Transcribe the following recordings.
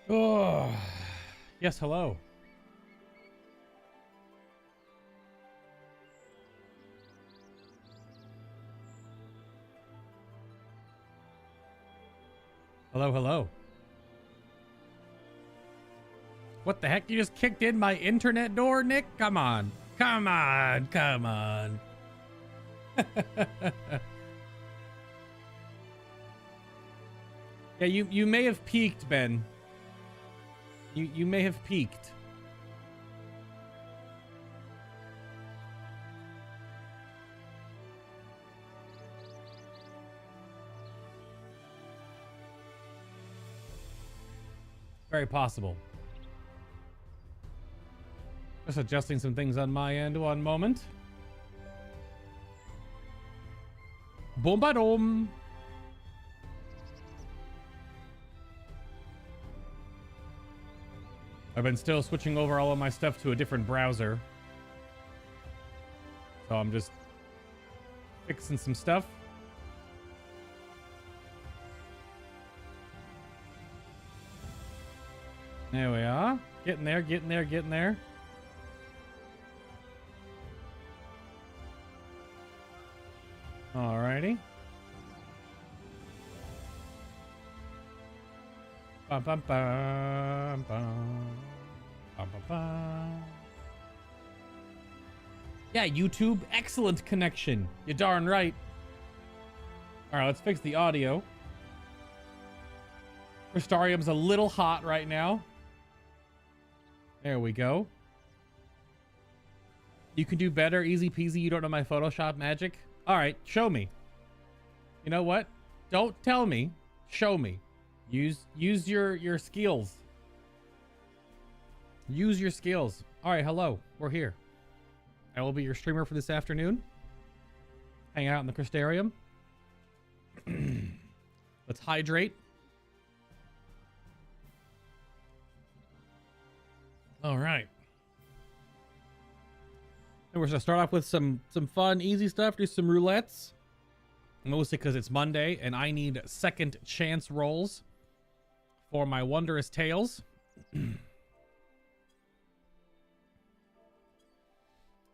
Oh, yes, hello. Hello, hello. What the heck? You just kicked in my internet door, Nick? Come on. Come on. Come on. Yeah, you may have peaked, Ben. You may have peaked. Very possible. Just adjusting some things on my end. One moment. Boom ba dum. I've been still switching over all of my stuff to a different browser. So I'm just fixing some stuff. There we are. Getting there, getting there, getting there. Alrighty. Bum, bum, bum, bum. Bum, bum, bum. Yeah, YouTube, excellent connection. You're darn right. All right, let's fix the audio. Crystarium's a little hot right now. There we go. You can do better, easy peasy. You don't know my Photoshop magic? All right, show me. You know what? Don't tell me. Show me. Use your skills. Use your skills. All right, hello. We're here. I will be your streamer for this afternoon. Hang out in the Crystarium. Let's hydrate. All right. And we're gonna start off with some fun, easy stuff. Do some roulettes. Mostly because it's Monday and I need second chance rolls for my wondrous tales.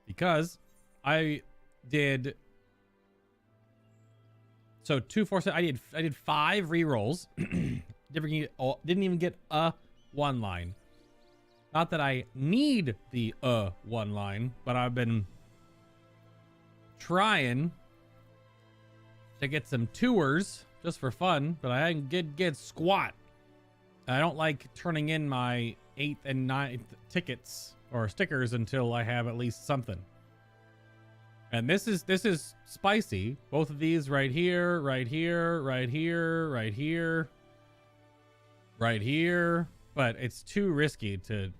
Because I did so 2, 4, 7. I did 5 re-rolls. Didn't even get a 1 line. Not that I need the 1 line, but I've been trying to get some tours just for fun, but I didn't get squat. I don't like turning in my 8th and 9th tickets or stickers until I have at least something. And this is spicy. Both of these right here, right here, right here, right here, right here. But it's too risky to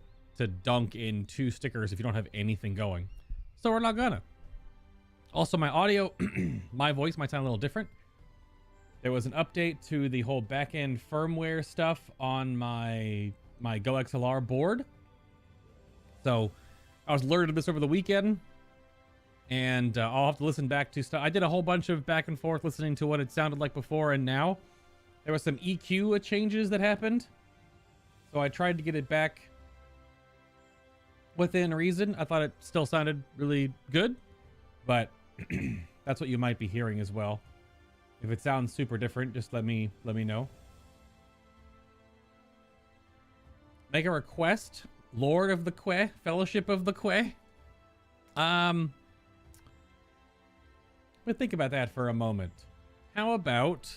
dunk in 2 stickers if you don't have anything going. So we're not gonna. Also, my audio, my voice might sound a little different. There was an update to the whole back-end firmware stuff on my Go XLR board. So I was alerted to this over the weekend, and I'll have to listen back to stuff. I did a whole bunch of back and forth listening to what it sounded like before and now. There was some EQ changes that happened, so I tried to get it back within reason. I thought it still sounded really good, but that's what you might be hearing as well. If it sounds super different, just let me know. Make a request. Lord of the Quay, Fellowship of the Quay. But think about that for a moment. How about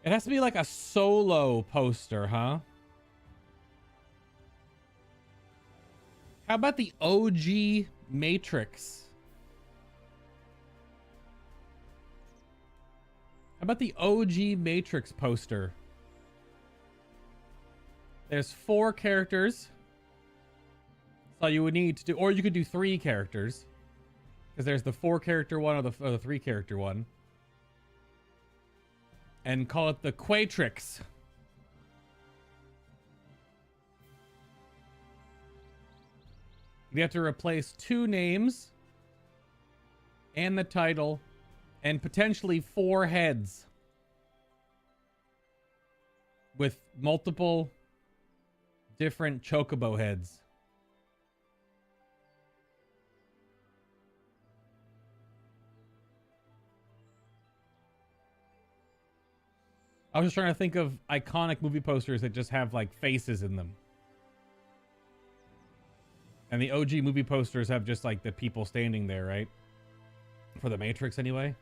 it has to be like a solo poster, huh? How about the OG Matrix? How about the OG Matrix poster? There's 4 characters. So you would need to do, or you could do 3 characters, because there's the 4 character one or the 3 character one, and call it the Quatrix. You have to replace 2 names and the title and potentially 4 heads. multiple different chocobo heads. I was just trying to think of iconic movie posters that just have like faces in them. And the OG movie posters have just like the people standing there, right? For the Matrix anyway.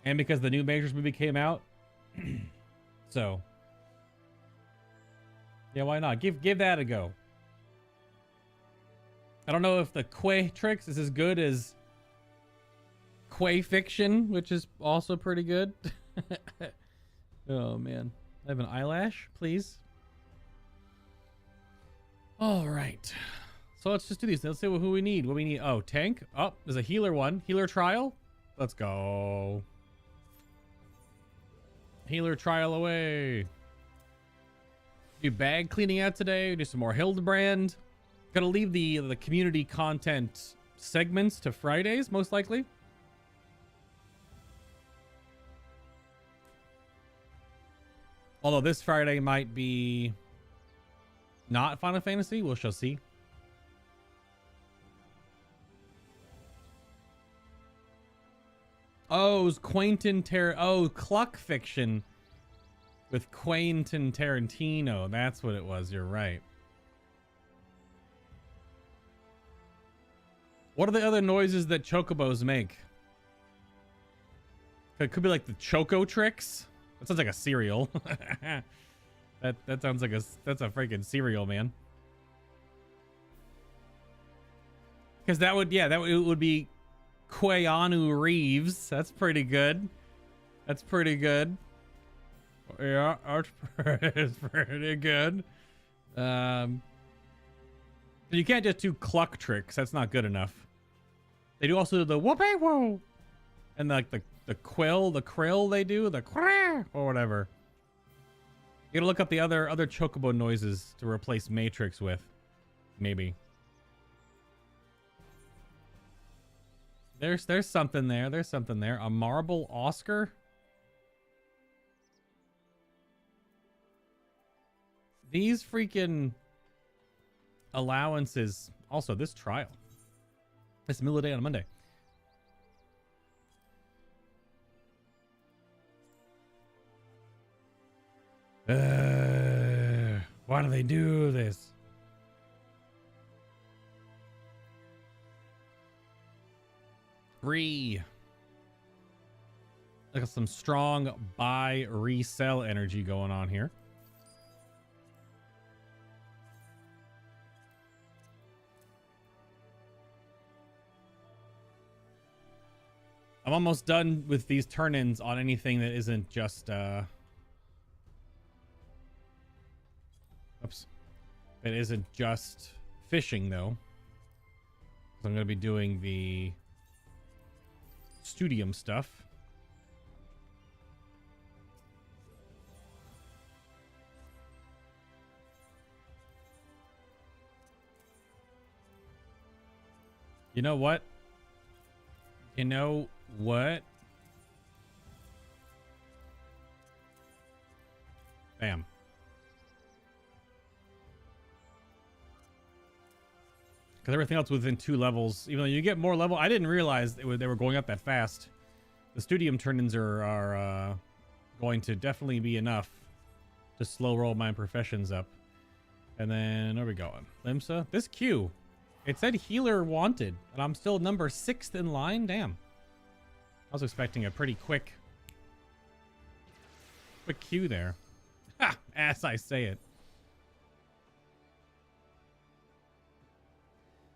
And because the new Matrix movie came out. So. Yeah, why not? Give that a go. I don't know if the Quatrix is as good as Quay Fiction, which is also pretty good. Oh man, I have an eyelash, please. All right, so let's just do these. Let's see who we need. What we need? Oh, tank. Oh, there's a healer one. Healer trial. Let's go. Healer trial away. Do bag cleaning out today. Do some more Hildibrand. Gonna leave the community content segments to Fridays, most likely. Although this Friday might be not Final Fantasy. We shall see. Oh, it was Cluck Fiction with Quentin Tarantino. That's what it was. You're right. What are the other noises that chocobos make? It could be like the Choco Tricks. That sounds like a cereal. that sounds like that's a freaking cereal, man. Because that would it would be Keanu Reeves. That's pretty good. That's pretty good. Yeah, it's pretty good. You can't just do cluck tricks. That's not good enough. They do also the whoopee whoa, and like the krill they do the quah, or whatever. You gotta look up the other chocobo noises to replace Matrix with, maybe. There's something there. There's something there. A marble Oscar. These freaking allowances. Also, this trial. It's the middle of the day on a Monday. Why do they do this? Look at some strong buy resell energy going on here. I'm almost done with these turn-ins on anything that isn't just oops. It isn't just fishing though. So I'm gonna be doing the studium stuff. You know what? You know what? Bam. Because everything else within 2 levels, even though you get more level, I didn't realize they were going up that fast. The studium turn-ins are going to definitely be enough to slow roll my professions up. And then, where are we going? Limsa? This queue. It said healer wanted, and I'm still number 6th in line? Damn. I was expecting a pretty quick queue there. Ha! As I say it.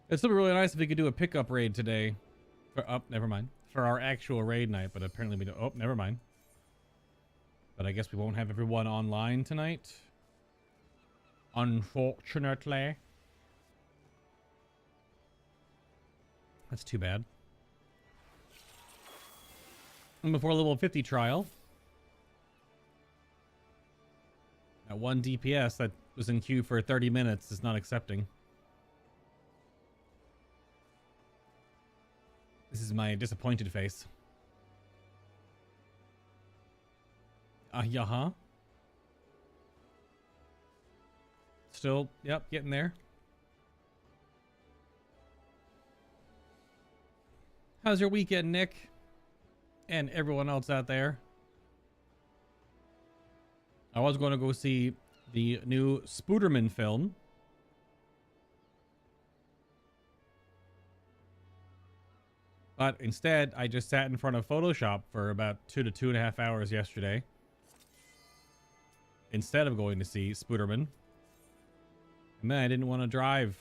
It'd still be really nice if we could do a pickup raid today. Never mind. For our actual raid night, but apparently we don't. Oh, never mind. But I guess we won't have everyone online tonight. Unfortunately. That's too bad. And before level 50 trial. At 1 DPS that was in queue for 30 minutes is not accepting. This is my disappointed face. Yeah, huh? Still, yep, getting there. How's your weekend, Nick? And everyone else out there. I was going to go see the new Spooderman film. But instead, I just sat in front of Photoshop for about 2 to 2.5 hours yesterday. Instead of going to see Spooderman. And then I didn't want to drive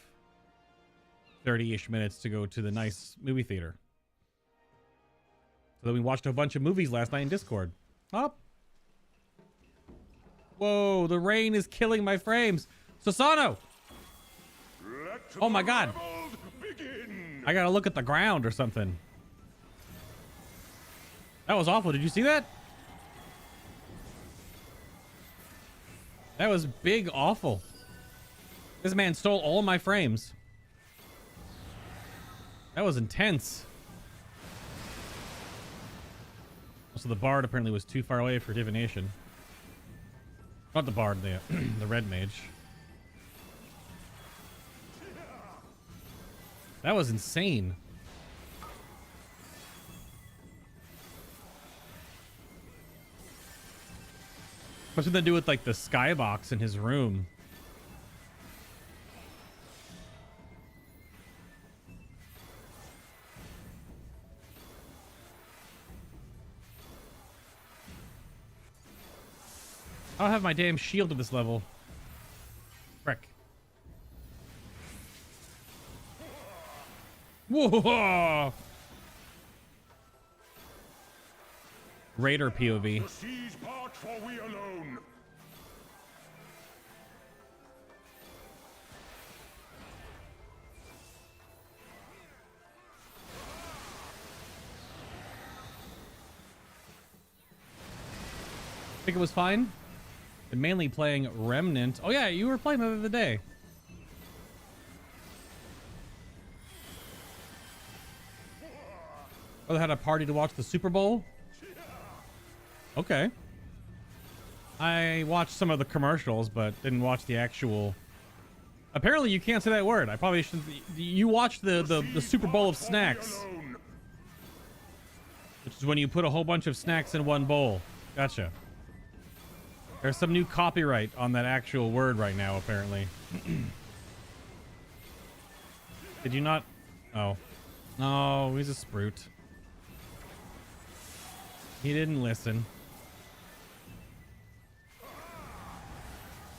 30-ish minutes to go to the nice movie theater. So then we watched a bunch of movies last night in Discord. Up. Whoa, the rain is killing my frames. Sasano! Oh my god. I gotta look at the ground or something. That was awful. Did you see that? That was big awful. This man stole all my frames. That was intense. Also, the bard apparently was too far away for divination. Not the bard, the red mage. That was insane. What's it to do with like the skybox in his room? I don't have my damn shield at this level. Frick. Whoa! Raider POV. The seas part for we alone. I think it was fine. Been mainly playing Remnant. Oh yeah, you were playing that the other day. Oh, they had a party to watch the Super Bowl? Okay. I watched some of the commercials, but didn't watch the actual... Apparently you can't say that word. I probably shouldn't... You watched the Super Bowl of snacks. Which is when you put a whole bunch of snacks in one bowl. Gotcha. There's some new copyright on that actual word right now, apparently. Did you not? Oh. No, he's a sprute. He didn't listen.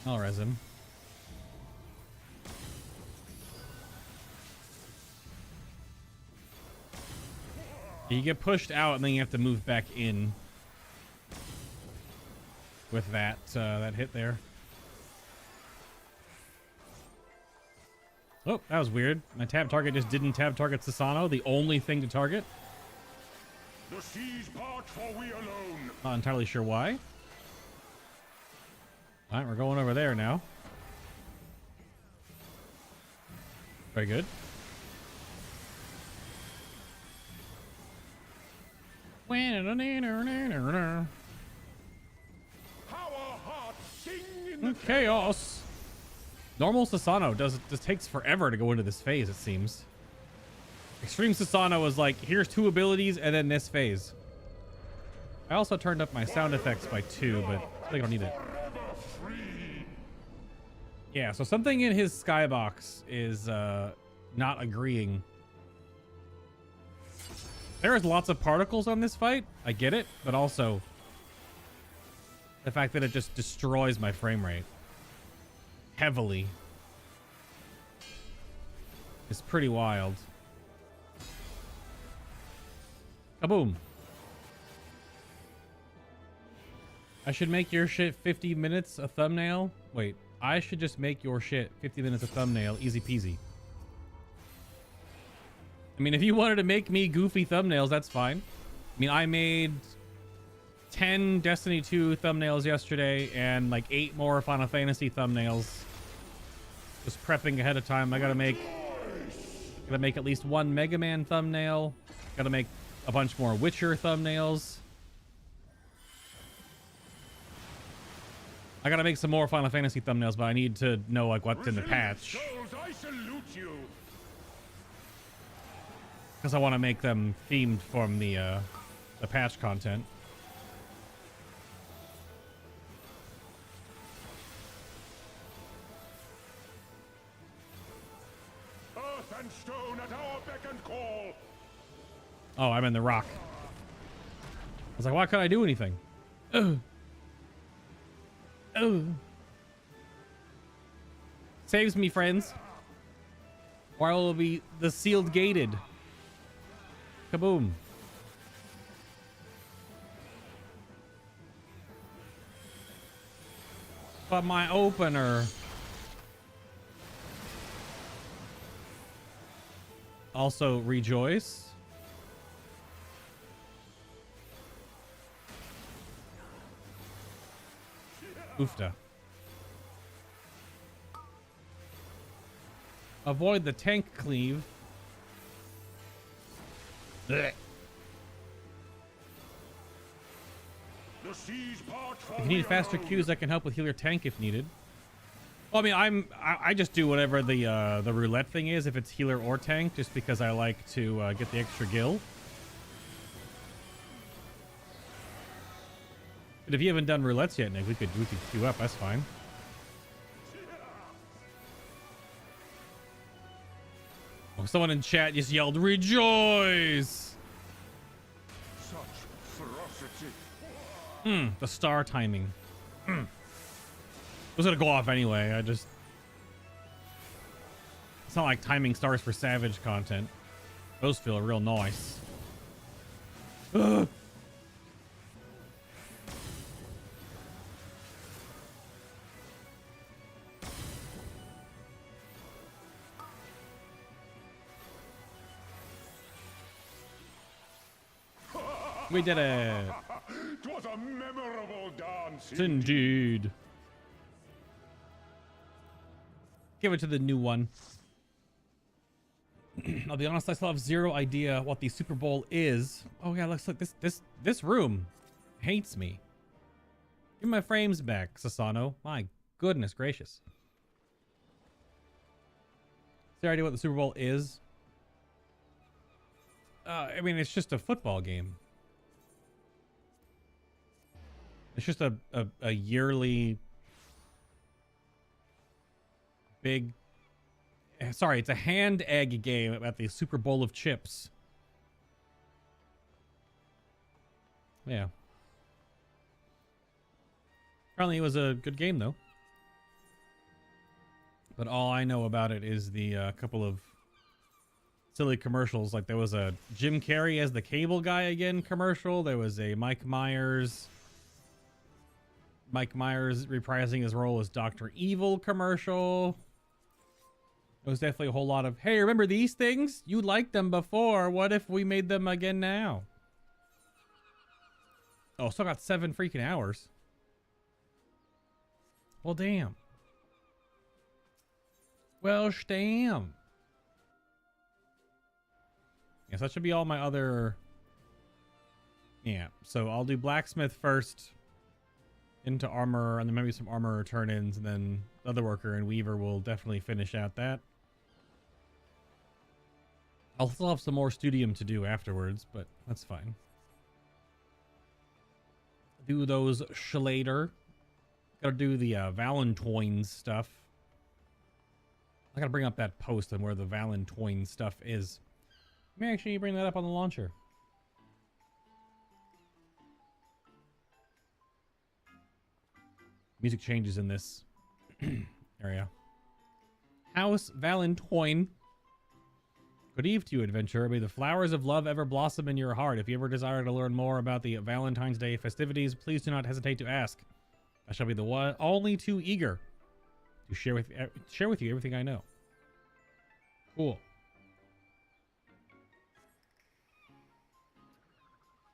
I'll res him. You get pushed out and then you have to move back in. With that that hit there. Oh, that was weird. My tab target just didn't tab target Sasano, the only thing to target. The seas part for we alone. Not entirely sure why. All right, we're going over there now. Very good. Chaos. Normal Sasano just takes forever to go into this phase, it seems. Extreme Sasano was like, here's 2 abilities and then this phase. I also turned up my sound effects by 2, but I think I don't need it. Yeah, so something in his skybox is not agreeing. There is lots of particles on this fight. I get it, but also the fact that it just destroys my frame rate heavily is pretty wild. Kaboom. I should make your shit 50 minutes a thumbnail. Wait, I should just make your shit 50 minutes a thumbnail. Easy peasy. I mean, if you wanted to make me goofy thumbnails, that's fine. I mean, I made 10 Destiny 2 thumbnails yesterday and like 8 more Final Fantasy thumbnails. Just prepping ahead of time. I gotta make at least 1 Mega Man thumbnail. Gotta make a bunch more Witcher thumbnails. I gotta make some more Final Fantasy thumbnails, but I need to know like what's in the patch. Souls, I salute you. Because I want to make them themed from the patch content. Earth and stone at our beck and call. Oh, I'm in the rock. I was like, why can't I do anything? Ugh. Oh. Saves me, friends. Or I will be the sealed gated. Kaboom. But my opener. Also rejoice. Oofta. Avoid the tank cleave. Blech. The seas part for If you need faster queues, I can help with healer tank if needed. Well, I mean, I just do whatever the roulette thing is, if it's healer or tank, just because I like to get the extra gil. But if you haven't done roulettes yet, Nick, we could queue up. That's fine. Oh, someone in chat just yelled, "Rejoice!" such ferocity. The star timing. It was gonna go off anyway. It's not like timing stars for Savage content. Those feel real nice. Ugh. We did it. 'Twas a memorable dance. Indeed. Give it to the new one. I'll be honest, I still have zero idea what the Super Bowl is. Oh yeah, looks like this room hates me. Give my frames back, Sasano. My goodness gracious. Is there idea what the Super Bowl is? I mean, it's just a football game. It's just a yearly big... Sorry, it's a hand egg game at the Super Bowl of chips. Yeah. Apparently it was a good game, though. But all I know about it is the couple of silly commercials. Like there was a Jim Carrey as the cable guy again commercial. There was a Mike Myers reprising his role as Dr. Evil commercial. It was definitely a whole lot of, hey, remember these things? You liked them before. What if we made them again now? Oh, still got 7 freaking hours. Well, damn. Well, damn. Yes, that should be all my other... Yeah, so I'll do blacksmith first. Into armor, and then maybe some armor turn-ins, and then other worker and weaver will definitely finish out that. I'll still have some more studium to do afterwards, but that's fine. Do those later. Gotta do the Valentine stuff. I gotta bring up that post on where the Valentine stuff is. Let me actually bring that up on the launcher. Music changes in this area. House Valentine. Good eve to you, adventurer. May the flowers of love ever blossom in your heart. If you ever desire to learn more about the Valentine's Day festivities, please do not hesitate to ask. I shall be the one only too eager to share with you everything I know. Cool.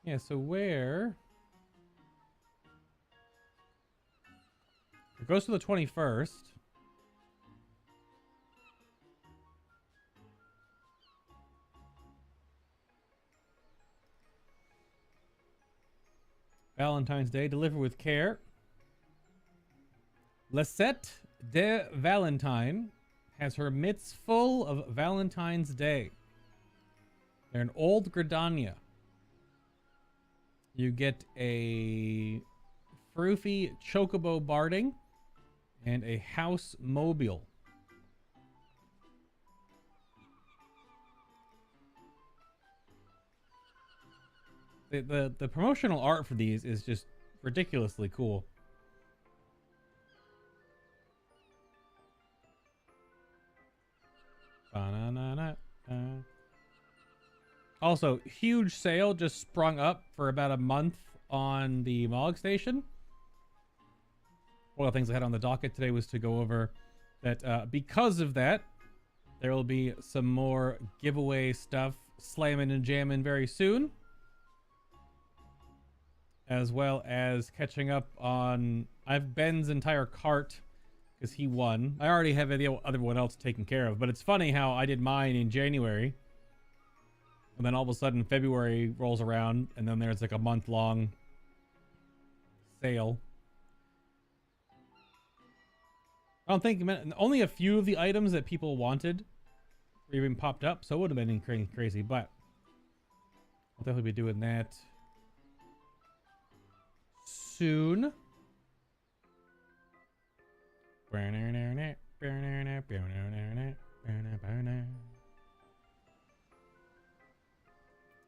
Yeah, so where... It goes to the 21st. Valentine's Day, deliver with care. Lisette de Valentine has her mitts full of Valentine's Day. They're an old Gridania. You get a Froofy Chocobo Barding and a House Mobile. The promotional art for these is just ridiculously cool. Also, huge sale just sprung up for about a month on the Mog Station. One of the things I had on the docket today was to go over that because of that, there will be some more giveaway stuff slamming and jamming very soon. As well as catching up on... I have Ben's entire cart because he won. I already have everyone else taken care of, but it's funny how I did mine in January. And then all of a sudden February rolls around and then there's like a month-long sale. I don't think... Only a few of the items that people wanted even popped up, so it would have been crazy, but I'll definitely be doing that soon.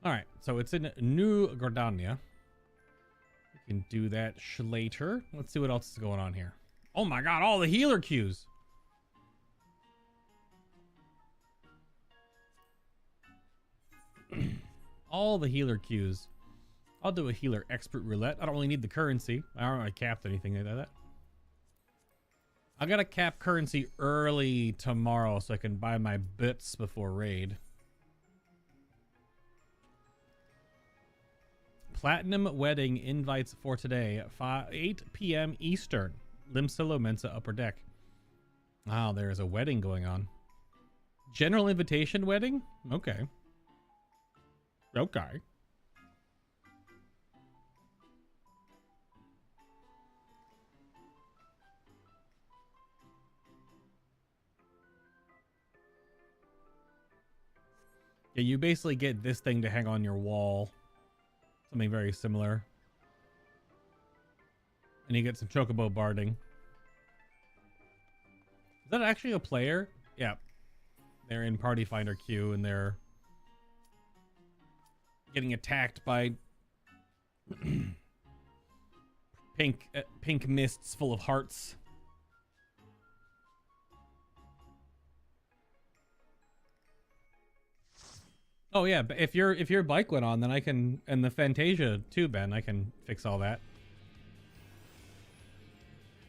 Alright, so it's in New Gridania. We can do that later. Let's see what else is going on here. Oh my god, all the healer queues! All the healer queues. I'll do a healer expert roulette. I don't really need the currency. I don't really capped anything like that. I gotta cap currency early tomorrow so I can buy my bits before raid. Platinum wedding invites for today, 8 p.m. Eastern. Limsilo Mensa Upper Deck. Wow, there is a wedding going on. General invitation wedding? Okay. Okay. Yeah, you basically get this thing to hang on your wall. Something very similar. And you get some Chocobo Barding. Is that actually a player? Yeah. They're in Party Finder queue and they're getting attacked by pink mists full of hearts. Oh yeah, but if your bike went on, then I can, and the Fantasia too, Ben, I can fix all that.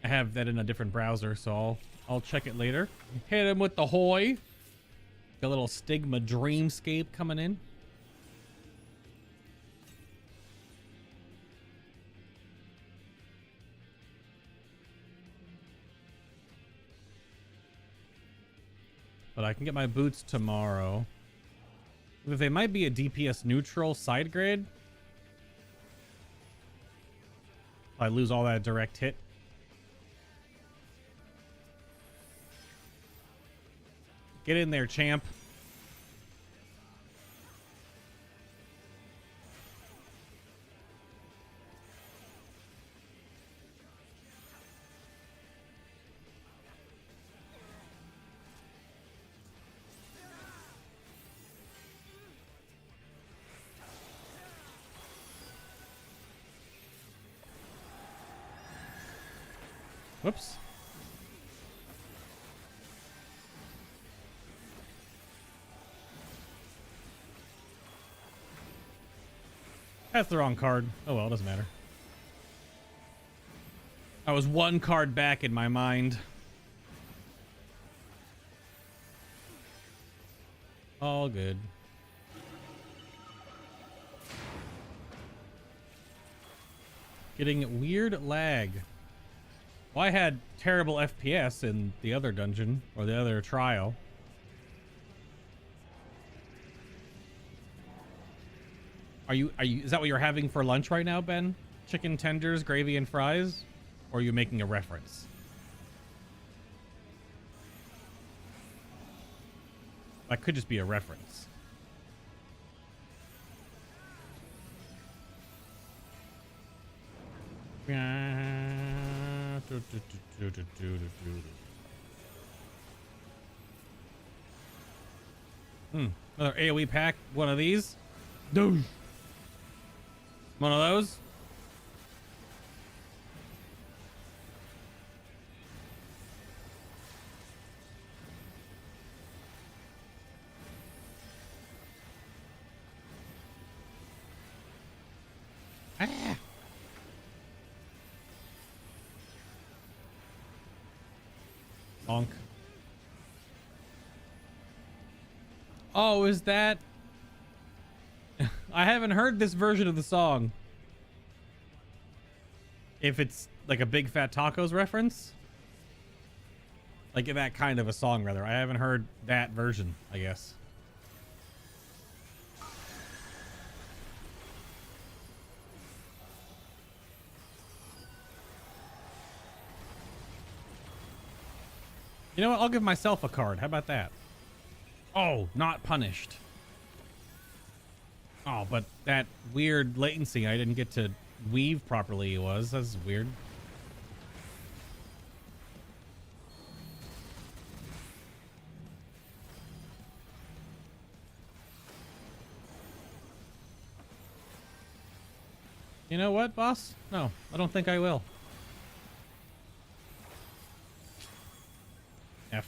I have that in a different browser, so I'll check it later. Hit him with the hoy. Got a little Stigma Dreamscape coming in. But I can get my boots tomorrow. If they might be a DPS neutral side grade. I lose all that direct hit. Get in there, champ. Whoops. That's the wrong card. Oh well, it doesn't matter. I was one card back in my mind. All good. Getting weird lag. Well, I had terrible FPS in the other dungeon, or the other trial. Is that what you're having for lunch right now, Ben? Chicken tenders, gravy, and fries? Or are you making a reference? That could just be a reference. Another AoE pack. One of these. One of those. Ah. Bonk. Oh, is that... I haven't heard this version of the song. If it's like a Big Fat Tacos reference. Like that kind of a song, rather. I haven't heard that version, I guess. You know what? I'll give myself a card. How about that? Oh, not punished. Oh, but that weird latency I didn't get to weave properly that's weird. You know what, boss? No, I don't think I will. F.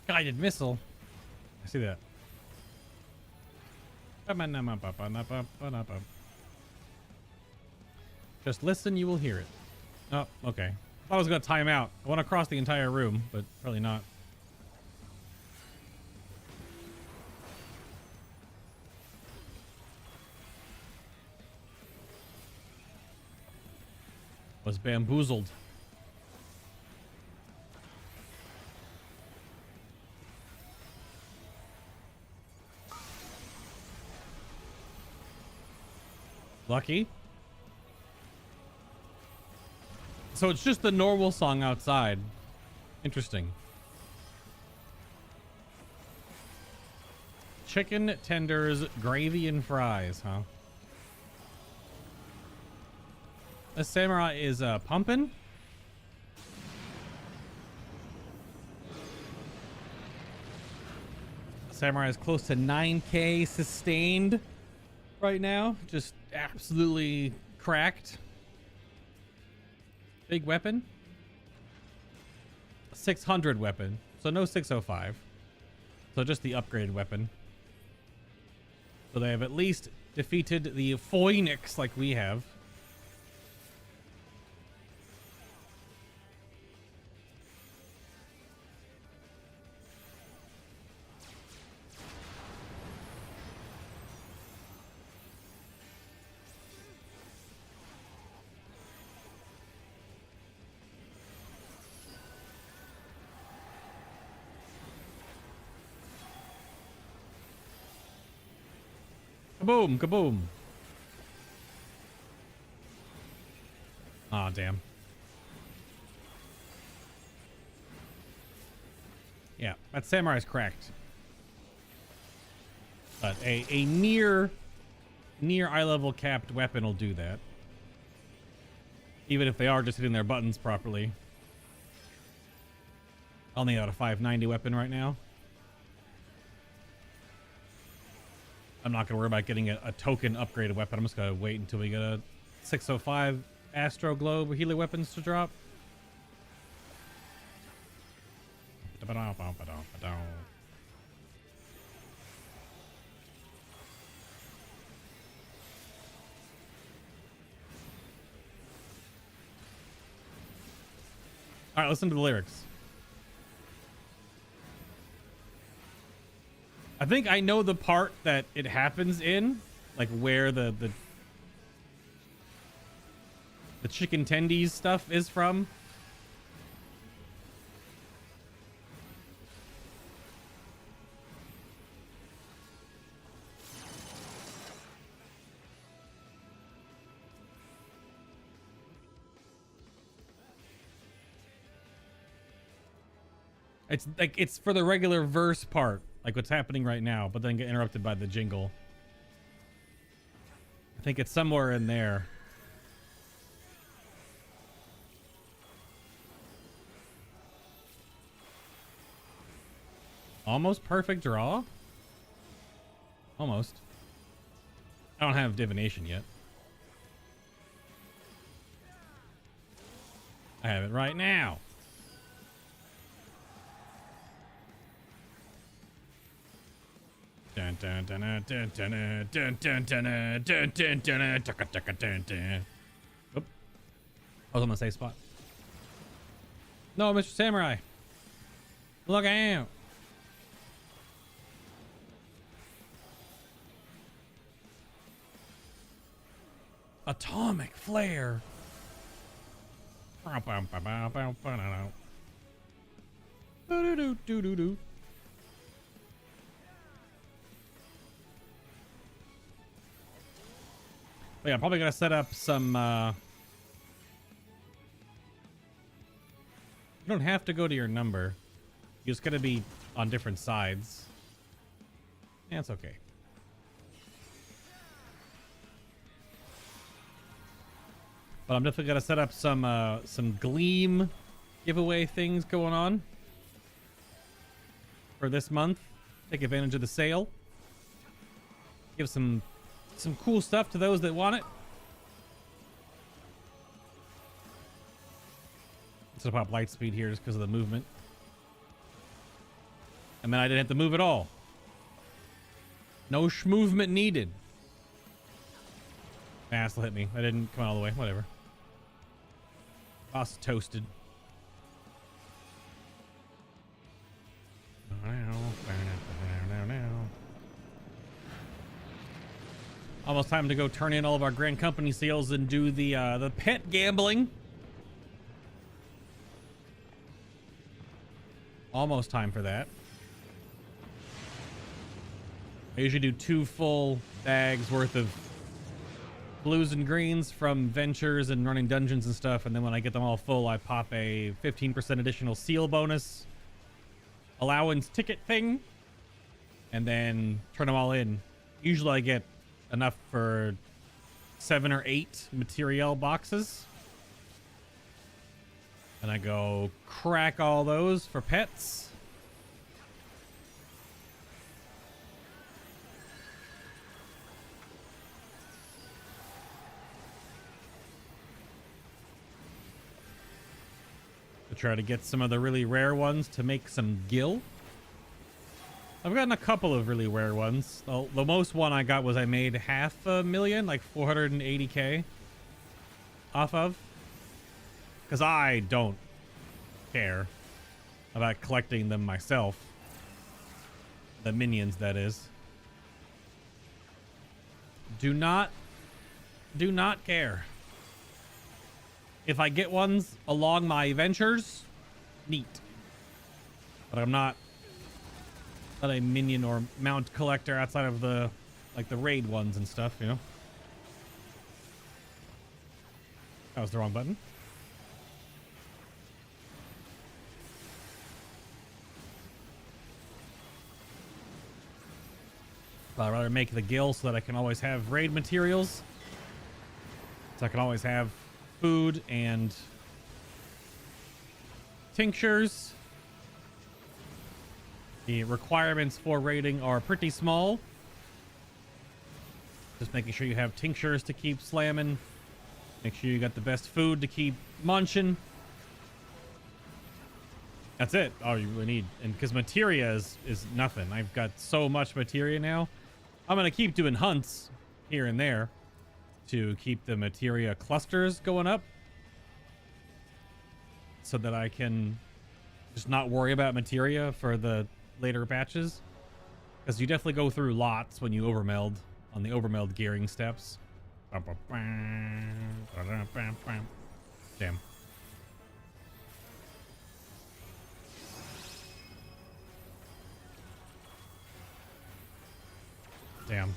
Guided missile. I see that. Just listen, you will hear it. Oh, okay. I thought I was going to time out. I want to cross the entire room, but probably not. Was bamboozled. Lucky. So it's just the normal song outside. Interesting. Chicken tenders, gravy, and fries, huh? The samurai is pumping. Samurai is close to 9K sustained right now. Just absolutely cracked. Big weapon. 600 weapon. So no 605. So just the upgraded weapon. So they have at least defeated the Phoenix like we have. Kaboom, kaboom. Aw, damn. Yeah, that samurai's cracked. But a near eye level capped weapon will do that. Even if they are just hitting their buttons properly. Only got a 590 weapon right now. I'm not going to worry about getting a token upgraded weapon. I'm just going to wait until we get a 605 Astro Globe Healer weapons to drop. All right, listen to the lyrics. I think I know the part that it happens in, like where the chicken tendies stuff is from. It's like it's for the regular verse part, like what's happening right now, but then get interrupted by the jingle. I think it's somewhere in there. Almost perfect draw? Almost. I don't have divination yet. I have it right now. Dun dun dun dun dun dun dun dun dun dun dun dun dun. Oop. I was on the safe spot. No, Mr. Samurai. Look out. Atomic flare. Do-do-do-do-do-do. But yeah, I'm probably gonna set up some you don't have to go to your number. You're just gonna be on different sides. Yeah, it's okay. But I'm definitely gonna set up some Gleam giveaway things going on for this month. Take advantage of the sale. Give some cool stuff to those that want it. Let's pop light speed here just because of the movement. And then I didn't have to move at all. No movement needed. Ah, still hit me. I didn't come all the way. Whatever. Boss toasted. Almost time to go turn in all of our Grand Company sales and do the pet gambling. Almost time for that. I usually do 2 full bags worth of blues and greens from ventures and running dungeons and stuff, and then when I get them all full, I pop a 15% additional seal bonus allowance ticket thing, and then turn them all in. Usually I get enough for 7 or 8 material boxes, and I go crack all those for pets. To try to get some of the really rare ones to make some gil. I've gotten a couple of really rare ones. The most one I got was I made 500,000, like 480k off of. Because I don't care about collecting them myself. The minions, that is. Do not care. If I get ones along my ventures, neat. But I'm not a minion or mount collector outside of the raid ones and stuff, you know. That was the wrong button. But I'd rather make the gil so that I can always have raid materials. So I can always have food and tinctures. The requirements for raiding are pretty small. Just making sure you have tinctures to keep slamming. Make sure you got the best food to keep munching. That's it. All you really need. And because materia is nothing. I've got so much materia now. I'm going to keep doing hunts here and there to keep the materia clusters going up, so that I can just not worry about materia for the later batches, because you definitely go through lots when you overmeld on the overmeld gearing steps. Damn. Damn.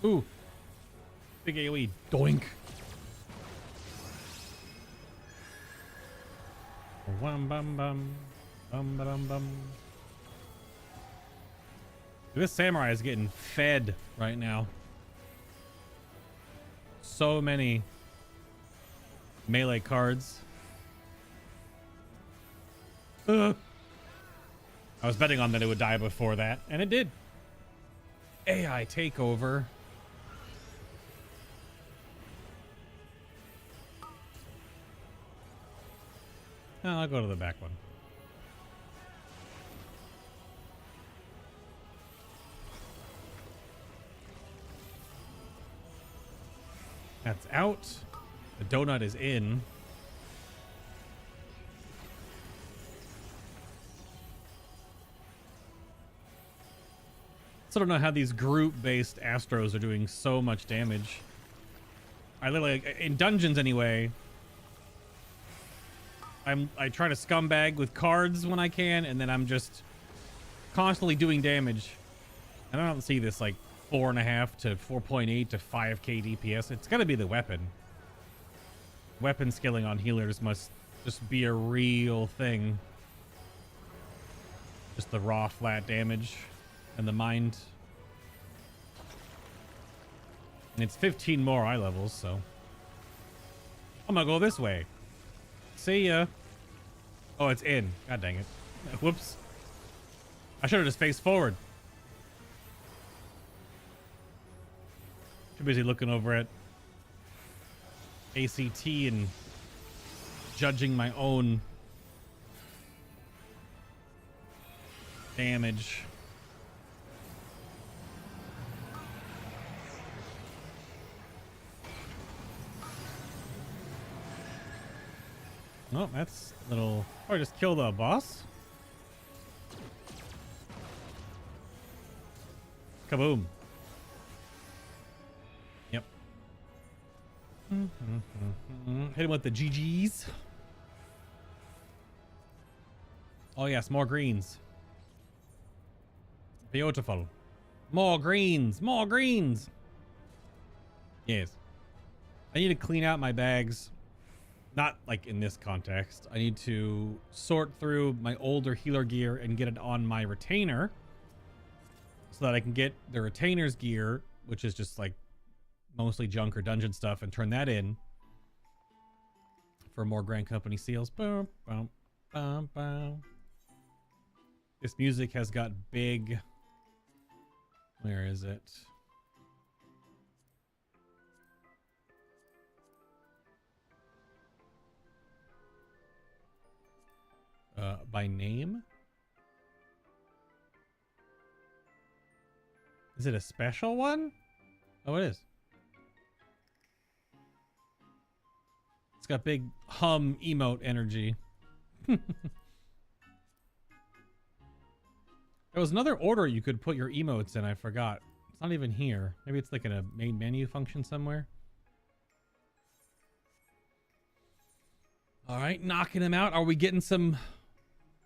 Ooh. Big AoE. Doink. Bum bum bum. Bum bum bum. This samurai is getting fed right now. So many melee cards. I was betting on that it would die before that, and it did. AI takeover. Oh, I'll go to the back one. That's out. The donut is in. Still don't know how these group-based Astros are doing so much damage. I literally, in dungeons anyway, I try to scumbag with cards when I can, and then I'm just constantly doing damage. And I don't see this like 4.5 to 4.8 to 5k DPS. It's got to be the weapon. Weapon skilling on healers must just be a real thing. Just the raw flat damage and the mind. And it's 15 more eye levels, so I'm gonna go this way. See ya. Oh, it's in. God dang it. Whoops. I should have just faced forward. Too busy looking over at ACT and judging my own damage. Oh, that's a little... Or just kill the boss. Kaboom. Yep. Hit him with the GGs. Oh yes, more greens. Beautiful. More greens. More greens. Yes. I need to clean out my bags. Not like in this context. I need to sort through my older healer gear and get it on my retainer so that I can get the retainer's gear, which is just like mostly junk or dungeon stuff, and turn that in for more Grand Company seals. Boom, boom, boom, boom. This music has got big... Where is it? By name? Is it a special one? Oh, it is. It's got big hum emote energy. There was another order you could put your emotes in. I forgot. It's not even here. Maybe it's like in a main menu function somewhere. All right, knocking him out. Are we getting some...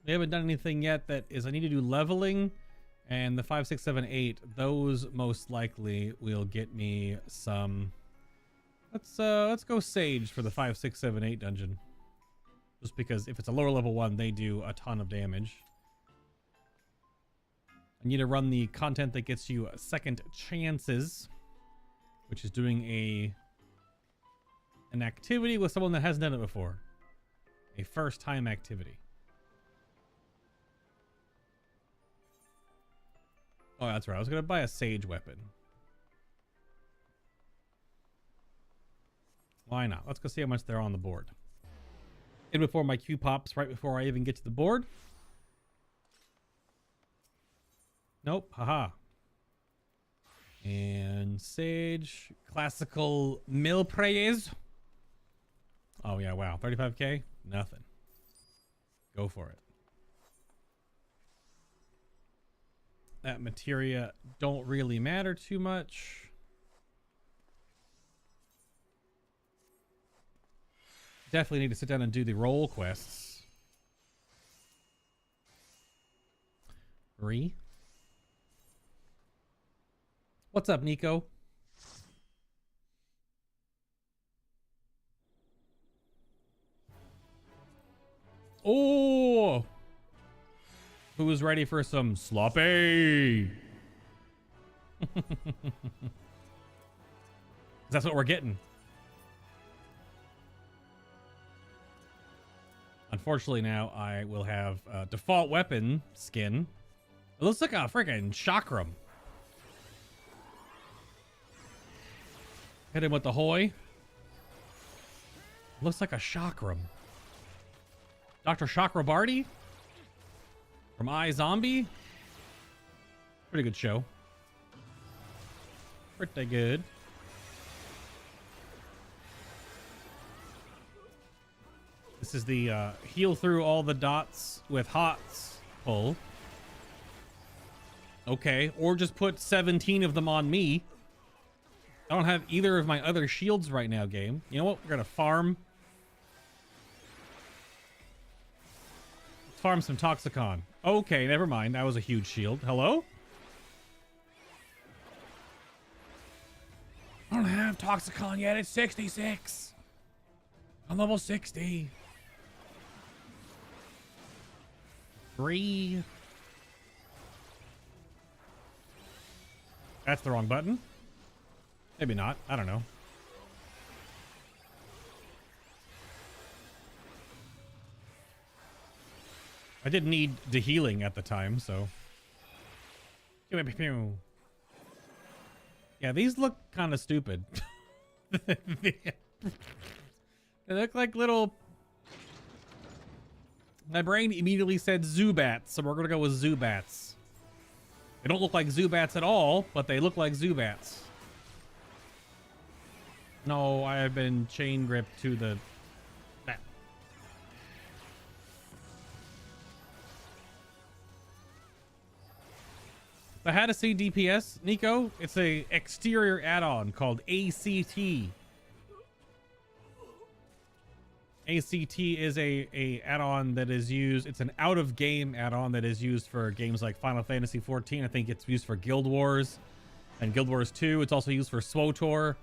We haven't done anything yet that is... I need to do leveling and the 5, 6, 7, 8. Those most likely will get me some... Let's go Sage for the 5, 6, 7, 8 dungeon. Just because if it's a lower level one, they do a ton of damage. I need to run the content that gets you second chances, which is doing an activity with someone that hasn't done it before. A first time activity. Oh, that's right. I was going to buy a Sage weapon. Why not? Let's go see how much they're on the board. And before my queue pops, right before I even get to the board. Nope. Haha. And Sage. Classical mill praise. Oh, yeah. Wow. 35k? Nothing. Go for it. That materia don't really matter too much. Definitely need to sit down and do the role quests. What's up, Nico? Oh, who's ready for some sloppy? That's what we're getting. Unfortunately, now I will have default weapon skin. It looks like a freaking chakram. Hit him with the hoy. Looks like a chakram. Dr. Chakrabarty from iZombie. Pretty good show. Pretty good. This is the heal through all the dots with hots pull. Okay, or just put 17 of them on me. I don't have either of my other shields right now, game. You know what? We're gonna farm. Let's farm some Toxicon. Okay, never mind. That was a huge shield. Hello? I don't have Toxicon yet. It's 66. I'm level 60. 3. That's the wrong button. Maybe not. I don't know. I did need the healing at the time, so. Yeah, these look kind of stupid. They look like little... My brain immediately said Zubats, so we're gonna go with Zubats. They don't look like Zubats at all, but they look like Zubats. No, I have been chain gripped to the... Bat. I had to see DPS, Nico. It's a exterior add-on called ACT. ACT is a add-on that is used. It's an out-of-game add-on that is used for games like Final Fantasy XIV. I think it's used for Guild Wars and Guild Wars 2. It's also used for SWTOR.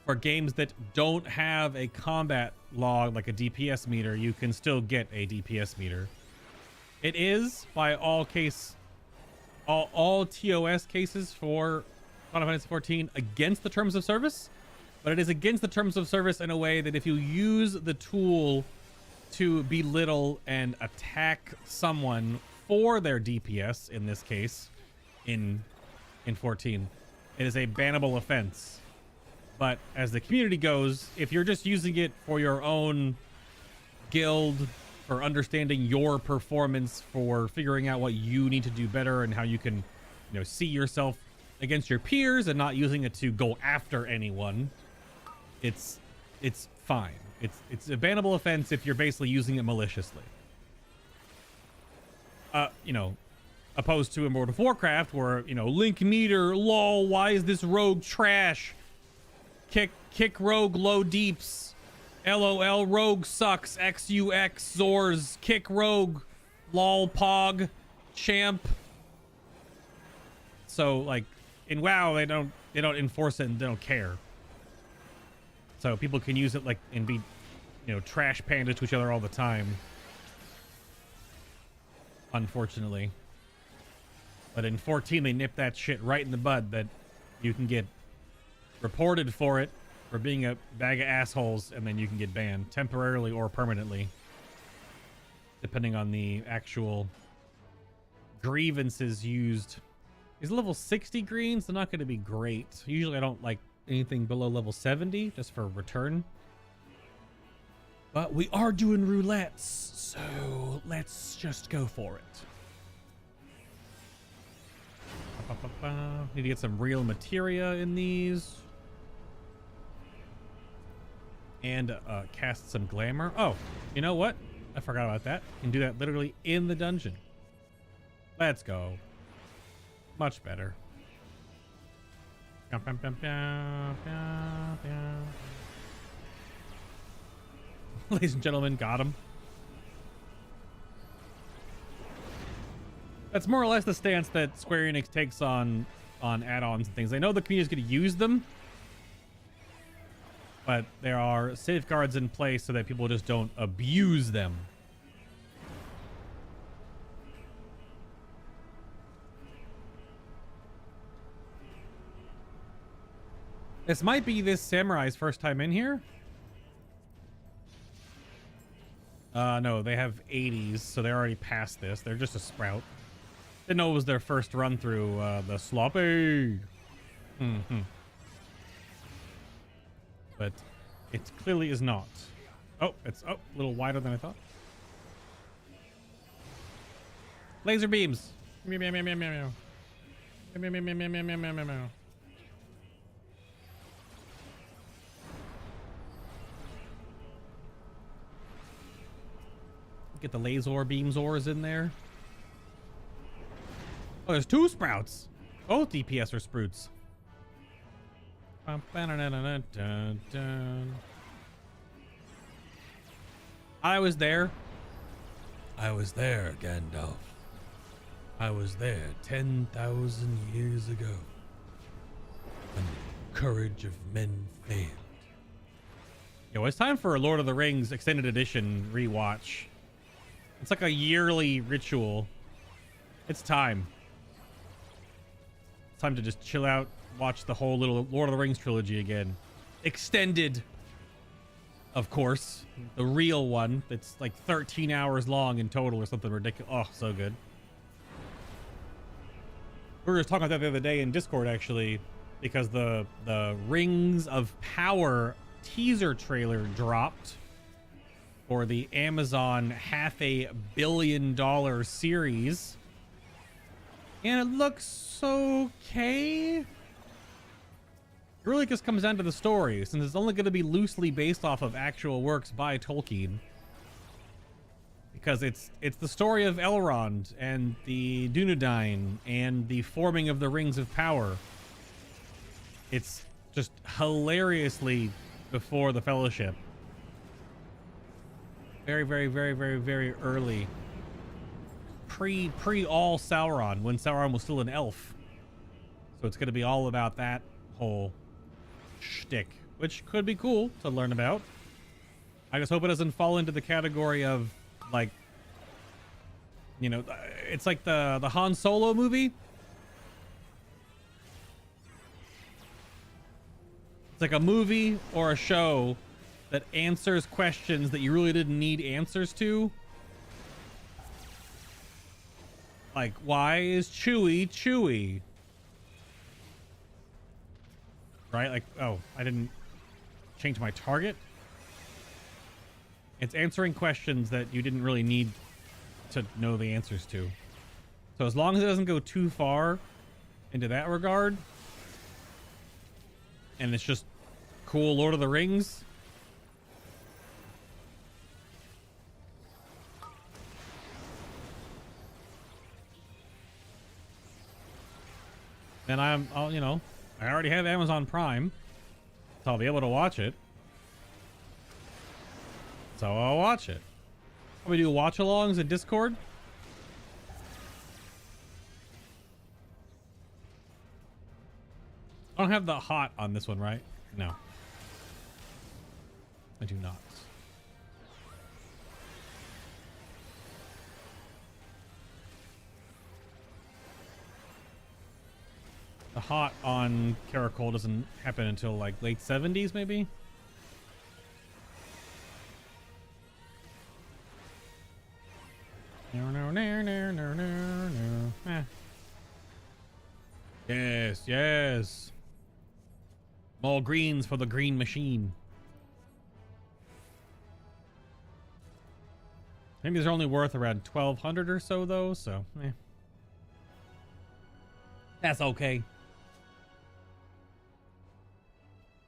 For games that don't have a combat log like a DPS meter, you can still get a DPS meter. It is, by all TOS cases for Final Fantasy XIV, against the terms of service, but it is against the terms of service in a way that if you use the tool to belittle and attack someone for their DPS, in this case, in 14, it is a bannable offense. But as the community goes, if you're just using it for your own guild, for understanding your performance, for figuring out what you need to do better and how you can, you know, see yourself against your peers and not using it to go after anyone, it's fine. It's a bannable offense if you're basically using it maliciously. You know, opposed to in World of Warcraft where, you know, link meter, lol, why is this rogue trash? Kick rogue low deeps. LOL rogue sucks. XUX Zors. Kick rogue. Lol pog. Champ. So like in WoW they don't enforce it and they don't care. So people can use it like and be, you know, trash pandas to each other all the time. Unfortunately. But in 14 they nip that shit right in the bud that you can get reported for it, for being a bag of assholes, and then you can get banned temporarily or permanently, depending on the actual grievances used. Is level 60 green? So not going to be great. Usually I don't like anything below level 70 just for return. But we are doing roulettes, so let's just go for it. Need to get some real materia in these. And cast some glamour. Oh, you know what? I forgot about that. You can do that literally in the dungeon. Let's go. Much better. Ladies and gentlemen, got him. That's more or less the stance that Square Enix takes on add-ons and things. They know the community is going to use them, but there are safeguards in place so that people just don't abuse them. This might be this samurai's first time in here. No, they have 80s, so they're already past this. They're just a sprout. Didn't know it was their first run through the sloppy. But it clearly is not. Oh, it's a little wider than I thought. Laser beams. Meow, meow, meow, meow, meow, meow. Meow, meow, meow, meow, meow, meow, meow, meow. Get the laser beams ores in there. Oh, there's 2 sprouts. Both DPS are sprouts. I was there. I was there, Gandalf. I was there 10,000 years ago when the courage of men failed. Yo, it's time for a Lord of the Rings Extended Edition rewatch. It's like a yearly ritual. It's time. It's time to just chill out, watch the whole little Lord of the Rings trilogy again. Extended, of course. The real one that's like 13 hours long in total or something ridiculous. Oh, so good. We were just talking about that the other day in Discord, actually, because the Rings of Power teaser trailer dropped for the Amazon $500 million series. And it looks okay. It really just comes down to the story, since it's only going to be loosely based off of actual works by Tolkien. Because it's the story of Elrond and the Dunedain and the forming of the Rings of Power. It's just hilariously before the Fellowship. Very, very, very, very, very early. Pre all Sauron, when Sauron was still an elf. So it's going to be all about that whole shtick, which could be cool to learn about. I just hope it doesn't fall into the category of, like, you know, it's like the Han Solo movie. It's like a movie or a show that answers questions that you really didn't need answers to. Like, why is Chewie Chewie? Right? Like, oh, I didn't change my target. It's answering questions that you didn't really need to know the answers to. So as long as it doesn't go too far into that regard, and it's just cool Lord of the Rings, then I'll, you know, I already have Amazon Prime, so I'll be able to watch it. So I'll watch it. We do watch-alongs in Discord. I don't have the hot on this one, right? No. I do not. The hot on Caracol doesn't happen until like late 70s, maybe? No. Yes, yes. More greens for the green machine. I think these are only worth around 1,200 or so, though, so that's okay.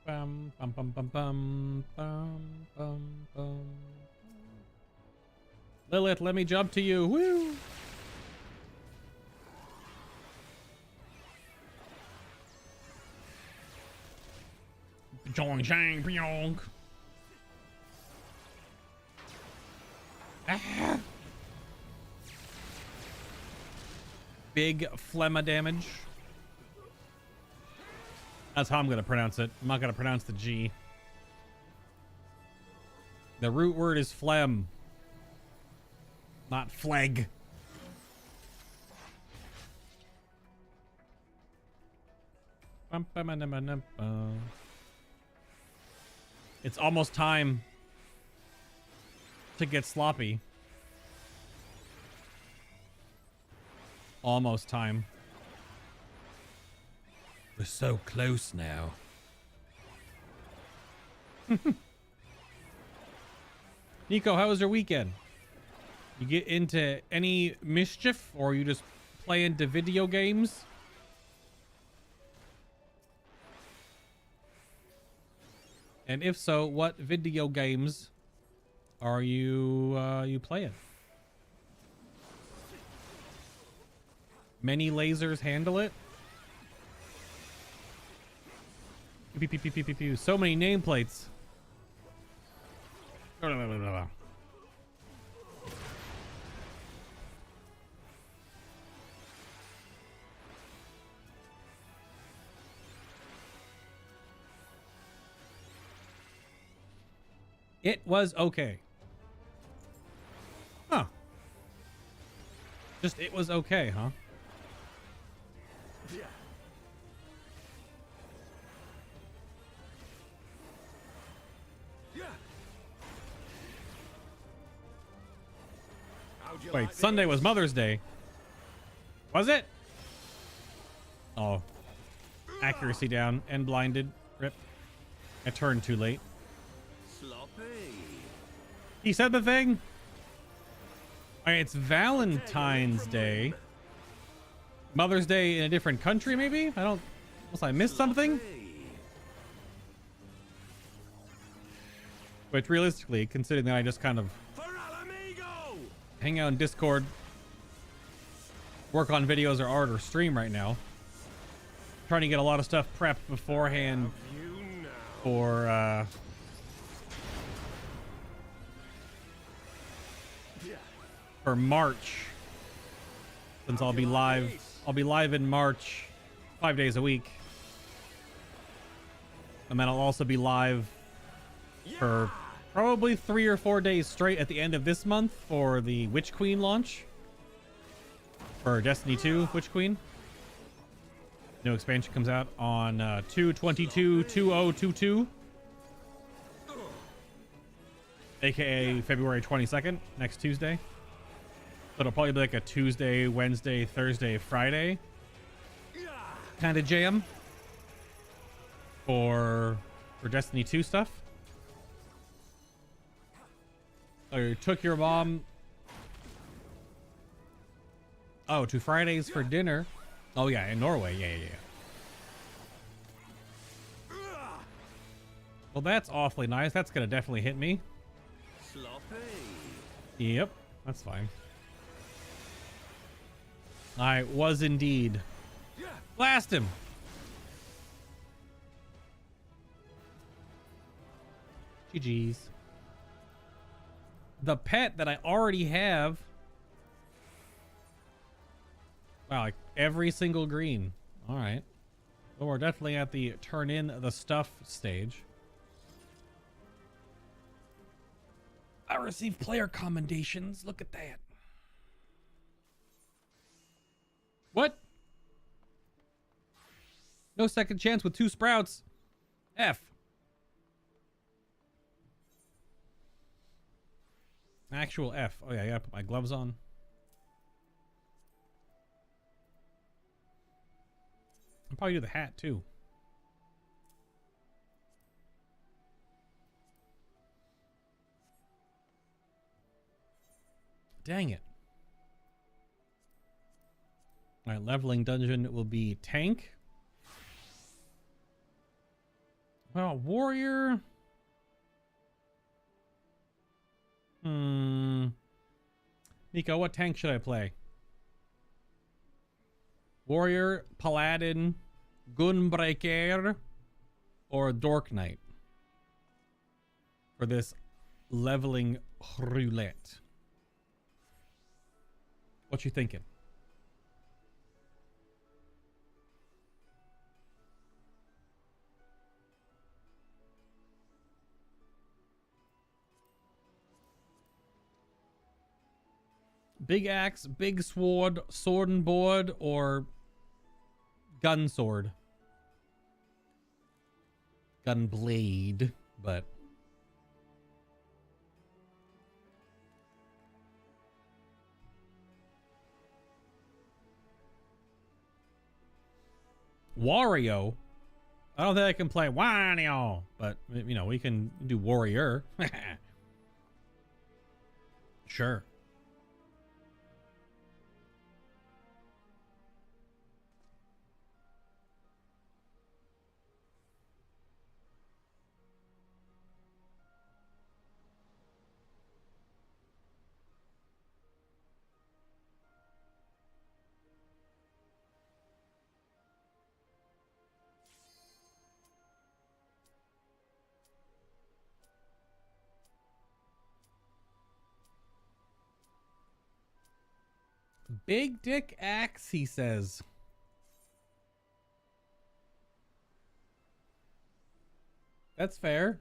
Bum, bum, bum, bum, bum, bum, bum, bum. Lilith, let me jump to you. Woo! Jong shang pyong. Ah. Big phlegma damage. That's how I'm gonna pronounce it. I'm not gonna pronounce the G. The root word is phlegm, not flag. It's almost time to get sloppy. Almost time. We're so close now. Nico, how was your weekend? You get into any mischief, or you just play into video games? And if so, what video games are you playing? Many lasers handle it? Pew, pew, pew, pew, pew, pew. So many nameplates. It was okay. Huh. Just it was okay, huh? Wait, Sunday was Mother's Day. Was it? Oh. Accuracy down and blinded. Rip. I turned too late. He said the thing? Alright, it's Valentine's Day. Mother's Day in a different country, maybe? Unless I missed something? Which realistically, considering that I just kind of hang out in Discord, work on videos or art or stream right now, trying to get a lot of stuff prepped beforehand for March, since I'll be live in March 5 days a week, and then I'll also be live for probably 3 or 4 days straight at the end of this month for the Witch Queen launch for Destiny 2 Witch Queen. New expansion comes out on 2/22/2022, aka February 22nd, next Tuesday. So it'll probably be like a Tuesday, Wednesday, Thursday, Friday kind of jam for Destiny 2 stuff. Or took your mom to Fridays for dinner. Oh yeah, in Norway. Yeah. Well, that's awfully nice. That's gonna definitely hit me. Yep, that's fine. I was indeed. Blast him! GG's. The pet that I already have. Wow, like every single green. Alright. Well, we're definitely at the turn in the stuff stage. I received player commendations. Look at that. What? No second chance with 2 sprouts. F. Actual F. Oh yeah, I gotta put my gloves on. I'll probably do the hat too. Dang it. Alright, leveling dungeon will be tank. Well, warrior. Nico, what tank should I play? Warrior, Paladin, Gunbreaker, or Dork Knight for this leveling roulette? What you thinking? Big axe, big sword, sword and board, or gun sword? Gun blade, but Wario. I don't think I can play Wario, but you know, we can do warrior. Sure. Big dick axe, he says. That's fair.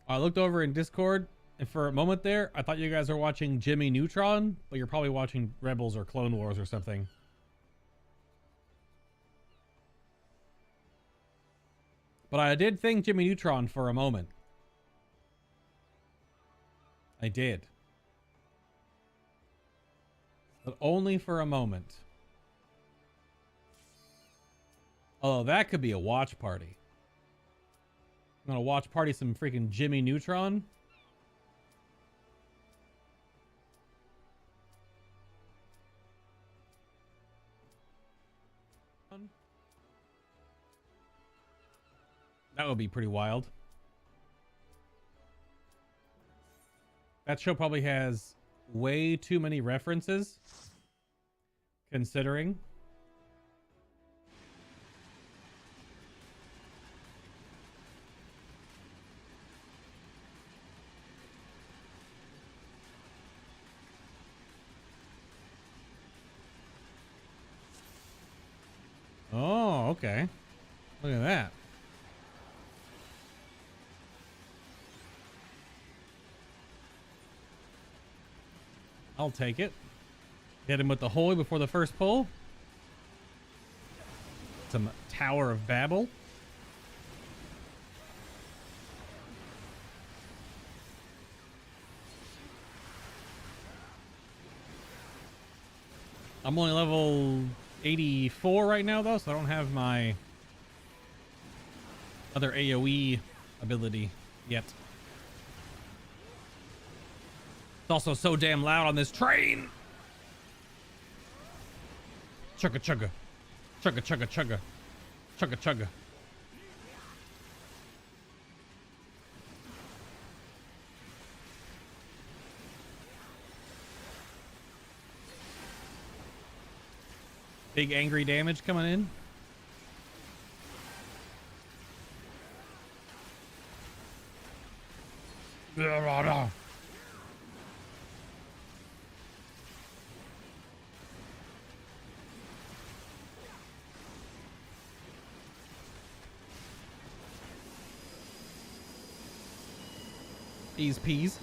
I looked over in Discord, and for a moment there, I thought you guys were watching Jimmy Neutron, but you're probably watching Rebels or Clone Wars or something. But I did think Jimmy Neutron for a moment. I did. But only for a moment. Oh, that could be a watch party. I'm gonna watch party some freaking Jimmy Neutron. That would be pretty wild. That show probably has way too many references, considering. Oh, okay. Look at that. I'll take it. Hit him with the holy before the first pull. Some Tower of Babel. I'm only level 84 right now, though, so I don't have my other AoE ability yet. It's also so damn loud on this train. Chugga chugga. Chugga chugga chugga. Chugga chugga. Big angry damage coming in. These peas.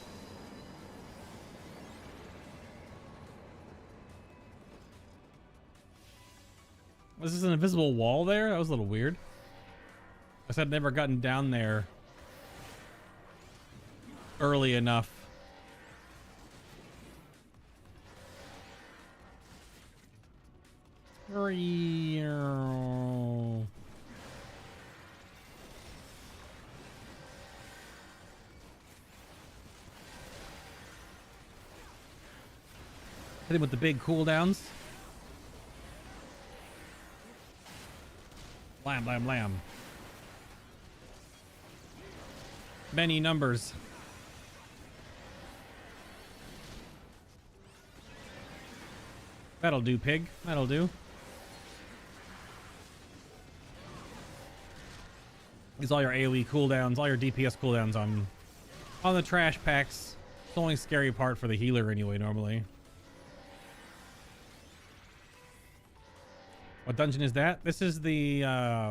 Was this an invisible wall there? That was a little weird. I said I'd never gotten down there early enough. Hit him with the big cooldowns. Blam, blam, blam. Many numbers. That'll do, pig. That'll do. Use all your AoE cooldowns, all your DPS cooldowns on the trash packs. It's the only scary part for the healer anyway, normally. What dungeon is that? This is the,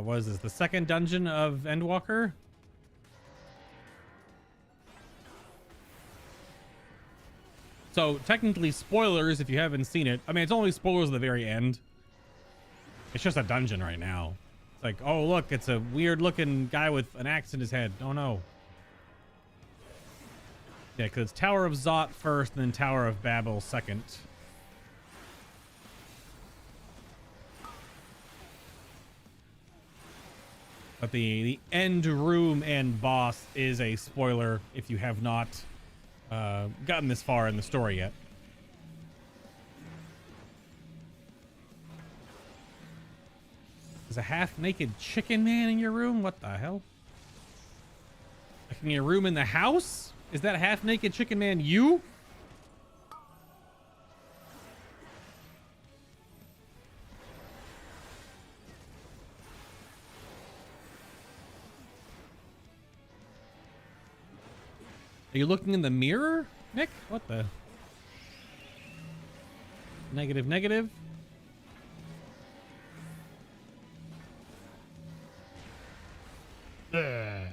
what is this? The second dungeon of Endwalker? So, technically, spoilers if you haven't seen it. I mean, it's only spoilers at the very end. It's just a dungeon right now. It's like, oh, look, it's a weird-looking guy with an axe in his head. Oh, no. Yeah, because it's Tower of Zot first, and then Tower of Babel second. But the end room and boss is a spoiler if you have not gotten this far in the story yet. There's a half-naked chicken man in your room? What the hell? Like in your room in the house? Is that half-naked chicken man you? Are you looking in the mirror, Nick? What the? Negative, negative. Ugh.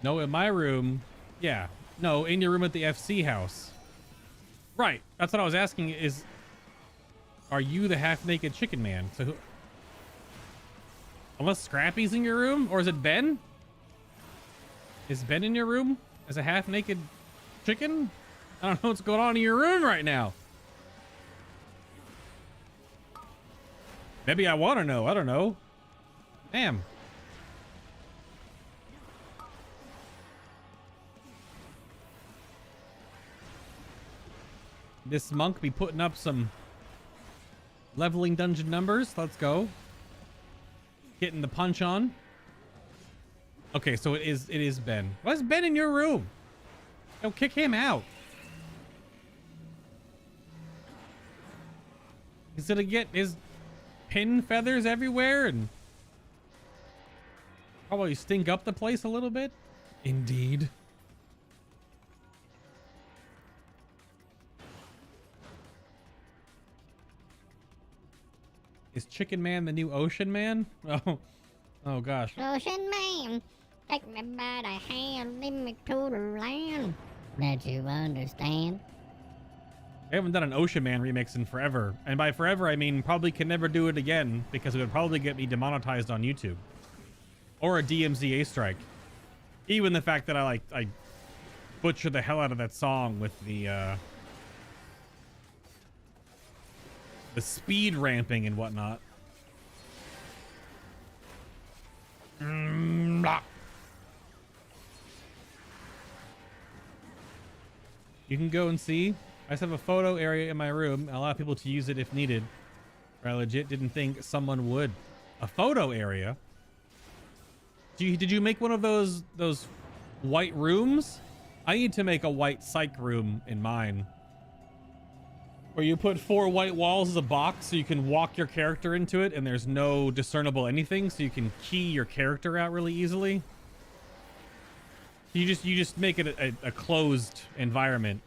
No, in my room. Yeah. No, in your room at the FC house. Right. That's what I was asking is, are you the half-naked chicken man? So who... Unless Scrappy's in your room? Or is it Ben? Is Ben in your room as a half-naked chicken? I don't know what's going on in your room right now. Maybe I want to know. I don't know. Damn. This monk be putting up some leveling dungeon numbers. Let's go. Getting the punch on. Okay, so it is Ben. Why is Ben in your room? Yo, kick him out. He's gonna get his pin feathers everywhere and probably stink up the place a little bit. Indeed. Is Chicken Man the new Ocean Man? Oh gosh. Ocean Man, take me by the hand, lead me to the land that you understand. I haven't done an Ocean Man remix in forever. And by forever, I mean probably can never do it again because it would probably get me demonetized on YouTube. Or a DMCA strike. Even the fact that I butcher the hell out of that song with the speed ramping and whatnot. You can go and see. I just have a photo area in my room. I allow people to use it if needed. I legit didn't think someone would. A photo area? Did you make one of those white rooms? I need to make a white psych room in mine. Where you put 4 white walls as a box so you can walk your character into it and there's no discernible anything, so you can key your character out really easily. You just make it a closed environment.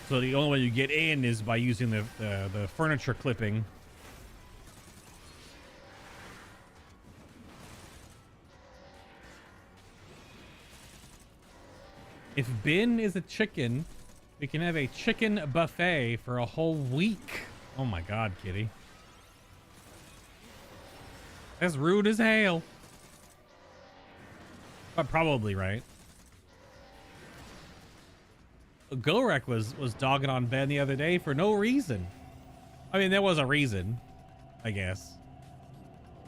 So the only way you get in is by using the furniture clipping. If Bin is a chicken, we can have a chicken buffet for a whole week. Oh my god, kitty. That's rude as hell. But probably right. Gorek was dogging on Ben the other day for no reason. I mean, there was a reason, I guess.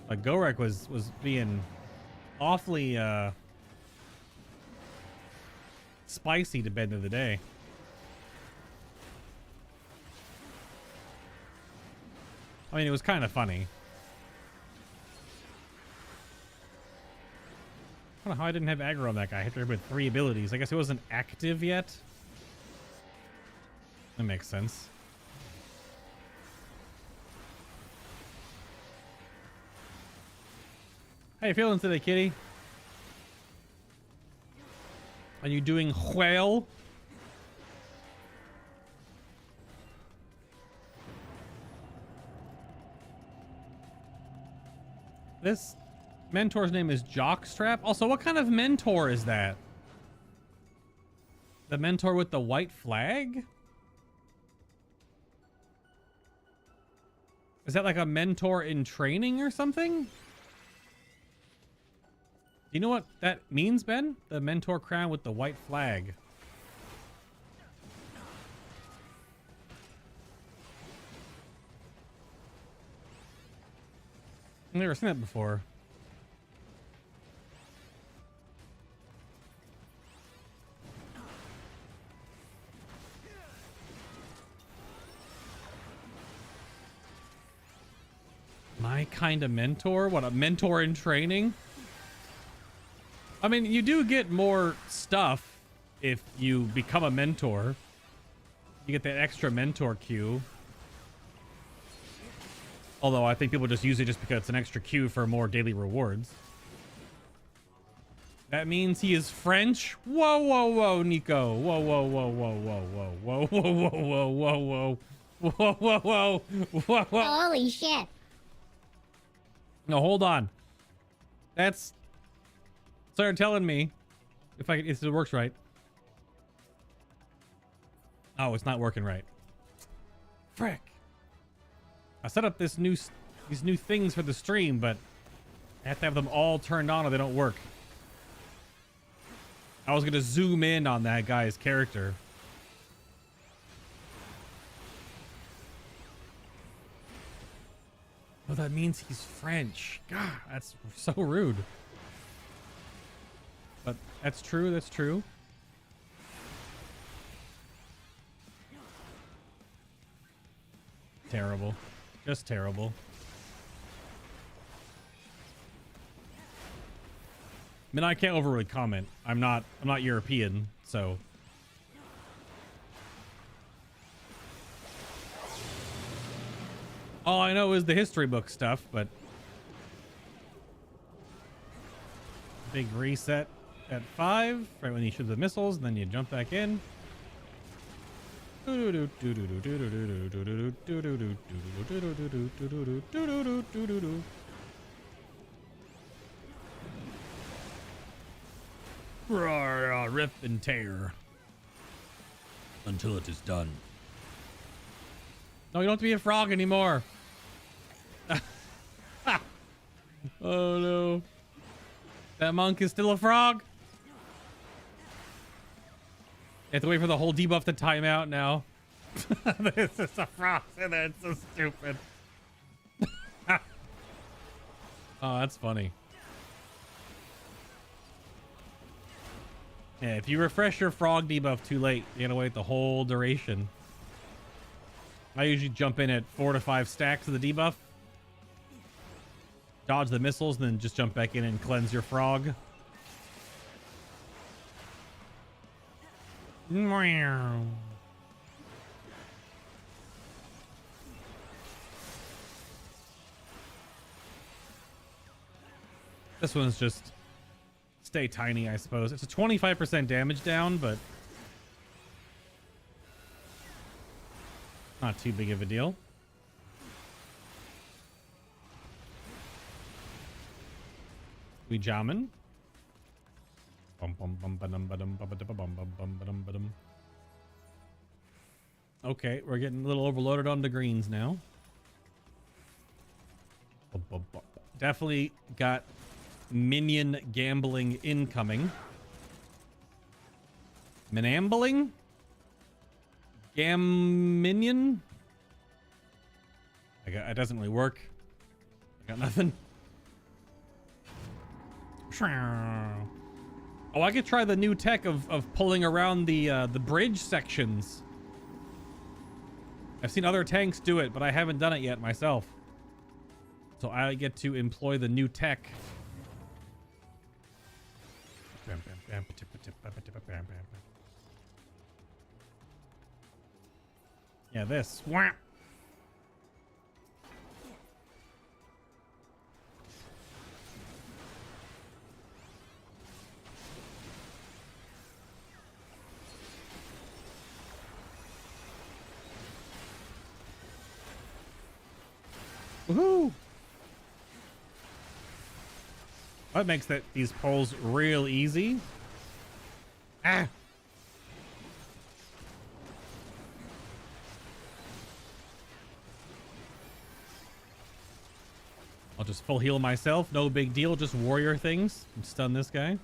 But Gorek was being awfully spicy to Ben of the day. I mean, it was kind of funny. I don't know how I didn't have aggro on that guy. I hit him with 3 abilities. I guess he wasn't active yet. That makes sense. How you feeling today, kitty? Are you doing well? This mentor's name is Jockstrap. Also, what kind of mentor is that? The mentor with the white flag? Is that like a mentor in training or something? Do you know what that means, Ben? The mentor crown with the white flag. I've never seen that before. My kind of mentor? What, a mentor in training? I mean, you do get more stuff if you become a mentor. You get that extra mentor queue. Although I think people just use it just because it's an extra queue for more daily rewards. That means he is French? Whoa, whoa, whoa, Nico. Whoa, whoa, whoa, whoa, whoa, whoa, whoa, whoa, whoa, whoa, whoa, whoa. Whoa, whoa, whoa, whoa, whoa. Holy shit. No, hold on. That's... Start telling me if it works right. Oh, it's not working right. Frick. I set up these new things for the stream, but I have to have them all turned on or they don't work. I was gonna zoom in on that guy's character. Oh, that means he's French. God, that's so rude. But that's true, that's true. Terrible. Just terrible. I mean, I can't overly comment. I'm not European, so. All I know is the history book stuff, but big reset at 5, right when you shoot the missiles, and then you jump back in. Rip and tear until it is done. No, you don't have to be a frog anymore. Oh no. That monk is still a frog? You have to wait for the whole debuff to time out now. This is a frog in there. It's so stupid. Oh, that's funny. Yeah, if you refresh your frog debuff too late, you gotta wait the whole duration. I usually jump in at 4 to 5 stacks of the debuff. Dodge the missiles, and then just jump back in and cleanse your frog. This one's just stay tiny, I suppose. It's a 25% damage down, but not too big of a deal. We jamming. Okay, we're getting a little overloaded on the greens now. Definitely got minion gambling incoming. Minambling? Minion? It doesn't really work. I got nothing. Oh, I could try the new tech of pulling around the bridge sections. I've seen other tanks do it, but I haven't done it yet myself. So I get to employ the new tech. Yeah, this. Woohoo! That makes these pulls real easy. Ah! I'll just full heal myself. No big deal. Just warrior things. Stun this guy.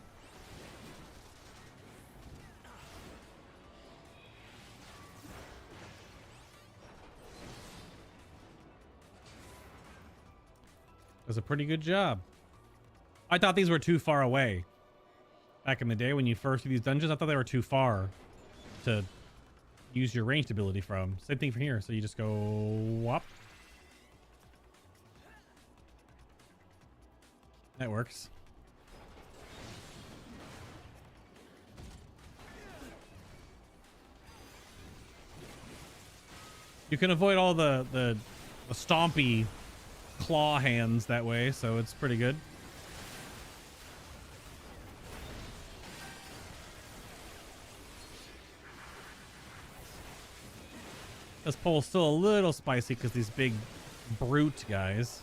Does a pretty good job. I thought these were too far away. Back in the day when you first do these dungeons, I thought they were too far to use your ranged ability from. Same thing from here. So you just go whop. That works. You can avoid all the stompy claw hands that way, so it's pretty good. This pole's still a little spicy because these big brute guys.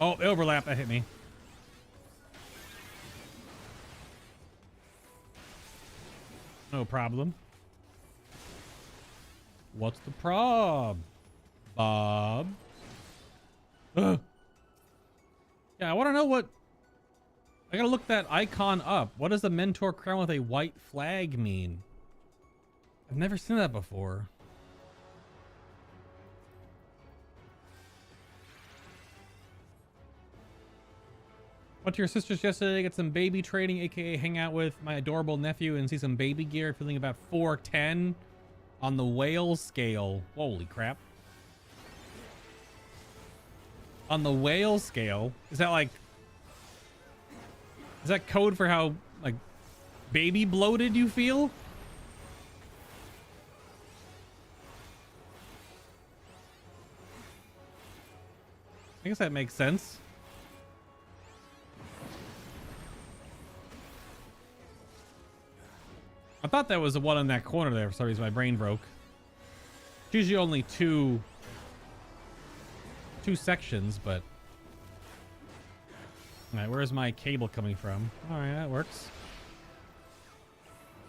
Oh, overlap, that hit me. No problem. What's the prob, Bob? Ugh. Yeah, I want to know what... I gotta look that icon up. What does the mentor crown with a white flag mean? I've never seen that before. Went to your sister's yesterday, get some baby training, aka hang out with my adorable nephew and see some baby gear. Feeling about 410 on the whale scale. Holy crap. On the whale scale? Is that like... Is that code for how, like, baby bloated you feel? I guess that makes sense. I thought that was the one in that corner there. For some reason, my brain broke. It's usually only two sections, but... All right, where's my cable coming from? All right, that works.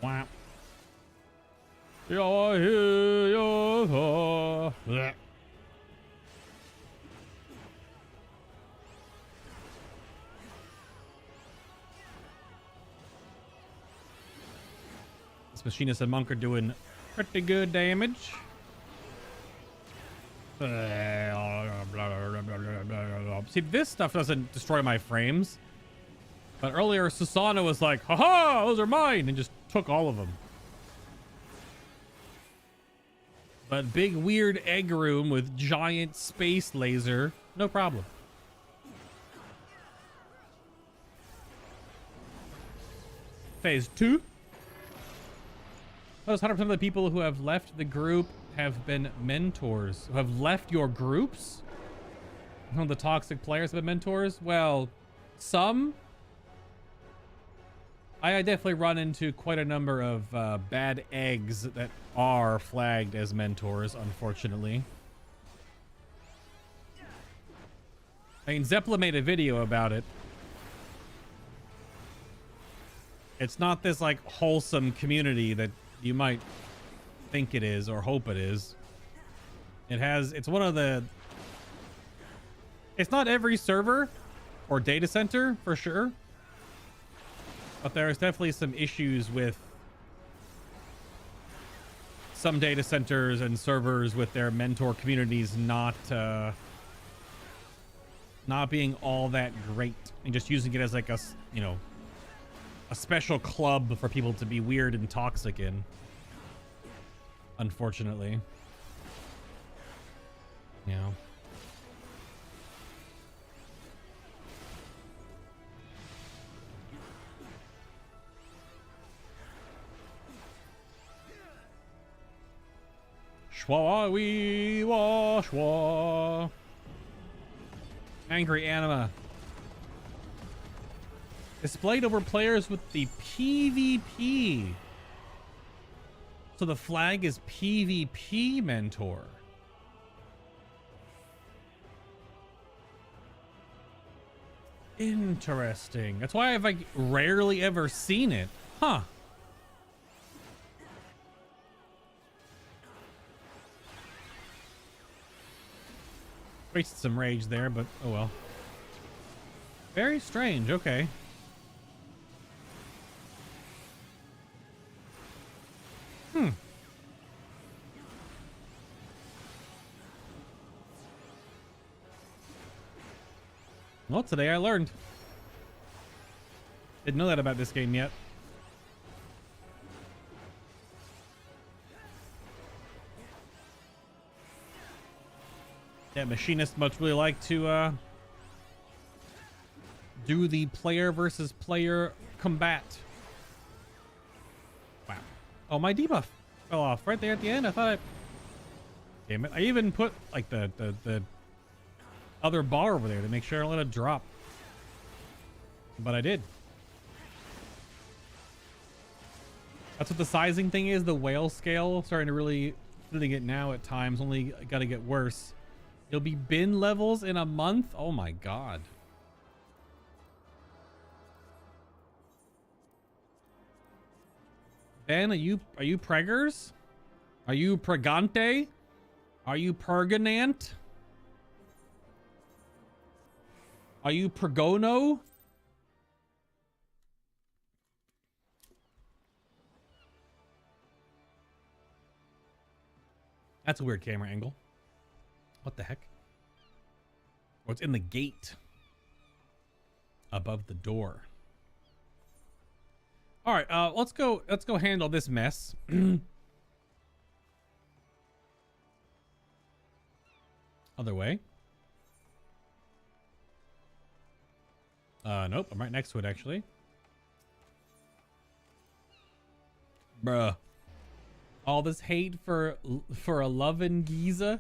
Wow. This machinist and monk are doing pretty good damage. See, this stuff doesn't destroy my frames. But earlier, Susana was like, haha, those are mine, and just took all of them. But big weird egg room with giant space laser, no problem. Phase 2. Those 100% of the people who have left the group have been mentors. Who have left your groups? Some of the toxic players have been mentors? Well, some. I definitely run into quite a number of bad eggs that are flagged as mentors, unfortunately. I mean, Zeppelin made a video about it. It's not this, like, wholesome community that you might think it is or hope it is. It's one of the... It's not every server or data center, for sure. But there's definitely some issues with some data centers and servers with their mentor communities not being all that great and just using it as like a, you know, a special club for people to be weird and toxic in. Unfortunately. Yeah. Schwa wee wa schwa. Angry Anima. Displayed over players with the PvP. So the flag is PvP mentor. Interesting. That's why I've like rarely ever seen it. Huh. Wasted some rage there, but oh well. Very strange. Okay. Well, today I learned. Didn't know that about this game yet. Yeah, machinists much really like to do the player versus player combat. Wow. Oh, my debuff fell off right there at the end. I thought I... Damn it. I even put like the other bar over there to make sure I don't let it drop. But I did. That's what the sizing thing is. The whale scale. Starting to really feeling it now at times. Only got to get worse. It'll be bin levels in a month. Oh my god. Ben, are you preggers? Are you pregante? Are you pergonant? Are you pregono? That's a weird camera angle. What the heck? Oh, it's in the gate above the door. All right, let's go handle this mess. Other way. Nope, I'm right next to it actually. Bruh. All this hate for a lovin' Giza.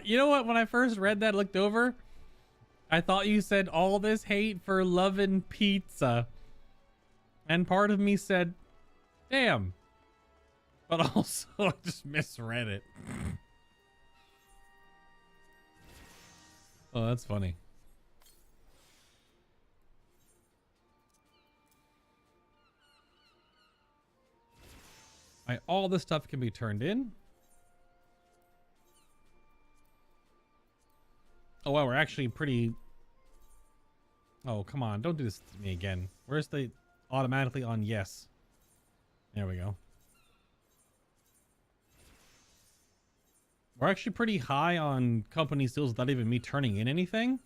You know what? When I first read that, looked over, I thought you said all this hate for lovin' pizza. And part of me said, damn. But also, I just misread it. Oh, that's funny. All this stuff can be turned in. Oh, wow, we're actually pretty... Oh, come on. Don't do this to me again. Where's the automatically on yes? There we go. We're actually pretty high on company steals without even me turning in anything.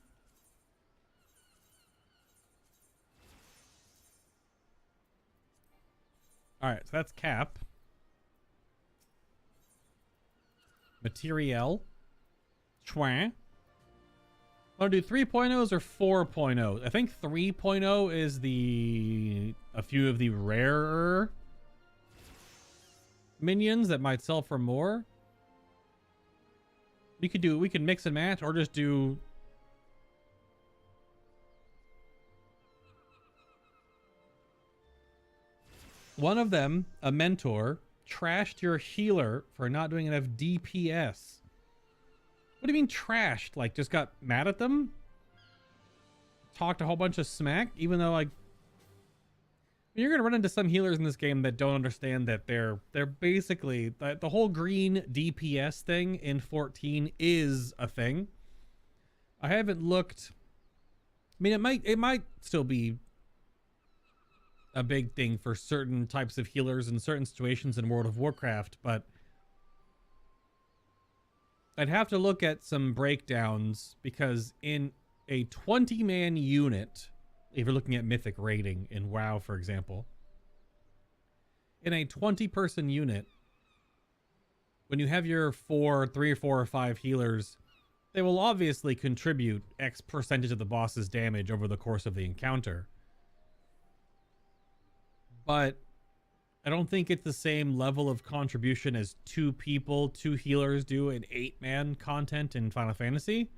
All right, so that's cap. Materiel. Chouin. Want to do 3.0s or 4.0s? I think 3.0 is a few of the rarer minions that might sell for more. We could mix and match or just do one of them, a mentor, trashed your healer for not doing enough DPS. What do you mean trashed? Like just got mad at them? Talked a whole bunch of smack, even though like you're gonna run into some healers in this game that don't understand that they're basically the whole green DPS thing in 14 is a thing. I haven't looked. I mean, it might still be a big thing for certain types of healers in certain situations in World of Warcraft, but I'd have to look at some breakdowns because in a 20-man unit, if you're looking at mythic rating in WoW, for example, in a 20-person unit, when you have your 3 or 4 or 5 healers, they will obviously contribute X percentage of the boss's damage over the course of the encounter. But I don't think it's the same level of contribution as 2 healers do in 8-man content in Final Fantasy.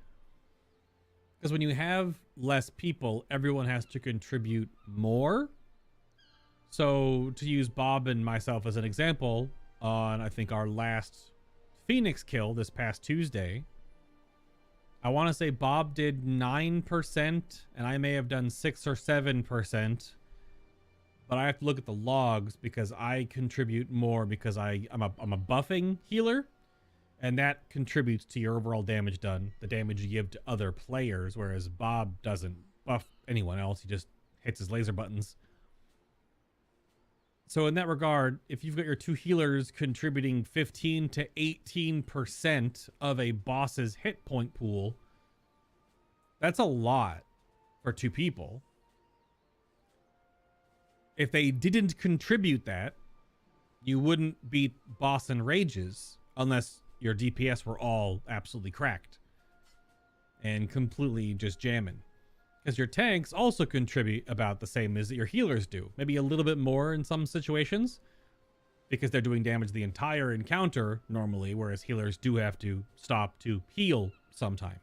Because when you have less people, everyone has to contribute more. So to use Bob and myself as an example, on I think our last Phoenix kill this past Tuesday, I want to say Bob did 9% and I may have done 6 or 7%. But I have to look at the logs because I contribute more because I'm a buffing healer. And that contributes to your overall damage done, the damage you give to other players, whereas Bob doesn't buff anyone else. He just hits his laser buttons. So in that regard, if you've got your two healers contributing 15 to 18% of a boss's hit point pool, that's a lot for two people. If they didn't contribute that, you wouldn't beat boss and rages unless your DPS were all absolutely cracked and completely just jamming. Because your tanks also contribute about the same as your healers do. Maybe a little bit more in some situations, because they're doing damage the entire encounter normally, whereas healers do have to stop to heal sometimes.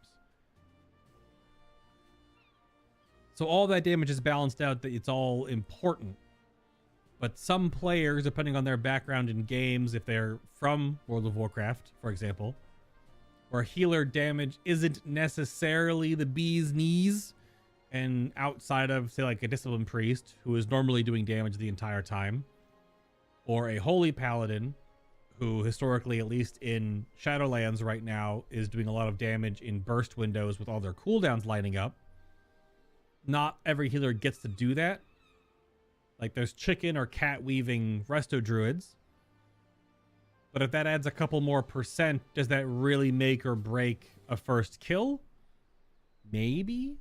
So all that damage is balanced out, that it's all important. But some players, depending on their background in games, if they're from World of Warcraft, for example, where healer damage isn't necessarily the bee's knees, and outside of, say, like a Discipline Priest, who is normally doing damage the entire time, or a Holy Paladin, who historically, at least in Shadowlands right now, is doing a lot of damage in burst windows with all their cooldowns lining up. Not every healer gets to do that. Like, there's chicken or cat weaving resto druids. But if that adds a couple more percent, does that really make or break a first kill? Maybe?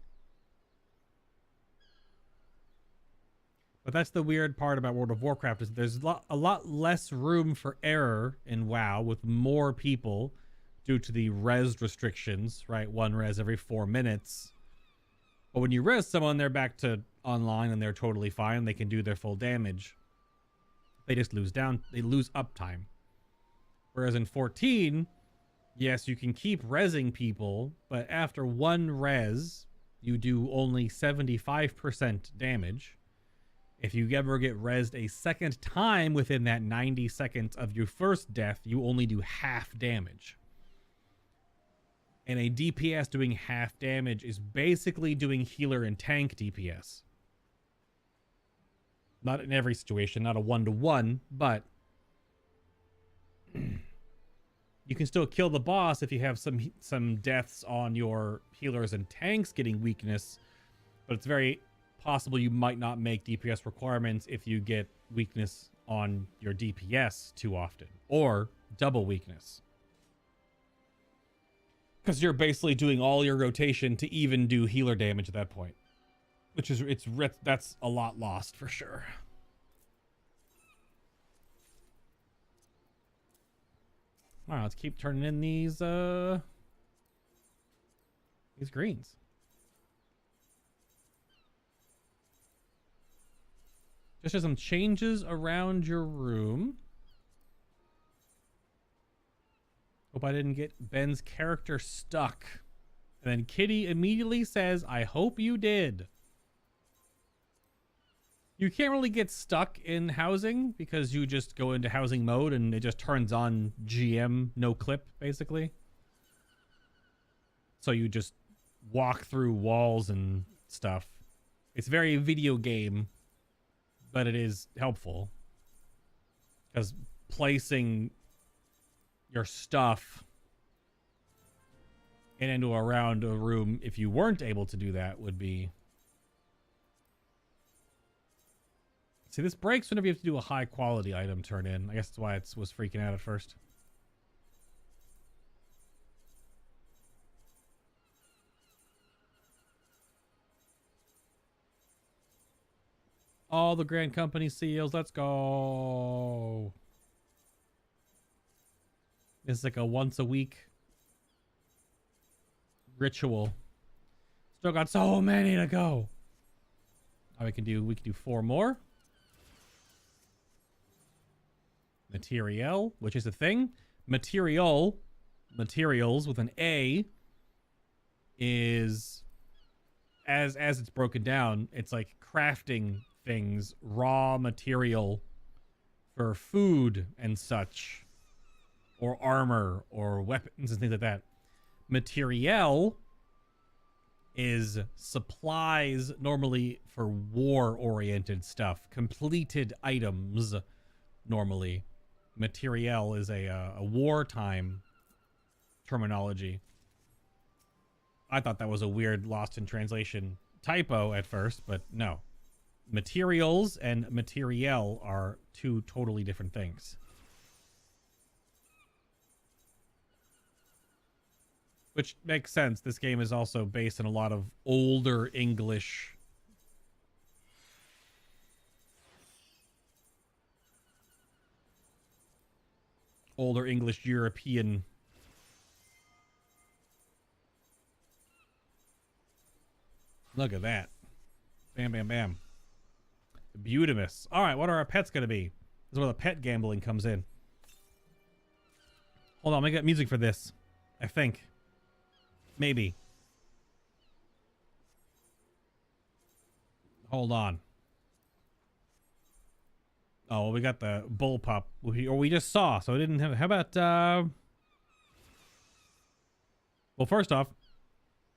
But that's the weird part about World of Warcraft, is there's a lot less room for error in WoW with more people due to the res restrictions, right? One res every 4 minutes. But when you res someone, they're back to online and they're totally fine. They can do their full damage. They just lose uptime. Whereas in 14, yes, you can keep resing people, but after one res, you do only 75% damage. If you ever get rezzed a second time within that 90 seconds of your first death, you only do half damage. And a DPS doing half damage is basically doing healer and tank DPS. Not in every situation, not a 1-to-1, but you can still kill the boss if you have some deaths on your healers and tanks getting weakness, but it's very possible you might not make DPS requirements if you get weakness on your DPS too often, or double weakness, because you're basically doing all your rotation to even do healer damage at that point, which is that's a lot lost for sure. All right, let's keep turning in these greens. Just some changes around your room. Hope I didn't get Ben's character stuck. And then Kitty immediately says, I hope you did. You can't really get stuck in housing because you just go into housing mode and it just turns on GM no clip, basically. So you just walk through walls and stuff. It's very video game, but it is helpful because placing your stuff in and around a room, if you weren't able to do that, would be... See, this breaks whenever you have to do a high quality item turn in. I guess that's why it was freaking out at first. All the Grand Company seals, let's go. It's like a once a week ritual. Still got so many to go. Oh, we can do 4 more. Material, which is a thing. Materials with an A, is as it's broken down, it's like crafting things, raw material for food and such, or armor or weapons and things like that. Materiel is supplies, normally for war oriented stuff, completed items normally. Materiel is a wartime terminology. I thought that was a weird lost in translation typo at first, but no. Materials and materiel are two totally different things. Which makes sense. This game is also based on a lot of older English. Older English European. Look at that. Bam, bam, bam. Beautimus. All right, what are our pets going to be? This is where the pet gambling comes in. Hold on, I got music for this. I think. Maybe. Hold on. Oh, well, we got the bullpup, or we just saw, so it didn't have. How about, well, first off.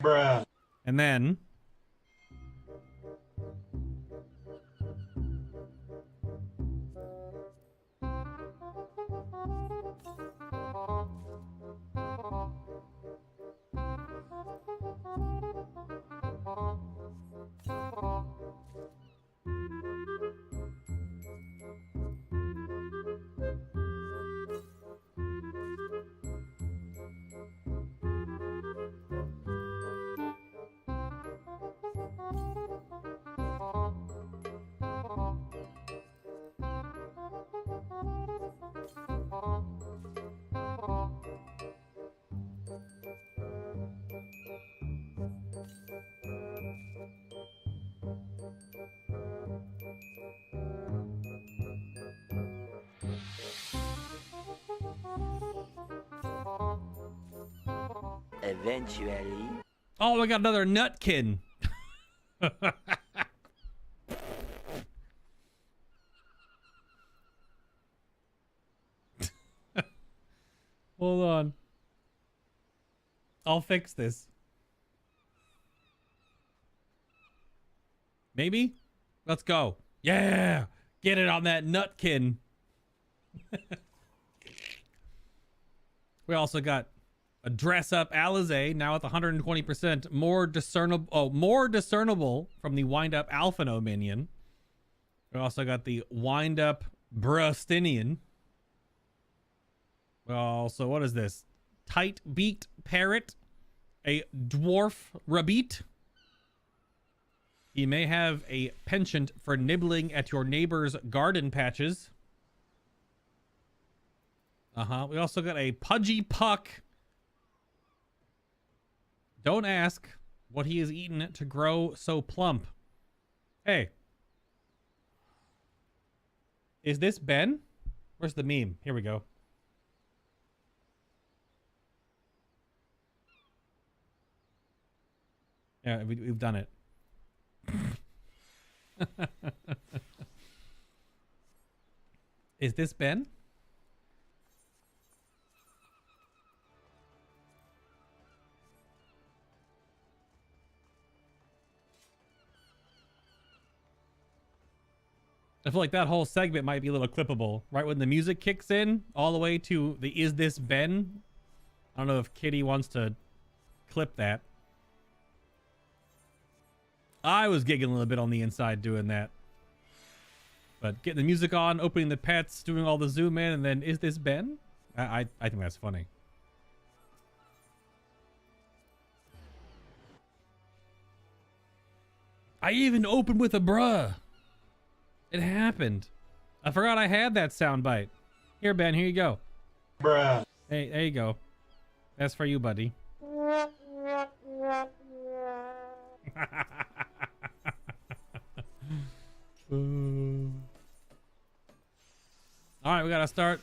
Bruh. And then. Eventually. Oh, we got another nutkin. Hold on. I'll fix this. Maybe? Let's go. Yeah! Get it on that nutkin. We also got a dress-up Alizé, now with 120% more discernible. Oh, more discernible from the wind-up Alphino minion. We also got the wind-up Brustinian. Also, what is this? Tight-beaked parrot, a dwarf rabbit. He may have a penchant for nibbling at your neighbor's garden patches. We also got a pudgy puck. Don't ask what he has eaten to grow so plump. Hey. Is this Ben? Where's the meme? Here we go. Yeah, we've done it. Is this Ben? I feel like that whole segment might be a little clippable. Right when the music kicks in, all the way to the "Is this Ben?" I don't know if Kitty wants to clip that. I was giggling a little bit on the inside doing that. But getting the music on, opening the pets, doing all the zoom in, and then "Is this Ben?" I think that's funny. I even opened with a bruh. It happened. I forgot I had that soundbite. Here, Ben, here you go. Bruh. Hey, there you go. That's for you, buddy. All right, we gotta start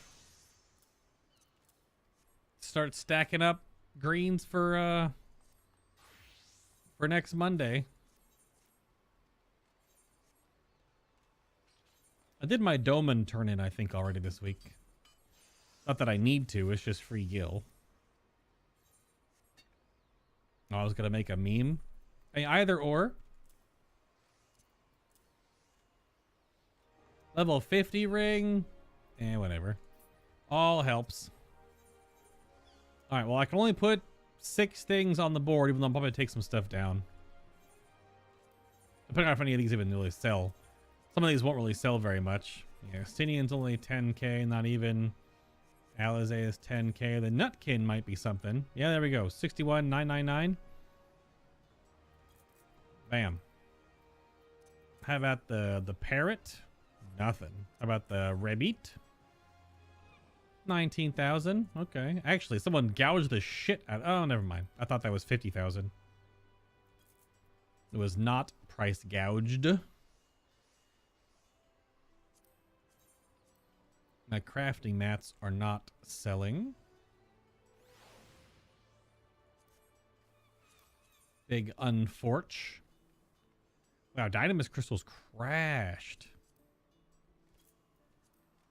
stacking up greens for next Monday. I did my Doman turn-in, I think, already this week. Not that I need to, it's just free gil. Oh, I was gonna make a meme. Hey, either or. Level 50 ring. Whatever. All helps. All right, well, I can only put 6 things on the board, even though I'm probably take some stuff down. Depending on if any of these even really sell. Some of these won't really sell very much. Yeah, Stinian's only 10k, not even. Alizé is 10k. The Nutkin might be something. Yeah, there we go. 61,999. Bam. How about the parrot? Nothing. How about the rabbit? 19,000. Okay. Actually, someone gouged the shit out. Oh, never mind. I thought that was 50,000. It was not price gouged. My crafting mats are not selling. Big unforch. Wow, Dynamis crystals crashed.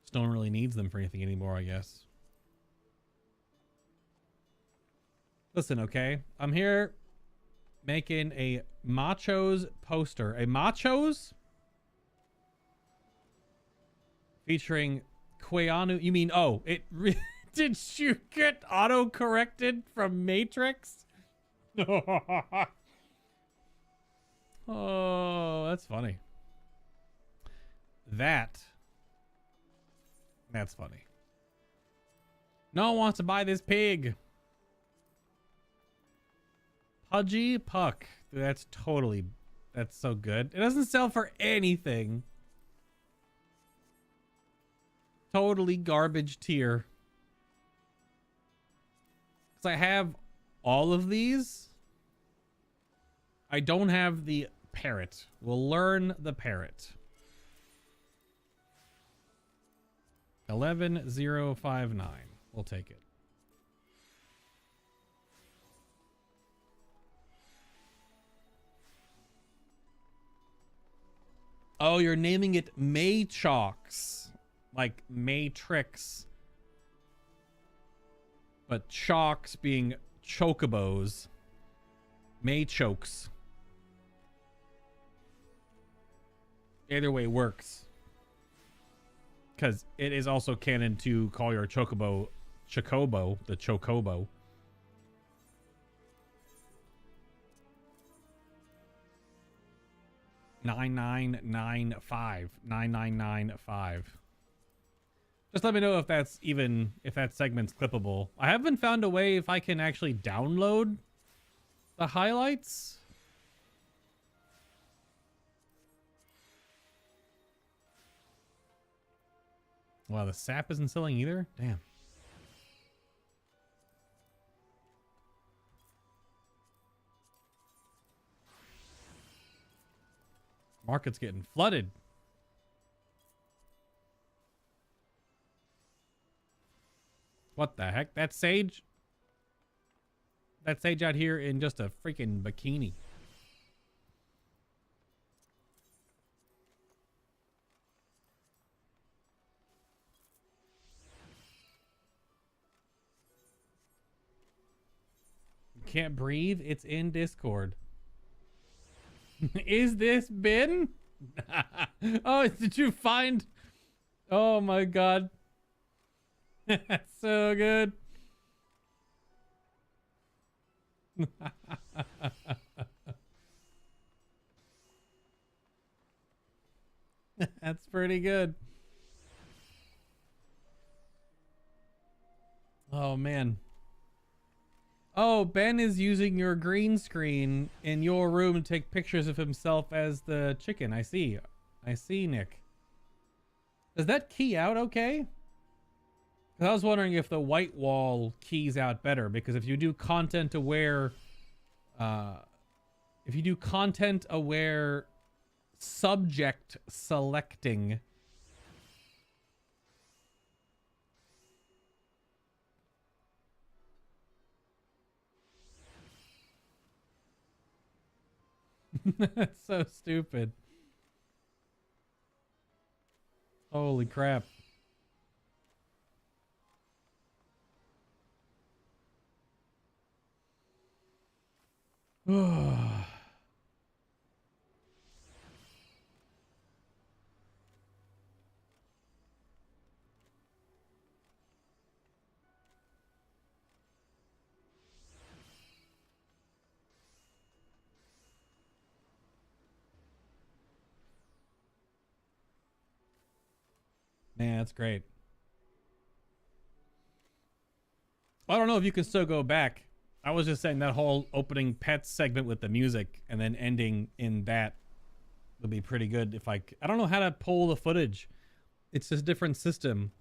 Just no one really needs them for anything anymore, I guess. Listen, okay? I'm here making a Machos poster. A Machos? Featuring Keanu. You mean, oh, did you get auto-corrected from Matrix? Oh, that's funny. That's funny. No one wants to buy this pig. Pudgy Puck. Dude, that's so good. It doesn't sell for anything. Totally garbage tier. Because I have all of these. I don't have the parrot. We'll learn the parrot. 11,059. We'll take it. Oh, you're naming it Machox. Like Matrix. But chocks being chocobos. Machokes. Either way works. Because it is also canon to call your chocobo Chocobo, the Chocobo. $9,995. Just let me know if that segment's clippable. I haven't found a way if I can actually download the highlights. Wow, the sap isn't selling either? Damn. Market's getting flooded. What the heck? That sage? That sage out here in just a freaking bikini. Can't breathe. It's in Discord. Is this bin? Oh, did you find? Oh my god. That's so good. That's pretty good. Oh man. Oh, Ben is using your green screen in your room to take pictures of himself as the chicken. I see. I see, Nick. Does that key out okay? 'Cause I was wondering if the white wall keys out better, because if you do content aware subject selecting, that's so stupid. Holy crap. Man, that's great. I don't know if you can still go back. I was just saying that whole opening pets segment with the music and then ending in that would be pretty good if I don't know how to pull the footage. It's just a different system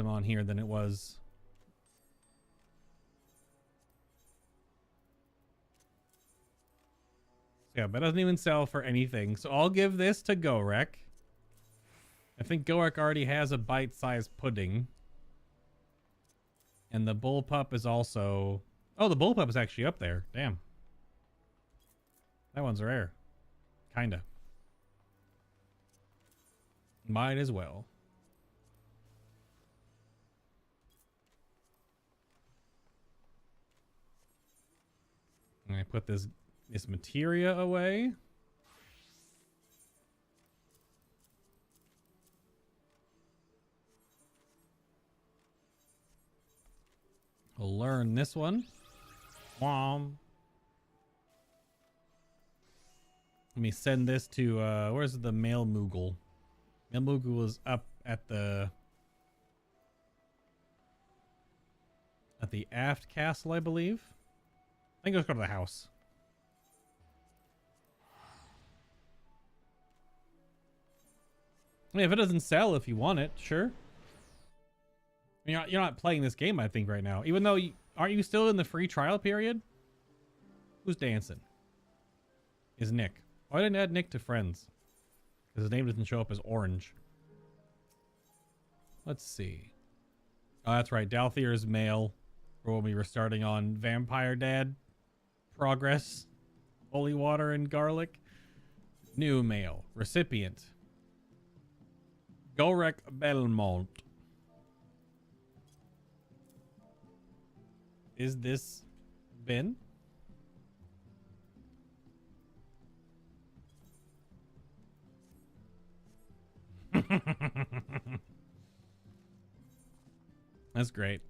on here than it was. Yeah, but it doesn't even sell for anything. So I'll give this to Gorek. I think Gorek already has a bite-sized pudding. And the bullpup is also... Oh, the bullpup is actually up there. Damn. That one's rare. Kinda. Might as well. I'm gonna put this materia away. We'll learn this one. Whom. Let me send this to where's the male Moogle? Male Moogle is up at the aft castle, I believe. I think let's go to the house. I mean, if it doesn't sell, if you want it, sure. I mean, you're not playing this game, I think, right now. Even though aren't you still in the free trial period? Who's dancing? Is Nick? Why didn't I add Nick to friends? Because his name doesn't show up as orange. Let's see. Oh, that's right. Dalthier is male. For when we were starting on Vampire Dad progress. Holy water and garlic. New male. Recipient. Gorek Belmont. Is this Ben? That's great.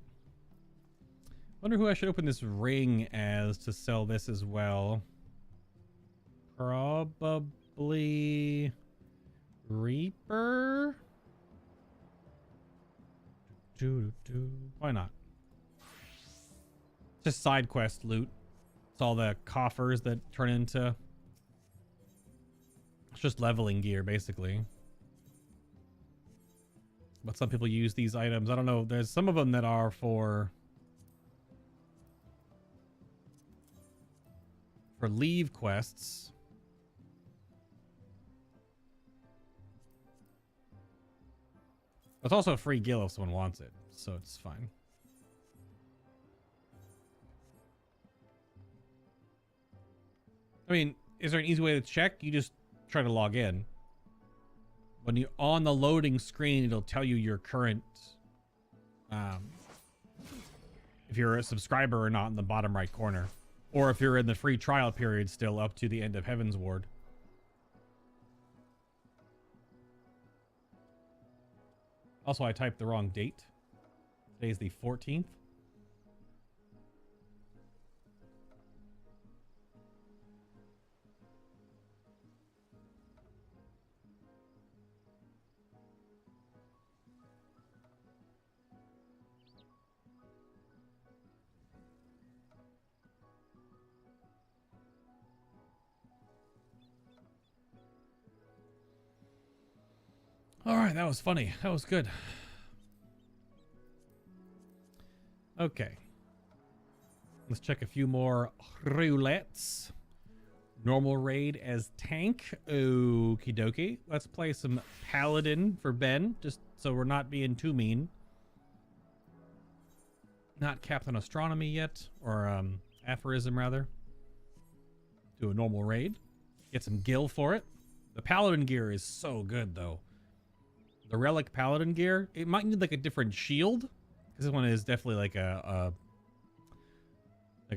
Wonder who I should open this ring as to sell this as well. Probably Reaper. Why not? Just side quest loot. It's all the coffers that turn into... It's just leveling gear, basically. But some people use these items. I don't know. There's some of them that are for leave quests. It's also a free gil if someone wants it, so it's fine. I mean, is there an easy way to check? You just try to log in. When you're on the loading screen, it'll tell you your current, if you're a subscriber or not in the bottom right corner. Or if you're in the free trial period still up to the end of Heaven's Ward. Also, I typed the wrong date. Today's the 14th. All right, that was funny. That was good. Okay. Let's check a few more roulettes. Normal raid as tank. Okie dokie. Let's play some paladin for Ben, just so we're not being too mean. Not Captain Astronomy yet, or aphorism rather. Do a normal raid. Get some gil for it. The paladin gear is so good though. The relic paladin gear, it might need like a different shield, because this one is definitely like a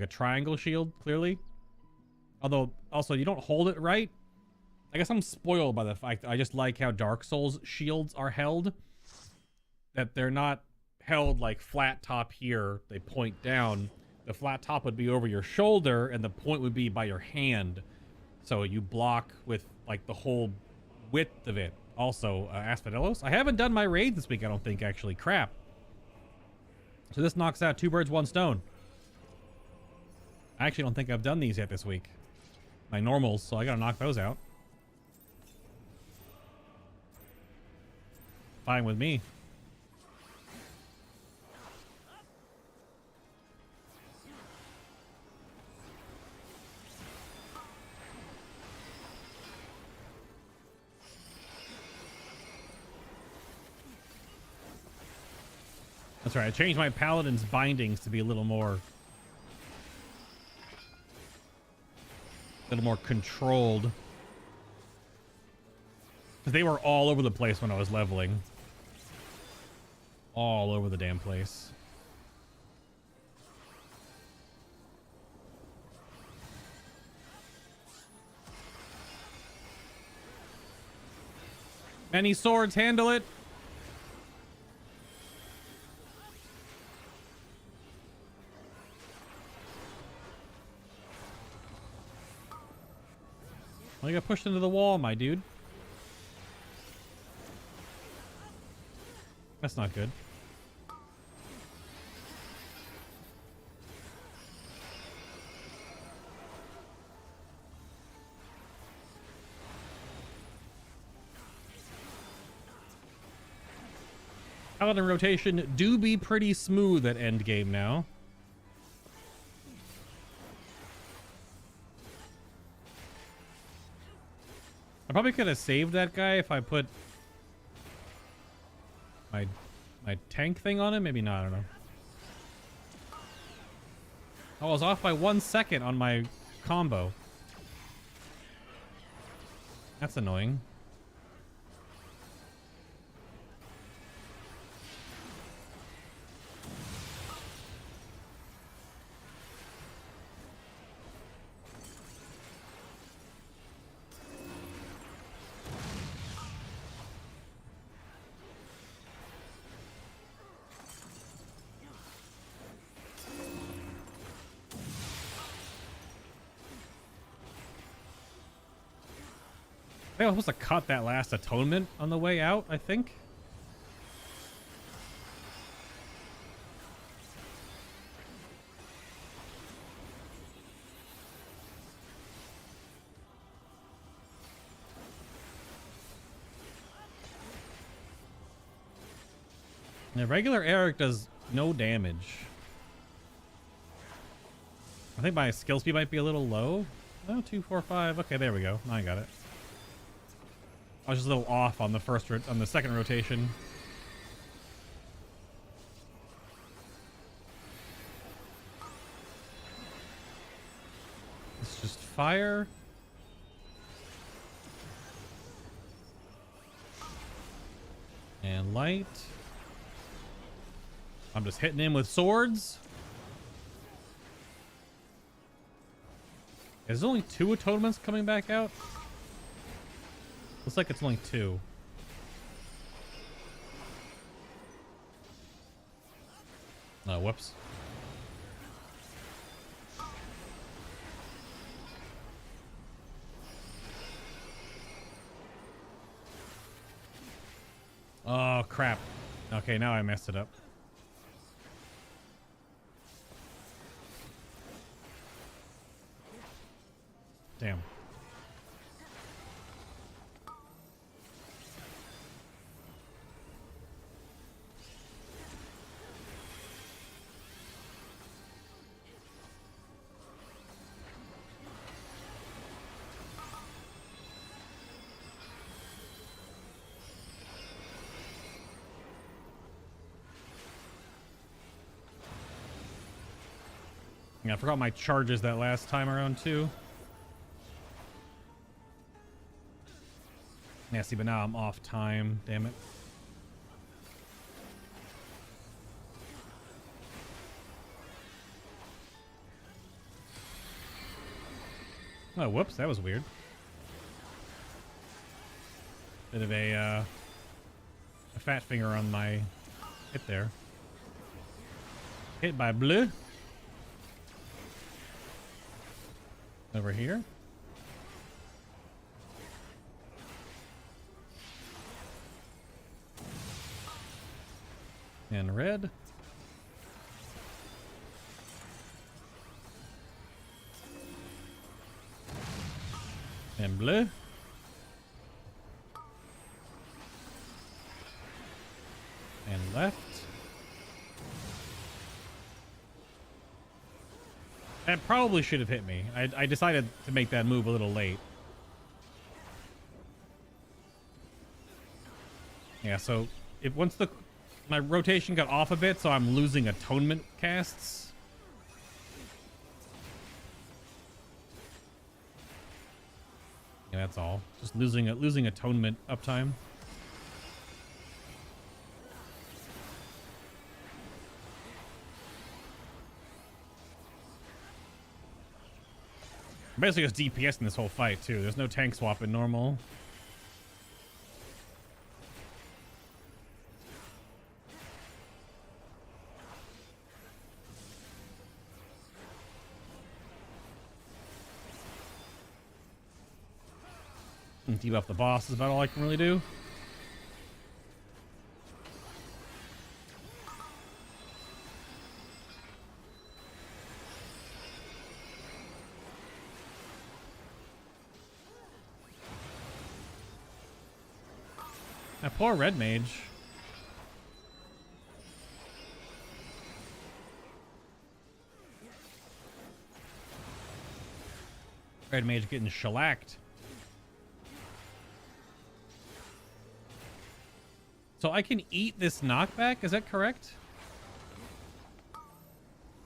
triangle shield, clearly. Although also you don't hold it right. I guess I'm spoiled by the fact that I just like how Dark Souls shields are held. That they're not held like flat top here, they point down. The flat top would be over your shoulder and the point would be by your hand. So you block with like the whole width of it. Also, Asphodelos. I haven't done my raid this week, I don't think, actually. Crap. So this knocks out 2 birds, 1 stone. I actually don't think I've done these yet this week. My normals, so I gotta knock those out. Fine with me. That's right, I changed my paladin's bindings to be a little more controlled. Because they were all over the place when I was leveling. All over the damn place. Many swords handle it. Well, you got pushed into the wall, my dude. That's not good. Paladin rotation do be pretty smooth at endgame now. I probably could have saved that guy if I put my tank thing on him. Maybe not, I don't know. I was off by 1 second on my combo. That's annoying. I was supposed to cut that last atonement on the way out, I think. The regular Eric does no damage. I think my skill speed might be a little low. Oh, 2, 4, 5. Okay, there we go. Now I got it. I was just a little off on the second rotation. It's just fire. And light. I'm just hitting him with swords. There's only 2 atonements coming back out. Looks like it's only 2. Oh, whoops. Oh, crap. Okay, now I messed it up. Damn. Yeah, I forgot my charges that last time around too. Yeah, see, but now I'm off time. Damn it. Oh, whoops, that was weird. Bit of a fat finger on my hit there. Hit by blue. Over here. And red. And blue. And left. That probably should have hit me. I decided to make that move a little late. Yeah, so if once my rotation got off a bit, so I'm losing atonement casts. Yeah, that's all. Just losing atonement uptime. I'm basically just DPS in this whole fight too. There's no tank swap in normal. And debuff the boss is about all I can really do. That poor red mage. Red mage getting shellacked. So I can eat this knockback, is that correct?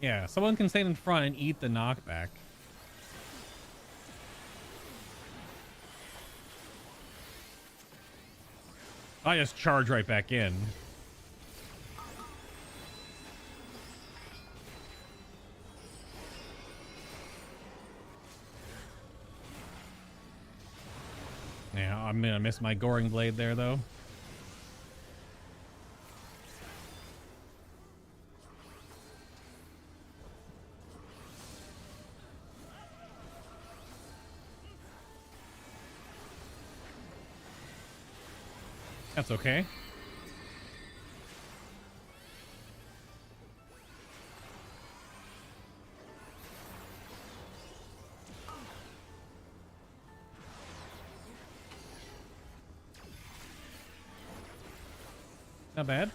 Yeah, someone can stand in front and eat the knockback. I just charge right back in. Yeah, I'm gonna miss my goring blade there though. That's okay. Not bad.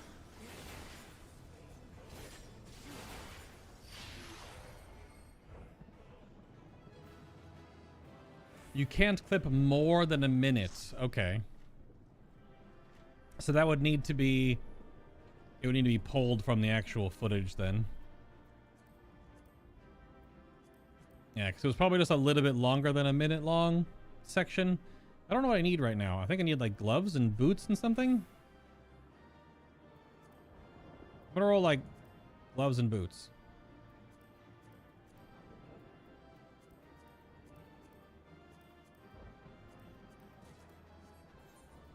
You can't clip more than a minute. Okay. So that would need to be... It would need to be pulled from the actual footage then. Yeah, because it was probably just a little bit longer than a minute long section. I don't know what I need right now. I think I need like gloves and boots and something. I'm gonna roll like gloves and boots.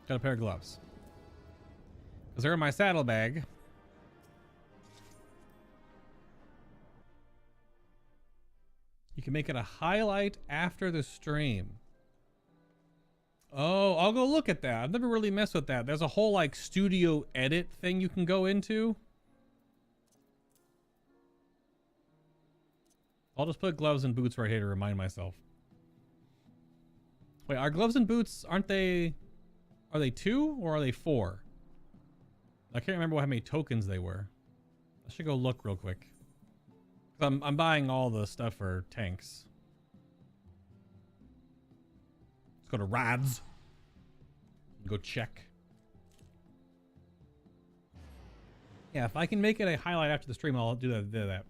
Got a pair of gloves. Because they're in my saddlebag. You can make it a highlight after the stream. Oh, I'll go look at that. I've never really messed with that. There's a whole like studio edit thing you can go into. I'll just put gloves and boots right here to remind myself. Wait, are gloves and boots, aren't they... Are they 2 or are they 4? I can't remember how many tokens they were. I should go look real quick. I'm buying all the stuff for tanks. Let's go to Rads. Go check. Yeah, if I can make it a highlight after the stream, I'll do that.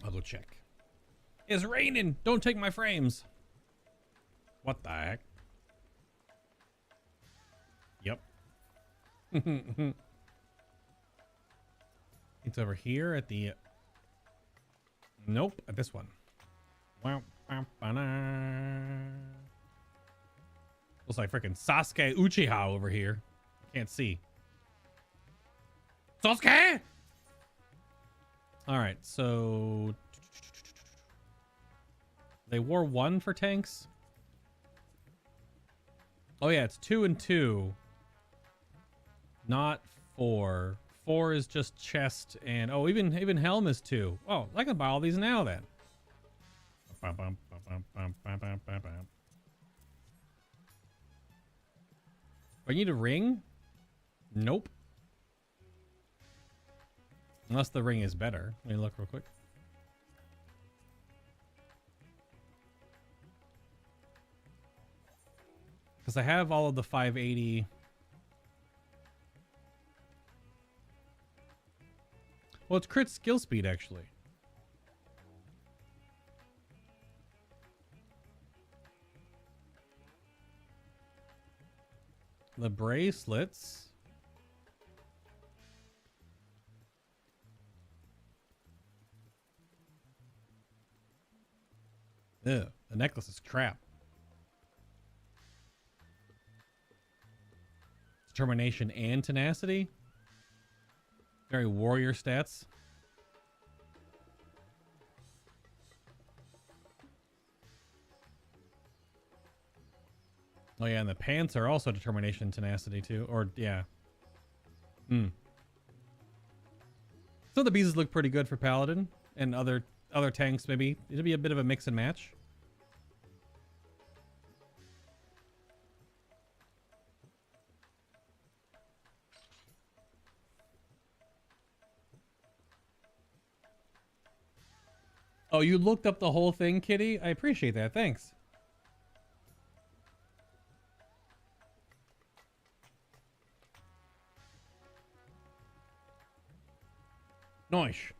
I'll go check. It's raining! Don't take my frames! What the heck? Yep. It's over here at the... Nope, at this one. Looks like freaking Sasuke Uchiha over here. Can't see. Sasuke! Alright, so... They wore 1 for tanks? Oh yeah, it's 2 and 2. Not 4. 4 is just chest and oh, even helm is 2. Oh, I can buy all these now then. I need a ring? Nope. Unless the ring is better. Let me look real quick. Because I have all of the 580. Well, it's crit skill speed, actually. The bracelets. Ew, the necklace is crap. Determination and tenacity. Very warrior stats. Oh yeah, and the pants are also determination and tenacity too. Or yeah. Hmm. So the bees look pretty good for paladin and other tanks maybe. It'll be a bit of a mix and match. Oh, you looked up the whole thing, Kitty? I appreciate that. Thanks. Nice.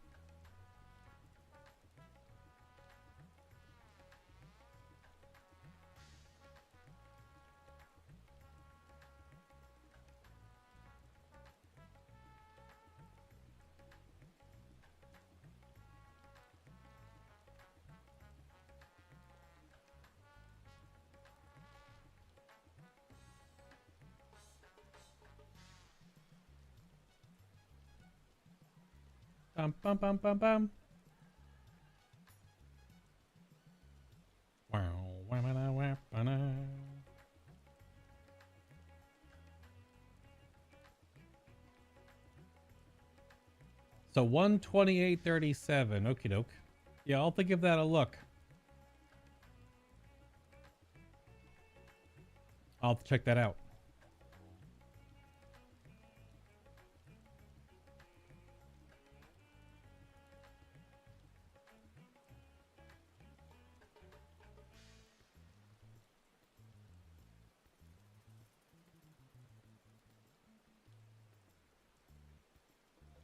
Bum bum bum bum bum. Wow, wow, wow, wow, wow. So 128.37. Okie doke. Yeah, I'll have to give that a look. I'll have to check that out.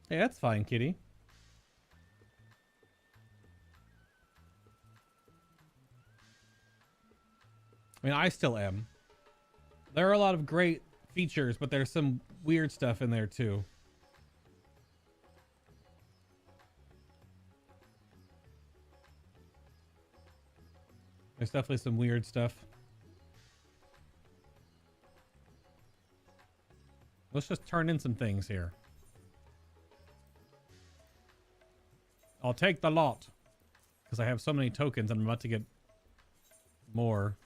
Hey, that's fine, Kitty. I mean, I still am. There are a lot of great features, but there's some weird stuff in there too. There's definitely some weird stuff. Let's just turn in some things here. I'll take the lot. Because I have so many tokens and I'm about to get more.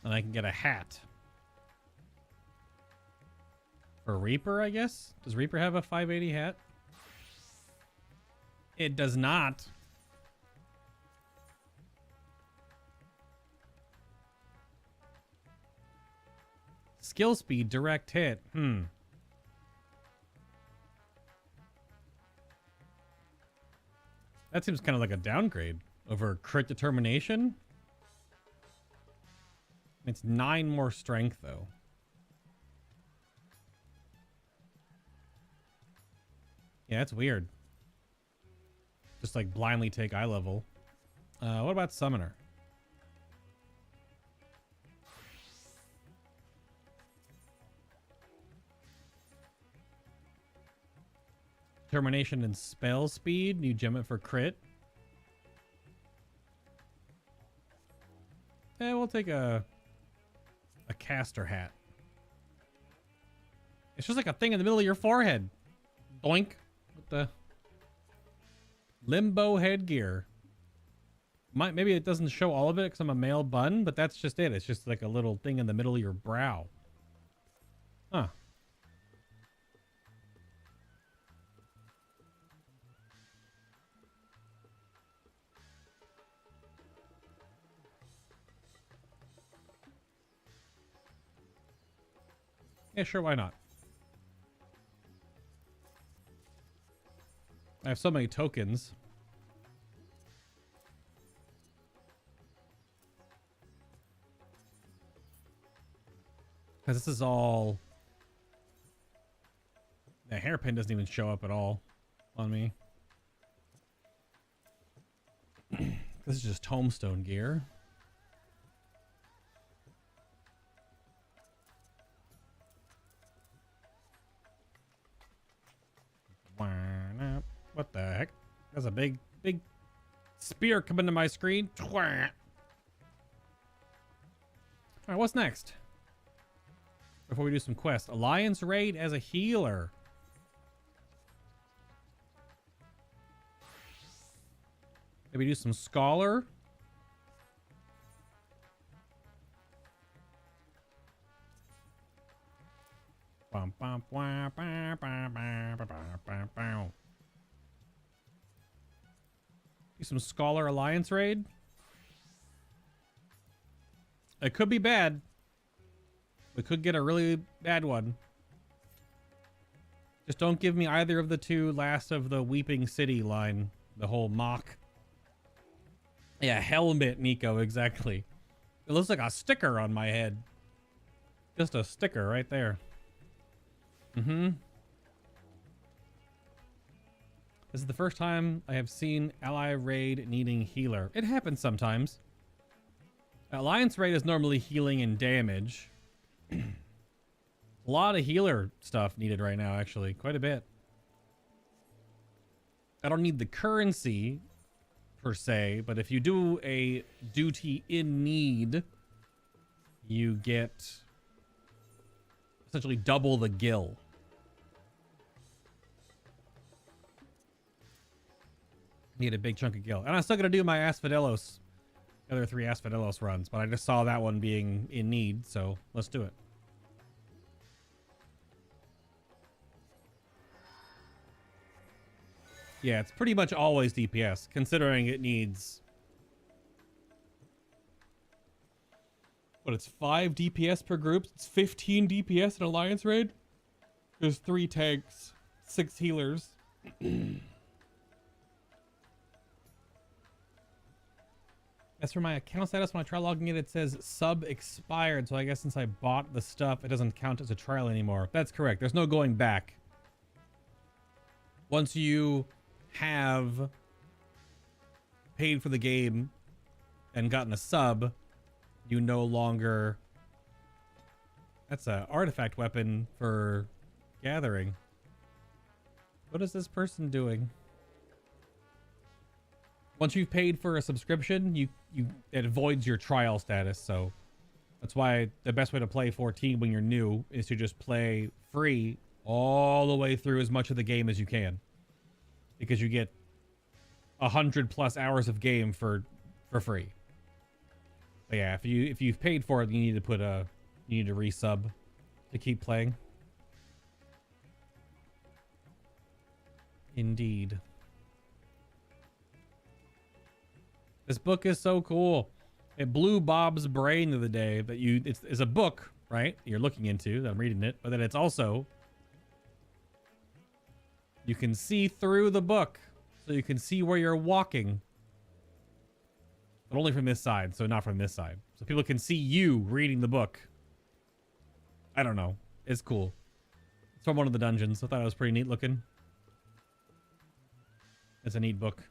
And I can get a hat. For Reaper, I guess? Does Reaper have a 580 hat? It does not. Skill speed, direct hit. That seems kind of like a downgrade over crit determination. It's 9 more strength, though. Yeah, that's weird. Just like blindly take eye level. What about Summoner? Determination and spell speed. New gem it for crit. Yeah, we'll take a caster hat. It's just like a thing in the middle of your forehead. Doink. With the limbo headgear. Maybe it doesn't show all of it because I'm a male bun, but that's just it. It's just like a little thing in the middle of your brow. Huh. Yeah, sure, why not? I have so many tokens. Because this is all... The hairpin doesn't even show up at all on me. This is just tombstone gear. What the heck? There's a big spear coming to my screen. Alright, what's next? Before we do some quests. Alliance raid as a healer. Maybe do some scholar. Do some scholar alliance raid. It could be bad. We could get a really bad one. Just don't give me either of the two last of the Weeping City line. The whole mock. Yeah, helmet, Nico, exactly. It looks like a sticker on my head. Just a sticker right there. Mm-hmm. This is the first time I have seen ally raid needing healer. It happens sometimes. Alliance raid is normally healing and damage. A lot of healer stuff needed right now, actually. Quite a bit. I don't need the currency, per se, but if you do a duty in need, you get essentially double the gil. Need a big chunk of gil. And I'm still going to do my Asphodelos, the other 3 Asphodelos runs, but I just saw that one being in need, so let's do it. Yeah, it's pretty much always DPS, considering it needs... What, it's 5 DPS per group? It's 15 DPS in Alliance raid? There's 3 tanks, 6 healers. As for my account status, when I try logging in, it says sub expired. So I guess since I bought the stuff, it doesn't count as a trial anymore. That's correct. There's no going back. Once you have paid for the game and gotten a sub, you no longer... That's an artifact weapon for gathering. What is this person doing? Once you've paid for a subscription, it voids your trial status. So that's why the best way to play 14 when you're new is to just play free all the way through as much of the game as you can, because you get 100+ hours of game for free. But yeah, if you've paid for it, you need to resub to keep playing. Indeed. This book is so cool. It blew Bob's brain the other day that it's a book, right? You're looking into, that I'm reading it, but then it's also, you can see through the book, so you can see where you're walking. But only from this side, so not from this side. So people can see you reading the book. I don't know. It's cool. It's from one of the dungeons. I thought it was pretty neat looking. It's a neat book.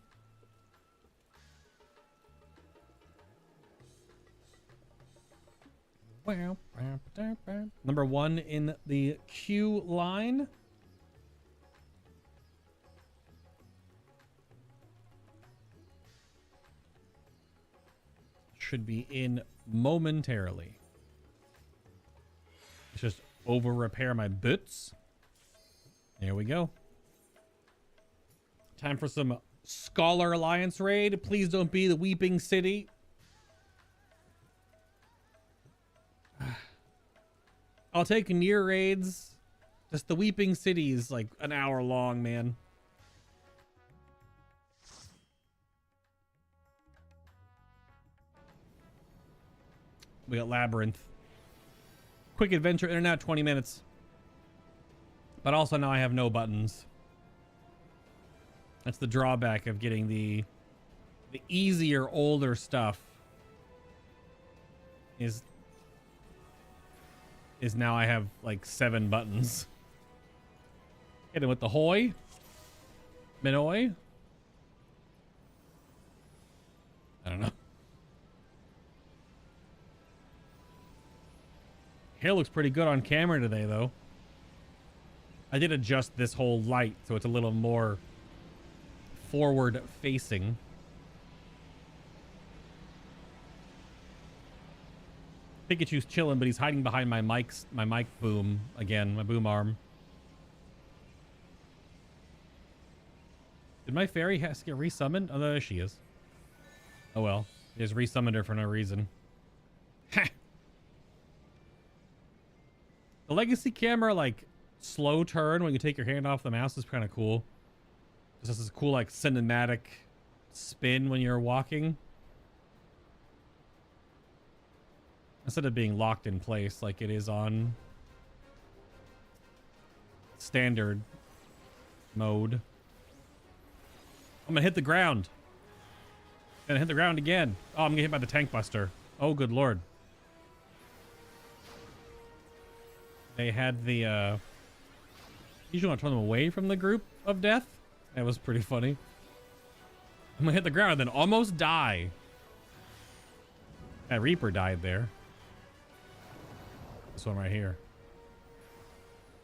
Number 1 in the queue line. Should be in momentarily. It's just over repair my boots. There we go. Time for some Scholar Alliance raid. Please don't be the Weeping City. I'll take near raids. Just the Weeping City is like an hour long, man. We got Labyrinth. Quick adventure, in and out, 20 minutes. But also now I have no buttons. That's the drawback of getting the easier, older stuff. Is now I have like 7 buttons. Hit him with the Hoy. Minoy. I don't know. Hair looks pretty good on camera today, though. I did adjust this whole light so it's a little more forward facing. Pikachu's chilling, but he's hiding behind my mic boom again, my boom arm. Did my fairy has to get resummoned? Oh, there she is. Oh well, they just resummoned her for no reason. Ha! The legacy camera, like, slow turn when you take your hand off the mouse is kind of cool. This is cool, like, cinematic spin when you're walking. Instead of being locked in place like it is on standard mode. I'm gonna hit the ground. Gonna hit the ground again. Oh, I'm gonna get hit by the tank buster. Oh, good lord. They had the, usually want to turn them away from the group of death. That was pretty funny. I'm gonna hit the ground and then almost die. That Reaper died there. This one right here.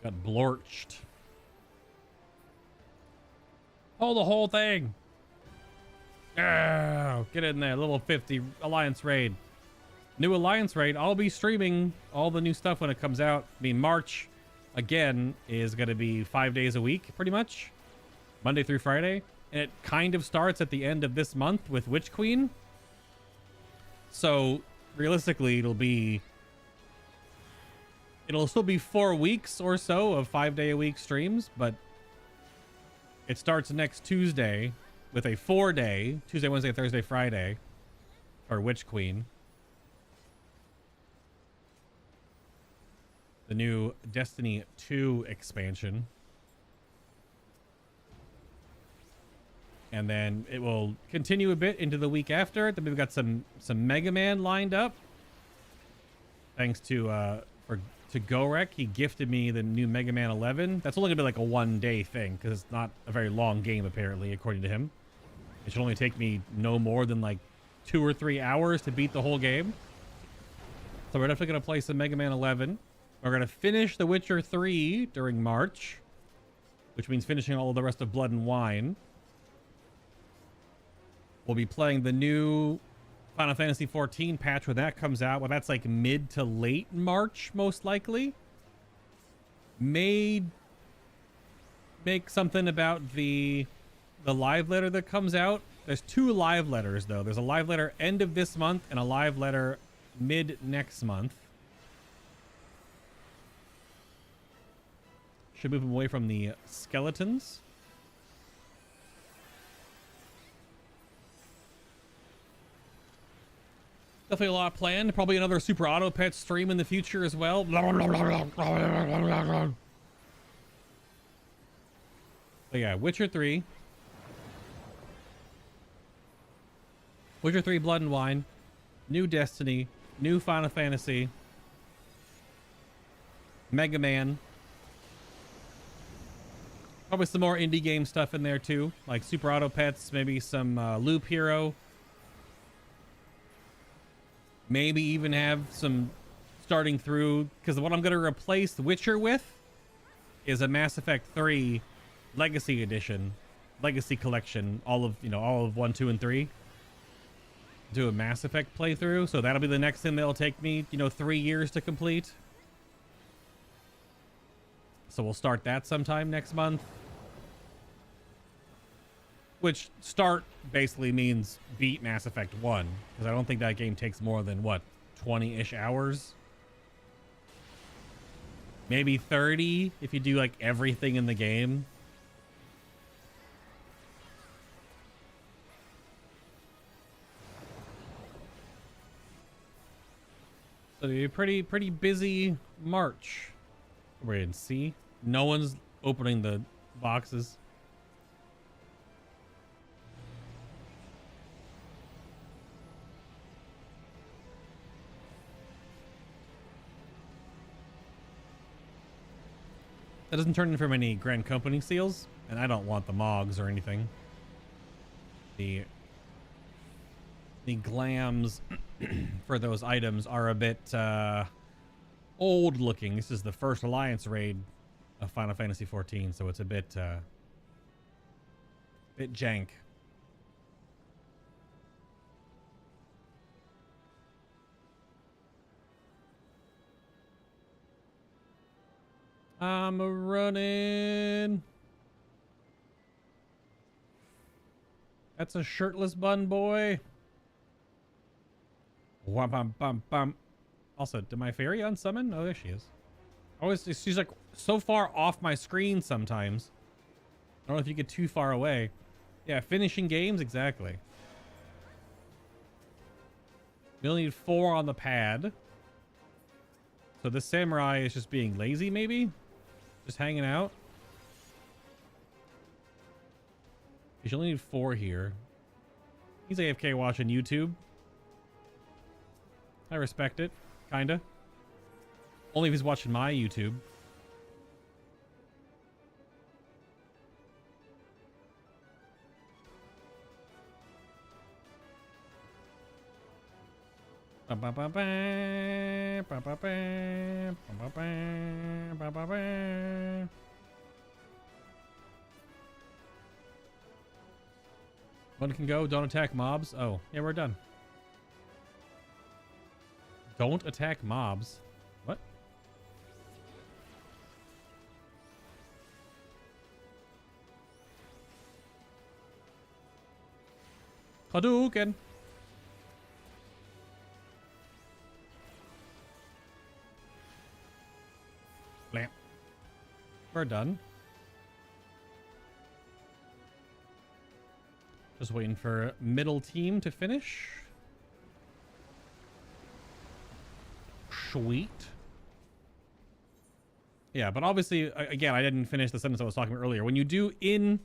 Got blorched. Hold the whole thing. Oh, get in there. Level 50 Alliance raid. New Alliance raid. I'll be streaming all the new stuff when it comes out. I mean, March, again, is going to be 5 days a week, pretty much. Monday through Friday. And it kind of starts at the end of this month with Witch Queen. So, realistically, it'll still be 4 weeks or so of 5-day-a-week streams, but it starts next Tuesday with a 4-day, Tuesday, Wednesday, Thursday, Friday, for Witch Queen. The new Destiny 2 expansion. And then it will continue a bit into the week after. Then we've got some Mega Man lined up. Thanks to Gorek, he gifted me the new Mega Man 11. That's only gonna be like a 1-day thing because it's not a very long game apparently, according to him. It should only take me no more than like 2 or 3 hours to beat the whole game. So we're definitely gonna play some Mega Man 11. We're gonna finish The Witcher 3 during March, which means finishing all of the rest of Blood and Wine. We'll be playing the new Final Fantasy XIV patch when that comes out. Well, that's like mid to late March, most likely. May make something about the live letter that comes out. There's 2 live letters, though. There's a live letter end of this month and a live letter mid next month. Should move him away from the skeletons. Definitely a lot planned. Probably another Super Auto Pet stream in the future as well. But yeah, Witcher 3. Witcher 3 Blood and Wine. New Destiny. New Final Fantasy. Mega Man. Probably some more indie game stuff in there too. Like Super Auto Pets. Maybe some Loop Hero. Maybe even have some starting through, because what I'm going to replace Witcher with is a Mass Effect 3 Legacy Edition, Legacy Collection, all of 1, 2, and 3. Do a Mass Effect playthrough, so that'll be the next thing that'll take me, 3 years to complete. So we'll start that sometime next month. Which start basically means beat Mass Effect 1. Because I don't think that game takes more than, what, 20-ish hours? Maybe 30 if you do like everything in the game. So it'll be a pretty busy March. We're in C. No one's opening the boxes. That doesn't turn in from any Grand Company seals, and I don't want the Mogs or anything. The glams for those items are a bit old looking. This is the first Alliance raid of Final Fantasy XIV, so it's a bit jank. I'm running. That's a shirtless bun boy. Wham, bum, bum, bum. Also, did my fairy unsummon? Oh, there she is. She's like so far off my screen sometimes. I don't know if you get too far away. Yeah, finishing games, exactly. We only need 4 on the pad. So this samurai is just being lazy, maybe? Just hanging out. You should only need 4 here. He's AFK watching YouTube. I respect it. Kinda. Only if he's watching my YouTube. One can go. Don't attack mobs. Oh, yeah, we're done. Don't attack mobs. What? Hadouken. Blam. We're done. Just waiting for middle team to finish. Sweet. Yeah, but obviously, again, I didn't finish the sentence I was talking about earlier. When you do an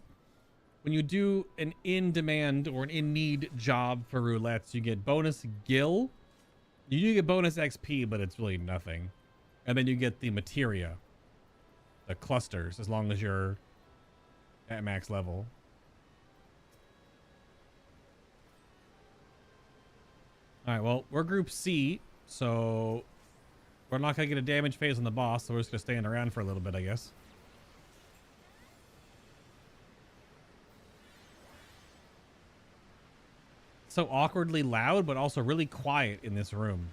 in-demand or an in-need job for roulettes, you get bonus gil. You do get bonus XP, but it's really nothing. And then you get the materia, the clusters, as long as you're at max level. All right, well, we're Group C, so we're not going to get a damage phase on the boss, so we're just going to stand around for a little bit, I guess. So awkwardly loud, but also really quiet in this room.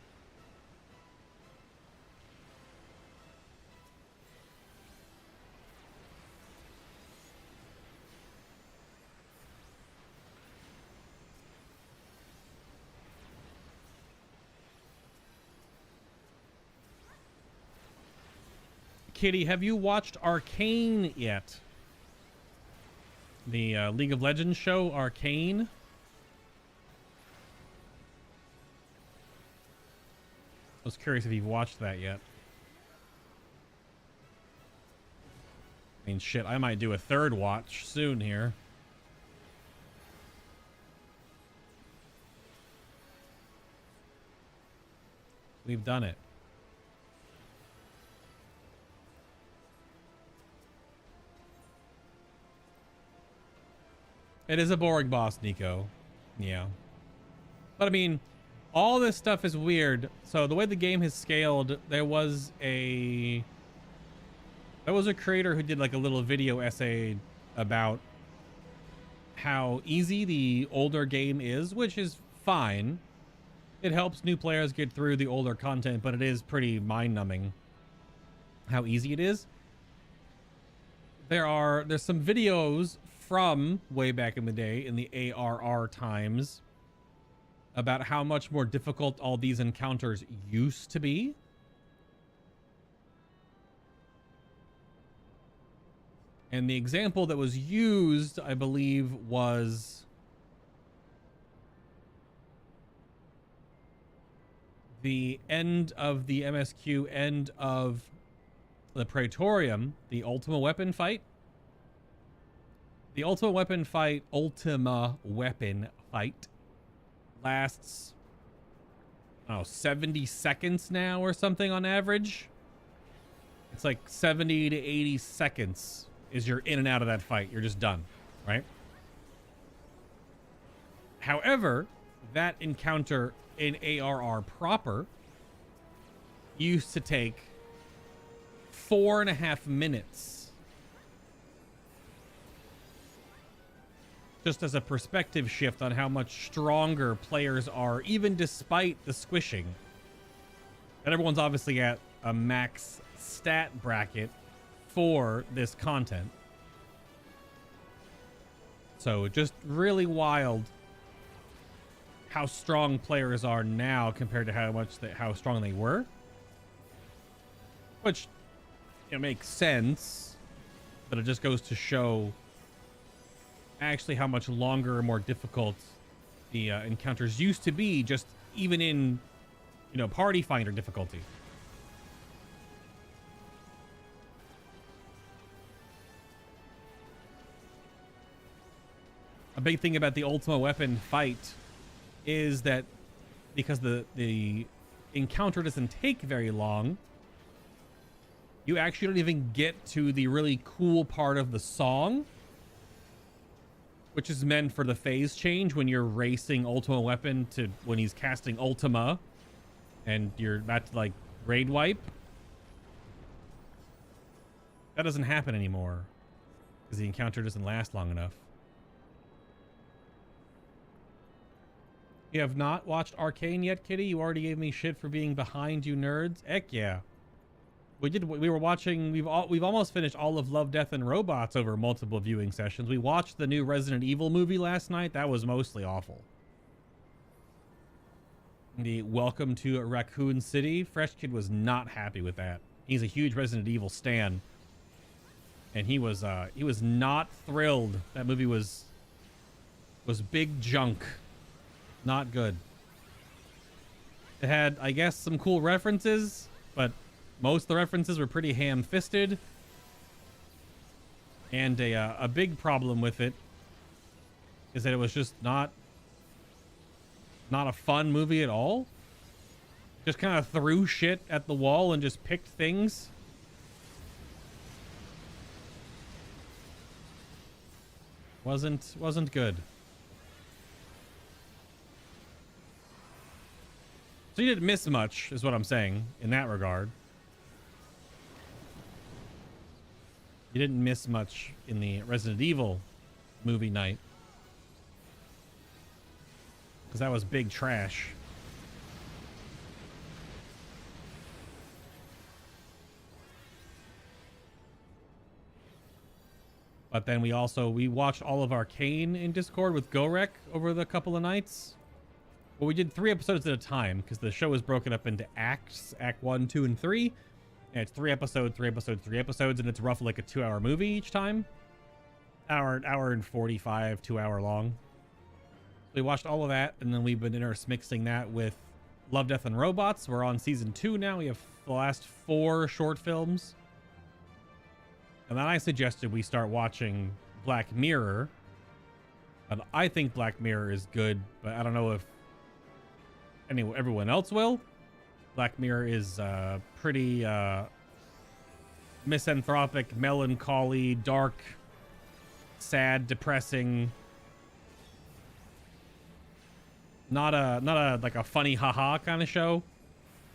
Kitty, have you watched Arcane yet? The League of Legends show, Arcane? I was curious if you've watched that yet. I mean, shit, I might do a third watch soon here. We've done it. It is a boring boss, Nico. Yeah. But I mean, all this stuff is weird. So the way the game has scaled, there was a creator who did like a little video essay about how easy the older game is, which is fine. It helps new players get through the older content, but it is pretty mind-numbing how easy it is. there's some videos from way back in the day in the ARR times about how much more difficult all these encounters used to be. And the example that was used, I believe, was the end of the MSQ, end of the Praetorium, the Ultima Weapon fight. The Ultima Weapon fight lasts, I don't know, 70 seconds now or something on average. It's like 70 to 80 seconds is you're in and out of that fight. You're just done, right? However, that encounter in ARR proper used to take 4.5 minutes. Just as a perspective shift on how much stronger players are, even despite the squishing. And everyone's obviously at a max stat bracket for this content. So just really wild how strong players are now compared to how strong they were. Which, it makes sense, but it just goes to show actually how much longer and more difficult the encounters used to be, just even in, you know, party finder difficulty. A big thing about the Ultima Weapon fight is that because the encounter doesn't take very long, you actually don't even get to the really cool part of the song, which is meant for the phase change when you're racing Ultima Weapon to when he's casting Ultima and you're about to like raid wipe. That doesn't happen anymore because the encounter doesn't last long enough. You have not watched Arcane yet, Kitty? You already gave me shit for being behind, you nerds. Heck yeah. We were watching, we've almost finished all of Love, Death, and Robots over multiple viewing sessions. We watched the new Resident Evil movie last night. That was mostly awful. The Welcome to Raccoon City. Fresh Kid was not happy with that. He's a huge Resident Evil stan. And he was not thrilled. That movie was big junk. Not good. It had, I guess, some cool references, but most of the references were pretty ham-fisted. And a big problem with it is that it was just not a fun movie at all. Just kind of threw shit at the wall and just picked things. Wasn't good. So you didn't miss much, is what I'm saying, in that regard. You didn't miss much in the Resident Evil movie night. Because that was big trash. But then we watched all of Arcane in Discord with Gorek over the couple of nights. Well, we did 3 episodes at a time because the show is broken up into acts, Act 1, 2, and 3. And it's 3 episodes, 3 episodes, 3 episodes, and it's roughly like a 2-hour movie each time. Hour and 45, 2 hour long. We watched all of that, and then we've been intermixing that with Love, Death, and Robots. We're on season 2 now. We have the last 4 short films. And then I suggested we start watching Black Mirror. And I think Black Mirror is good, but I don't know if everyone else will. Black Mirror is pretty misanthropic, melancholy, dark, sad, depressing. Not a like a funny haha kind of show,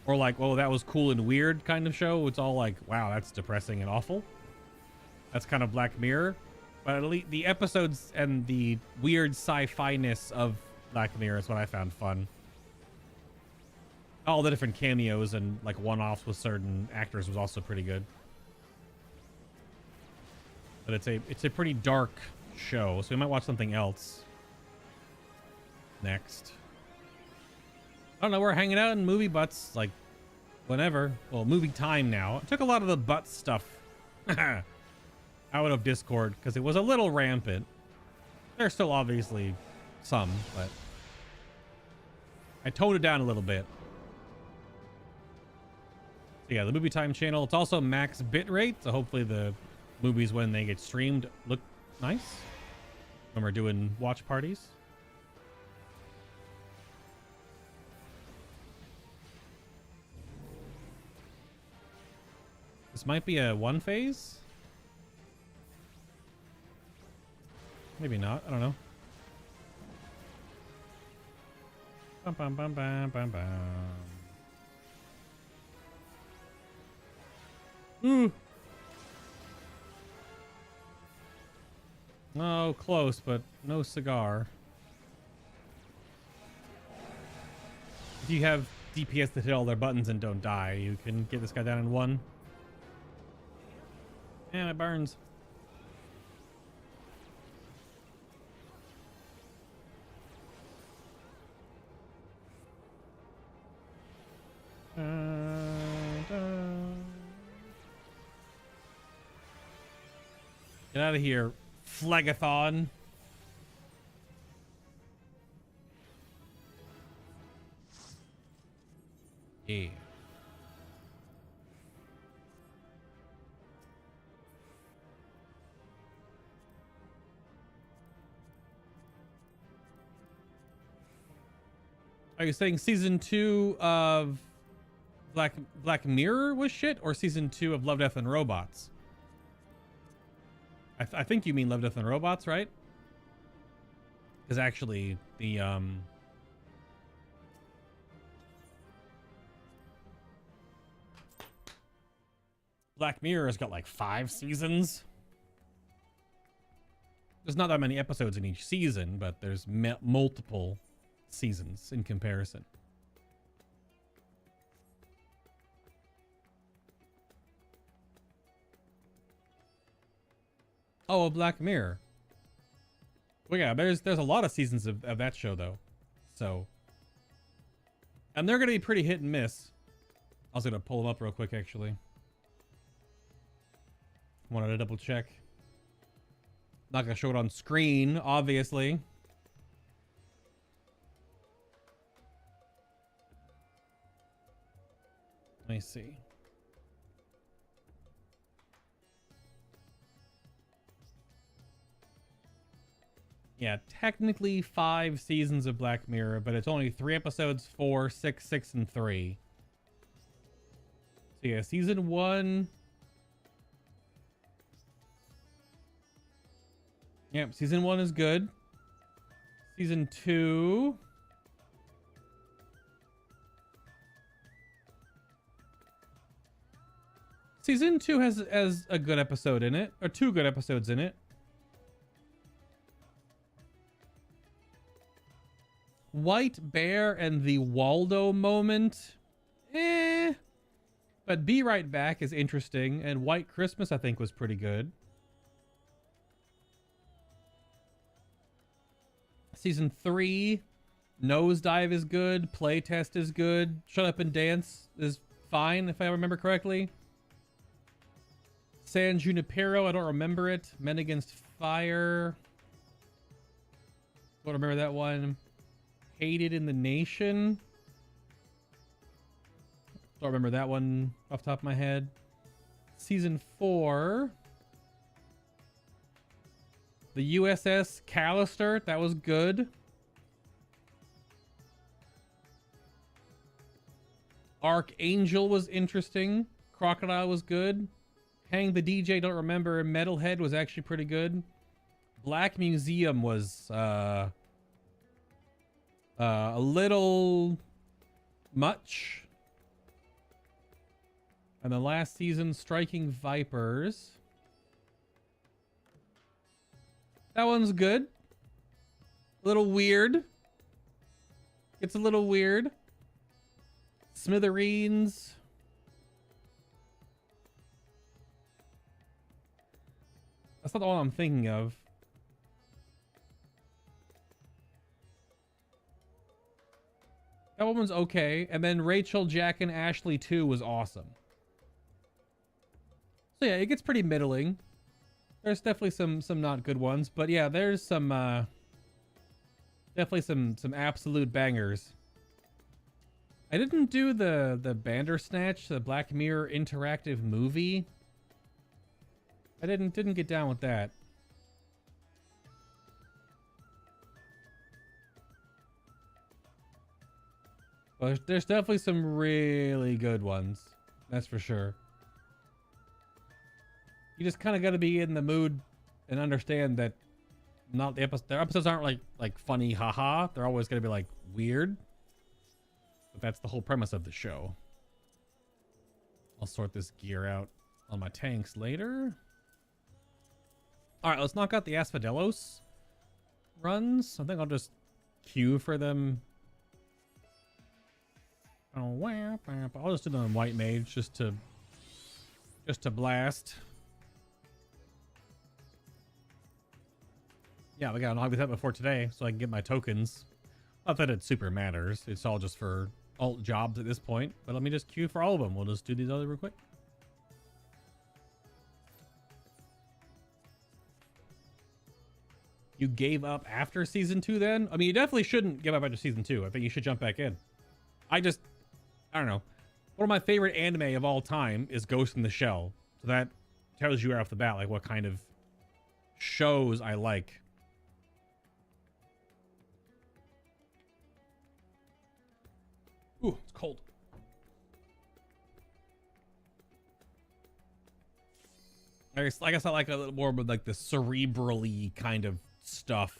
or like, oh, that was cool and weird kind of show. It's all like, wow, that's depressing and awful. That's kind of Black Mirror. But at least the episodes and the weird sci-fi-ness of Black Mirror is what I found fun. All the different cameos and like one-offs with certain actors was also pretty good. but it's a pretty dark show, so we might watch something else next. I don't know. We're hanging out in movie butts like whenever. Well, movie time now. I took a lot of the butt stuff out of Discord because it was a little rampant. There's still obviously some, but I toned it down a little bit. So yeah, the movie time channel. It's also max bitrate, so hopefully the movies when they get streamed look nice when we're doing watch parties. This might be a one phase. Maybe not. I don't know. Bum, bum, bum, bum, bum, bum. Ooh. Oh, close, but no cigar. If you have DPS that hit all their buttons and don't die, you can get this guy down in one. Man, it burns. Get out of here, Flagathon. Yeah. Are you saying season 2 of Black Mirror was shit, or season 2 of Love, Death, and Robots? I think you mean Love, Death, and Robots, right? Because actually, the Black Mirror has got like 5 seasons. There's not that many episodes in each season, but there's multiple seasons in comparison. Oh, Black Mirror. Well, yeah, there's a lot of seasons of that show though, so, and they're gonna be pretty hit and miss. I was gonna pull them up real quick actually. Wanted to double check. Not gonna show it on screen, obviously. Let me see. Yeah, technically 5 seasons of Black Mirror, but it's only 3 episodes, 4, 6, 6, and 3. So yeah, season 1. Yep, season 1 is good. Season 2. Season 2 has a good episode in it, or 2 good episodes in it. White Bear and the Waldo moment, but Be Right Back is interesting, and White Christmas I think was pretty good. Season 3, Nosedive is good, Playtest is good, Shut Up and Dance is fine if I remember correctly. San Junipero, I don't remember it. Men Against Fire, don't remember that one. Hated in the Nation, don't remember that one off the top of my head. Season 4, the USS Callister, that was good. Archangel was interesting. Crocodile was good. Hang the DJ, don't remember. Metalhead was actually pretty good. Black Museum was a little much. And the last season, Striking Vipers. That one's good. A little weird. It's a little weird. That's not the one I'm thinking of. That woman's okay. And then Rachel, Jack, and Ashley 2 was awesome. So yeah, it gets pretty middling. There's definitely some not good ones, but yeah, there's some definitely some absolute bangers. I didn't do the Bandersnatch, the Black Mirror interactive movie. I didn't get down with that. But there's definitely some really good ones. That's for sure. You just kind of got to be in the mood and understand that not the episodes. Their episodes aren't like funny, haha. They're always going to be like weird. But that's the whole premise of the show. I'll sort this gear out on my tanks later. All right, let's knock out the Asphodelos runs. I think I'll just queue for them. I'll just do them in White Mage just to blast. Yeah, we got an Habitat before today, so I can get my tokens. Not that it super matters. It's all just for alt jobs at this point. But let me just queue for all of them. We'll just do these other real quick. You gave up after season 2 then? I mean, you definitely shouldn't give up after season 2. I think you should jump back in. I don't know. One of my favorite anime of all time is Ghost in the Shell. So that tells you right off the bat like what kind of shows I like. Ooh, it's cold. I guess I like a little more with like the cerebrally kind of stuff.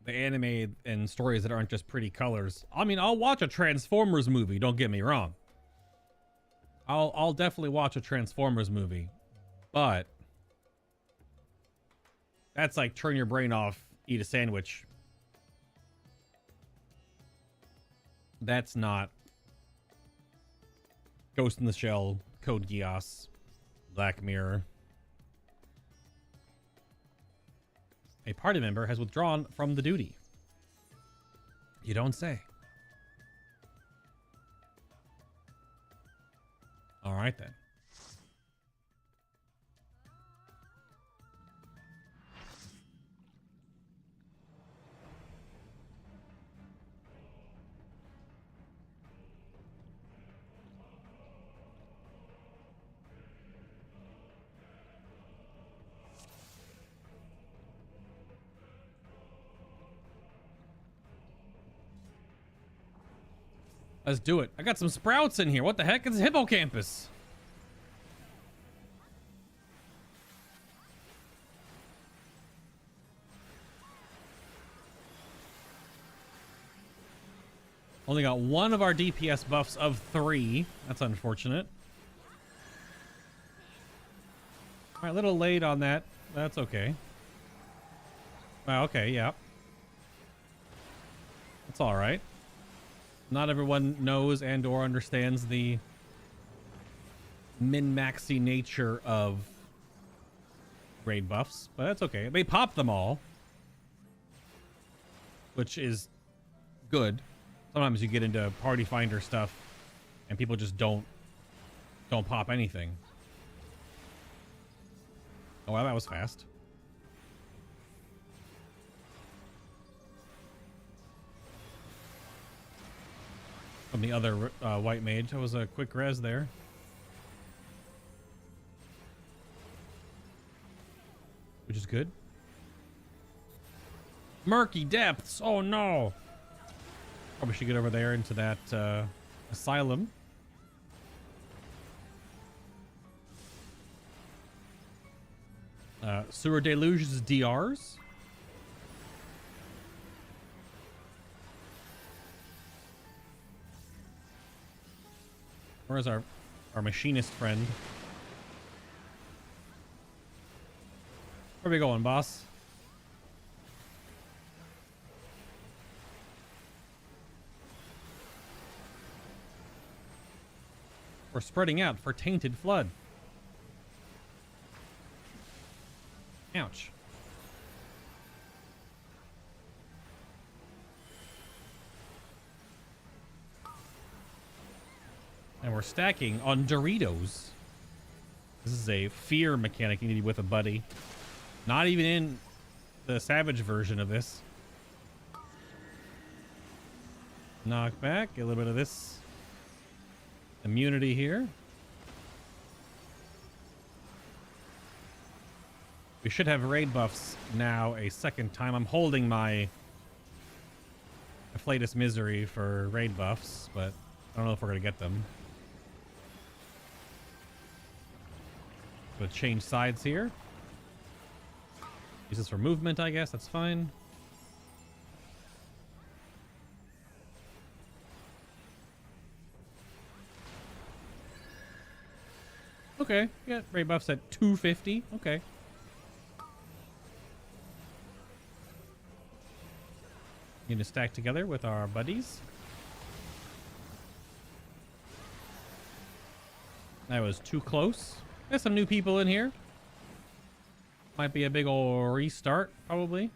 The anime and stories that aren't just pretty colors. I mean, I'll watch a Transformers movie, don't get me wrong. I'll definitely watch a Transformers movie, but that's like turn your brain off, eat a sandwich. That's not Ghost in the Shell, Code Geass, Black Mirror. A party member has withdrawn from the duty. You don't say. All right, then. Let's do it. I got some sprouts in here. What the heck? It's a hippocampus. Only got one of our DPS buffs of 3. That's unfortunate. All right, a little late on that. That's okay. Okay, yeah. That's all right. Not everyone knows and or understands the min-maxy nature of raid buffs, but that's okay. They pop them all, which is good. Sometimes you get into party finder stuff and people just don't pop anything. Oh wow, that was fast. From the other white mage. That was a quick res there. Which is good. Murky depths. Oh no. Probably should get over there into that asylum. Sewer deluges DRs. Where's our machinist friend? Where are we going, boss? We're spreading out for Tainted Flood. Ouch. And we're stacking on Doritos. This is a fear mechanic you need with a buddy. Not even in the Savage version of this. Knock back, get a little bit of this immunity here. We should have raid buffs now a second time. I'm holding my Afflatus Misery for raid buffs, but I don't know if we're going to get them. We'll change sides here. Use this for movement, I guess. That's fine. Okay, yeah, raid buffs at 250. Okay. Need to stack together with our buddies. That was too close. There's some new people in here. Might be a big ol' restart, probably.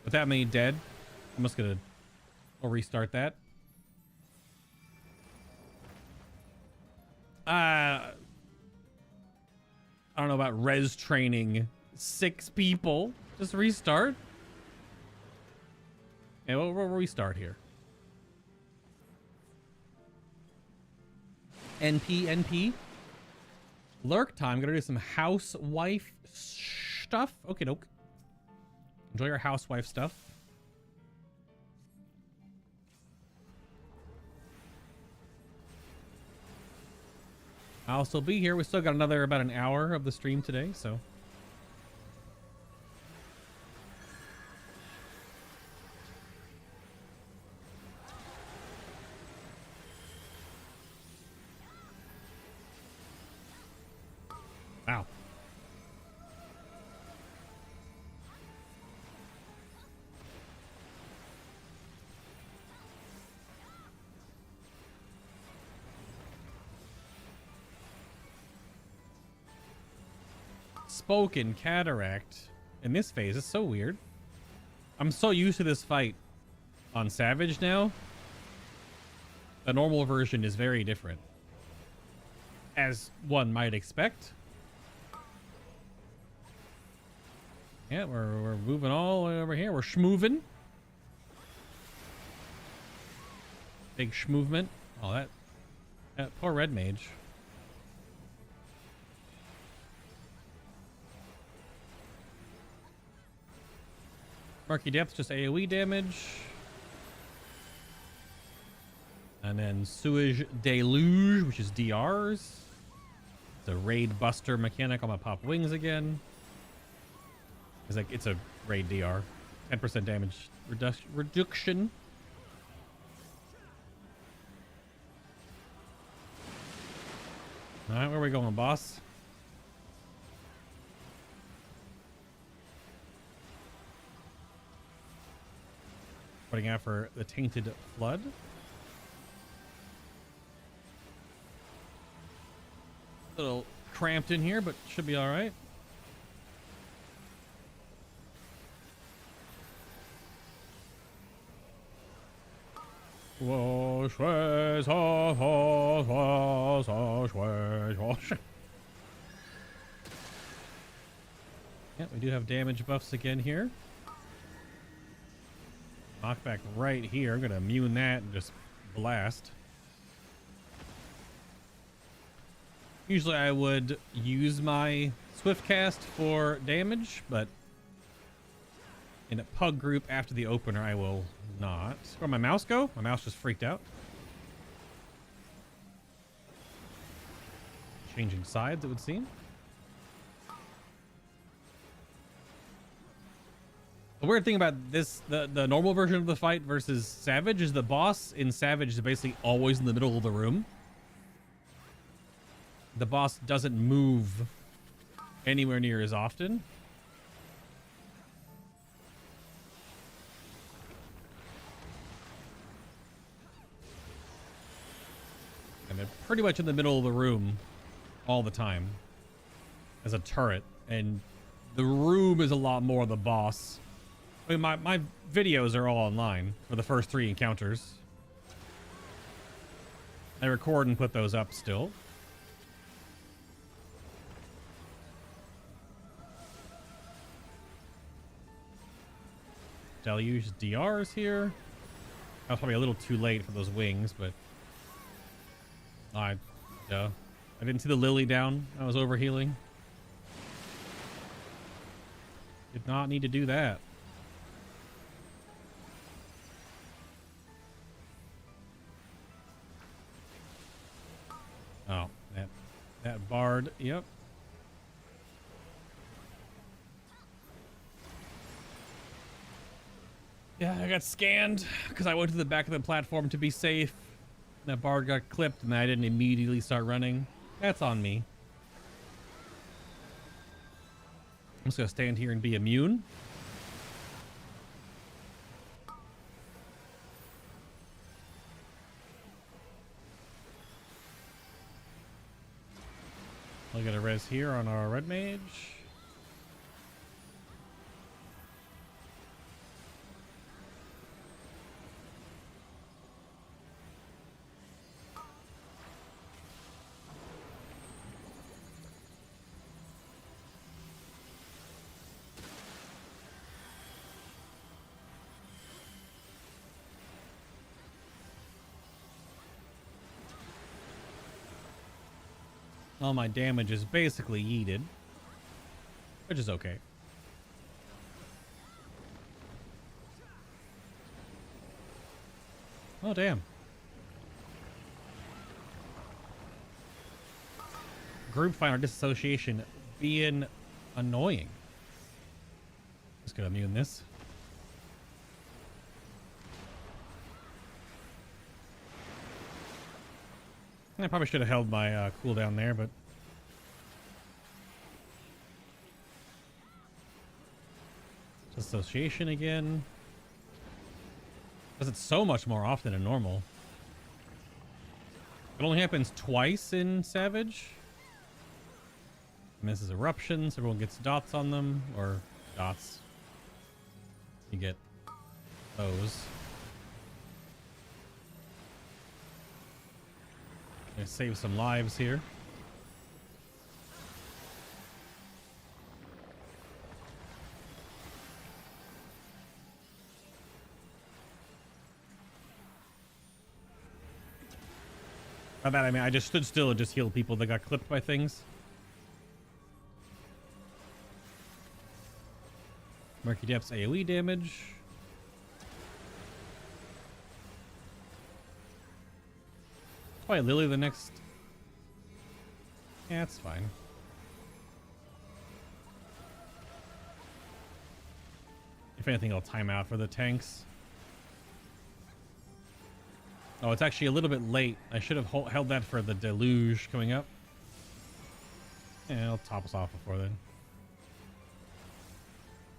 With that many dead, I'm just gonna restart that. I don't know about res training 6 people. Just restart. Yeah, we'll restart here. NP. Lurk time. Gonna do some housewife stuff. Okay, doke. Enjoy your housewife stuff. I'll still be here. We still got about an hour of the stream today, so. Wow. Spoken Cataract in this phase is so weird. I'm so used to this fight on Savage now. The normal version is very different, as one might expect. Yeah, we're moving all the way over here. We're schmooving. Big schmoovement. Oh, that poor red mage. Murky Depth, just AoE damage. And then Sewage Deluge, which is DRs. It's a raid buster mechanic. I'm gonna pop wings again. It's a raid DR. 10% damage reduction. Alright, where are we going, boss? Putting out for the Tainted Flood. A little cramped in here, but should be alright. Yeah, we do have damage buffs again here. Knockback right here. I'm gonna immune that and just blast. Usually I would use my swift cast for damage, but in a pug group after the opener I will not. Where'd my mouse go? My mouse just freaked out. Changing sides, it would seem. The weird thing about this, the normal version of the fight versus Savage, is the boss in Savage is basically always in the middle of the room. The boss doesn't move anywhere near as often. And they're pretty much in the middle of the room all the time as a turret. And the room is a lot more the boss. I mean, my videos are all online for the first 3 encounters. I record and put those up still. Deluge DRs here. I was probably a little too late for those wings, but I didn't see the lily down. I was overhealing. Did not need to do that. Oh, that bard. Yep. Yeah, I got scanned because I went to the back of the platform to be safe. That bard got clipped and I didn't immediately start running. That's on me. I'm just gonna stand here and be immune. I'll get a res here on our red mage. All my damage is basically yeeted, which is okay. Oh, damn. Group finder disassociation being annoying. Just gonna immune this. I probably should have held my cooldown there, but association again. Does it so much more often than normal? It only happens twice in Savage. And this is eruption, so everyone gets dots on them, or dots. You get those. Gonna save some lives here. By that I mean I just stood still and just healed people that got clipped by things. Murky Depths AoE damage. Probably Lily the next. Yeah, it's fine. If anything, I'll time out for the tanks. Oh, it's actually a little bit late. I should have held that for the deluge coming up. Yeah, it'll top us off before then.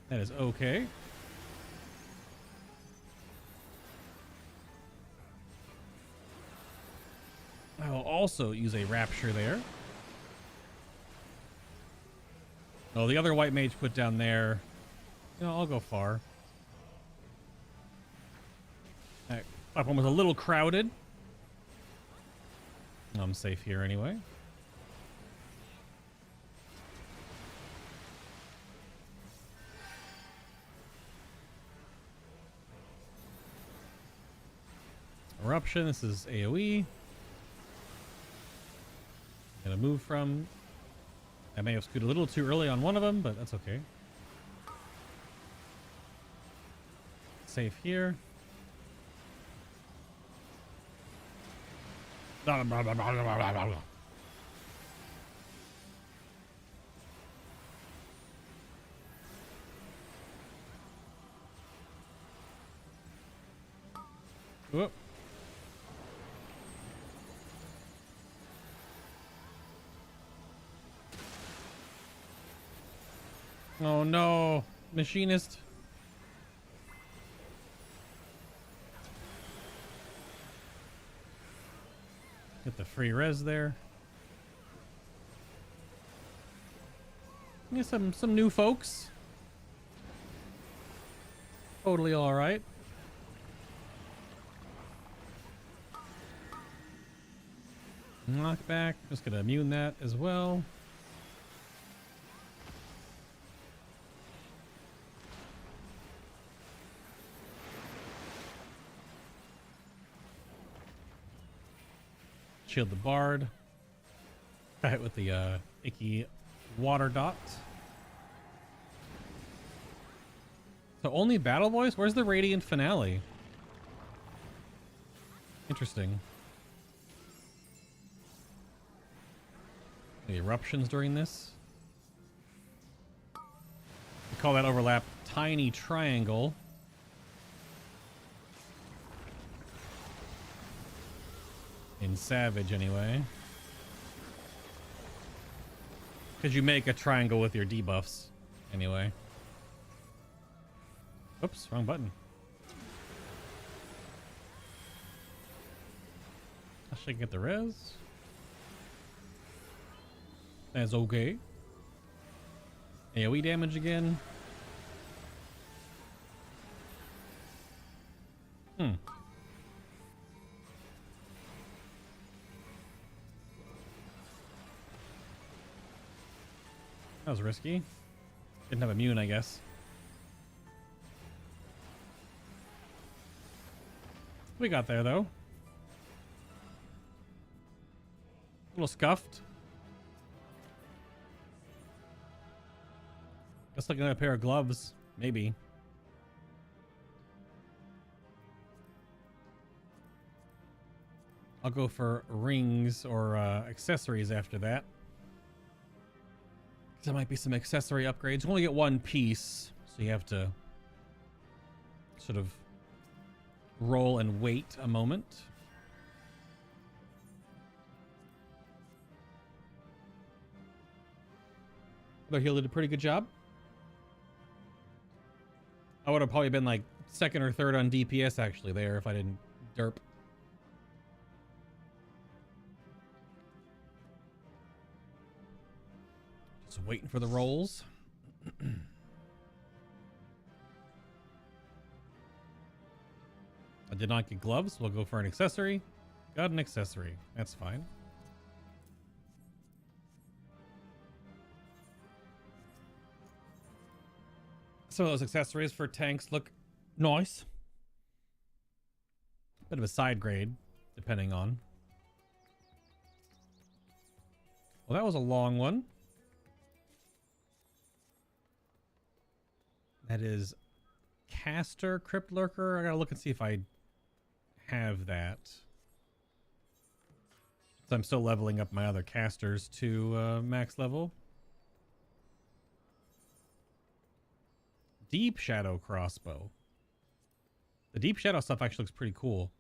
That is okay. I will also use a rapture there. Oh, the other white mage put down there. You know, I'll go far. That platform was a little crowded. I'm safe here anyway. Eruption, this is AoE. Gonna move from. I may have scooted a little too early on one of them, but that's okay. Safe here. Blah, blah, blah, blah, blah, blah, blah. Whoop. Oh no, machinist. Get the free res there. Yeah, some new folks. Totally all right. Knockback. Just gonna immune that as well. Shield the bard. Got hit with the icky water dot. So only battle voice? Where's the radiant finale? Interesting. The eruptions during this. We call that overlap tiny triangle. In Savage, anyway. Because you make a triangle with your debuffs, anyway. Oops, wrong button. I should get the res. That's okay. AoE damage again. That was risky. Didn't have immune, I guess. We got there, though. A little scuffed. Just looking at a pair of gloves, maybe. I'll go for rings or accessories after that. There might be some accessory upgrades. You only get one piece, so you have to sort of roll and wait a moment. But Heal did a pretty good job. I would have probably been like second or third on DPS actually there if I didn't derp. Just waiting for the rolls. I did not get gloves. We'll go for an accessory. Got an accessory. That's fine. Some of those accessories for tanks look nice. Bit of a side grade, depending on. Well, that was a long one. That is Caster Crypt Lurker. I gotta look and see if I have that. So I'm still leveling up my other casters to max level. Deep Shadow Crossbow. The Deep Shadow stuff actually looks pretty cool.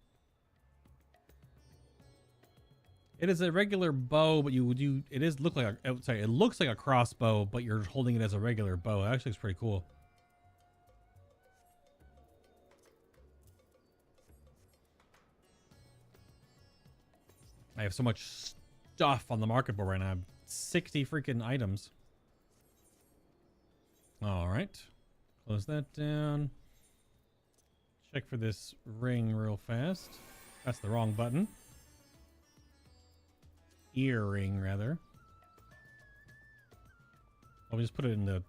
It is a regular bow, but it looks like a crossbow, but you're holding it as a regular bow. It actually looks pretty cool. I have so much stuff on the market board right now. I have 60 freaking items. All right. Close that down. Check for this ring real fast. That's the wrong button. Earring, rather. I'll just put it in the...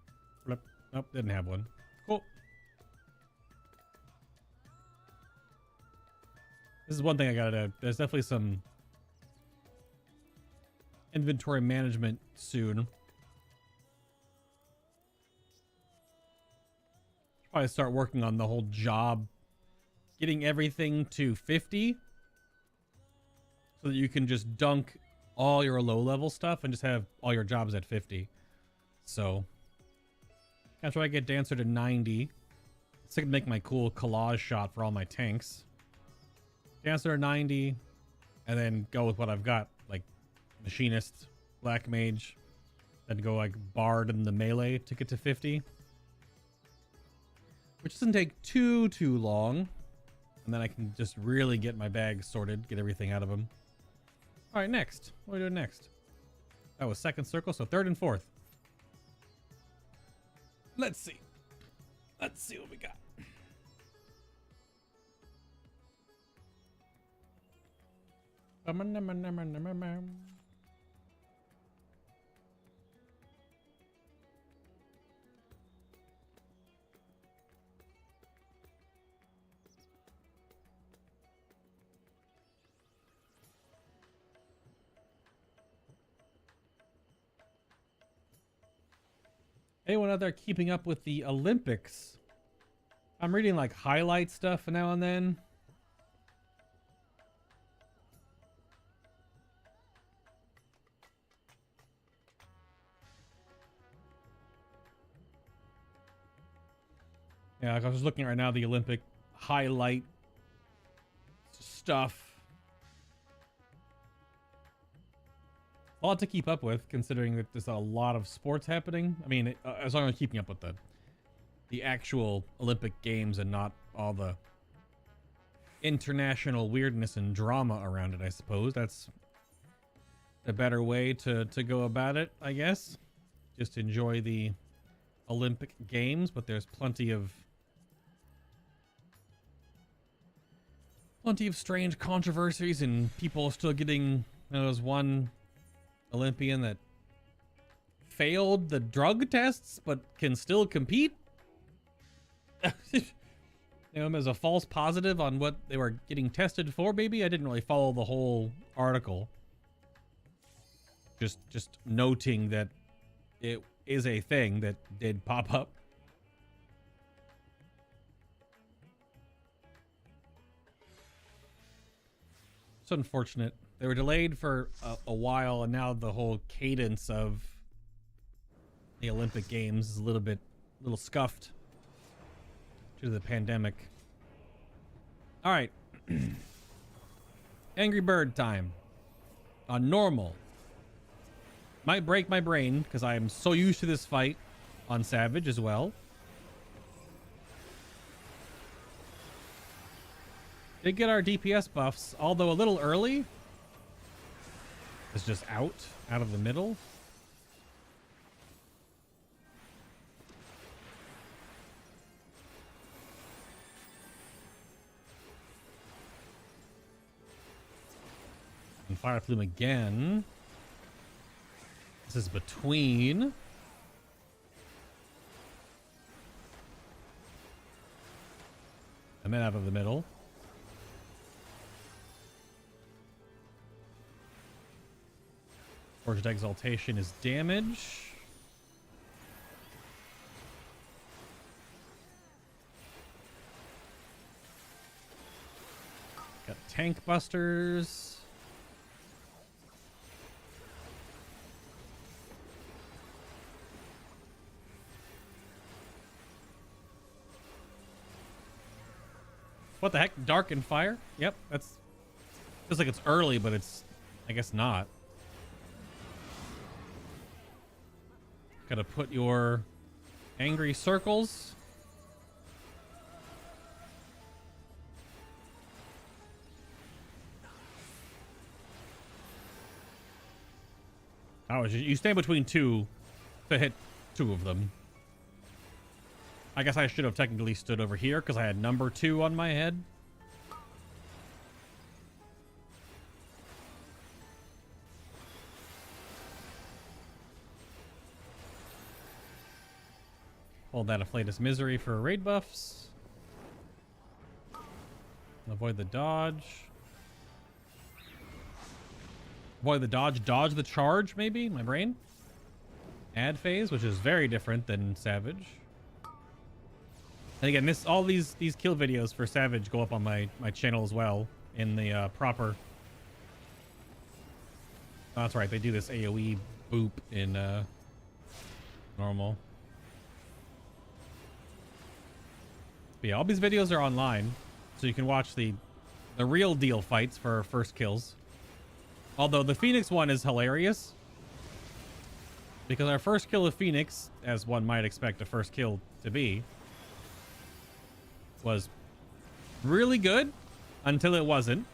Nope, didn't have one. Cool. This is one thing I gotta do. There's definitely some inventory management soon. Probably start working on the whole job, getting everything to 50 so that you can just dunk all your low level stuff and just have all your jobs at 50. So after I get Dancer to 90, so I can make my cool collage shot for all my tanks. Dancer to 90, and then go with what I've got, like Machinist, Black Mage, then go like Bard and the melee to get to 50. Which doesn't take too long. And then I can just really get my bag sorted, get everything out of them. All right, next. What are we doing next? That was second circle, so third and fourth. Let's see. Let's see what we got. Anyone out there keeping up with the Olympics? I'm reading like highlight stuff now and then. Yeah, like I was looking right now, the Olympic highlight stuff. A lot to keep up with, considering that there's a lot of sports happening. I mean, as long as I'm keeping up with the actual Olympic Games and not all the international weirdness and drama around it, I suppose. That's a better way to go about it, I guess. Just enjoy the Olympic Games, but there's plenty of strange controversies and people still getting. There was one Olympian that failed the drug tests but can still compete. Him as a false positive on what they were getting tested for. Maybe I didn't really follow the whole article. Just noting that it is a thing that did pop up. It's unfortunate. They were delayed for a while, and now the whole cadence of the Olympic Games is a little scuffed due to the pandemic. All right. Angry Bird time. On normal. Might break my brain because I am so used to this fight on Savage as well. Did get our DPS buffs, although a little early. It's just out of the middle. And Fire Plume again. This is between. And then out of the middle. Forged Exaltation is damage. Got Tank Busters. What the heck? Dark and Fire? Yep, that's feels like it's early, but it's I guess not. Gotta put your angry circles. Oh, you stand between two to hit two of them. I guess I should have technically stood over here because I had number 2 on my head. Hold that Afflatus Misery for raid buffs. Avoid the dodge. Avoid the dodge. Dodge the charge, maybe? My brain? Add phase, which is very different than Savage. And again, all these kill videos for Savage go up on my channel as well in the proper. Oh, that's right, they do this AoE boop in normal. But yeah, all these videos are online, so you can watch the real deal fights for first kills. Although the Phoenix one is hilarious, because our first kill of Phoenix, as one might expect a first kill to be, was really good until it wasn't.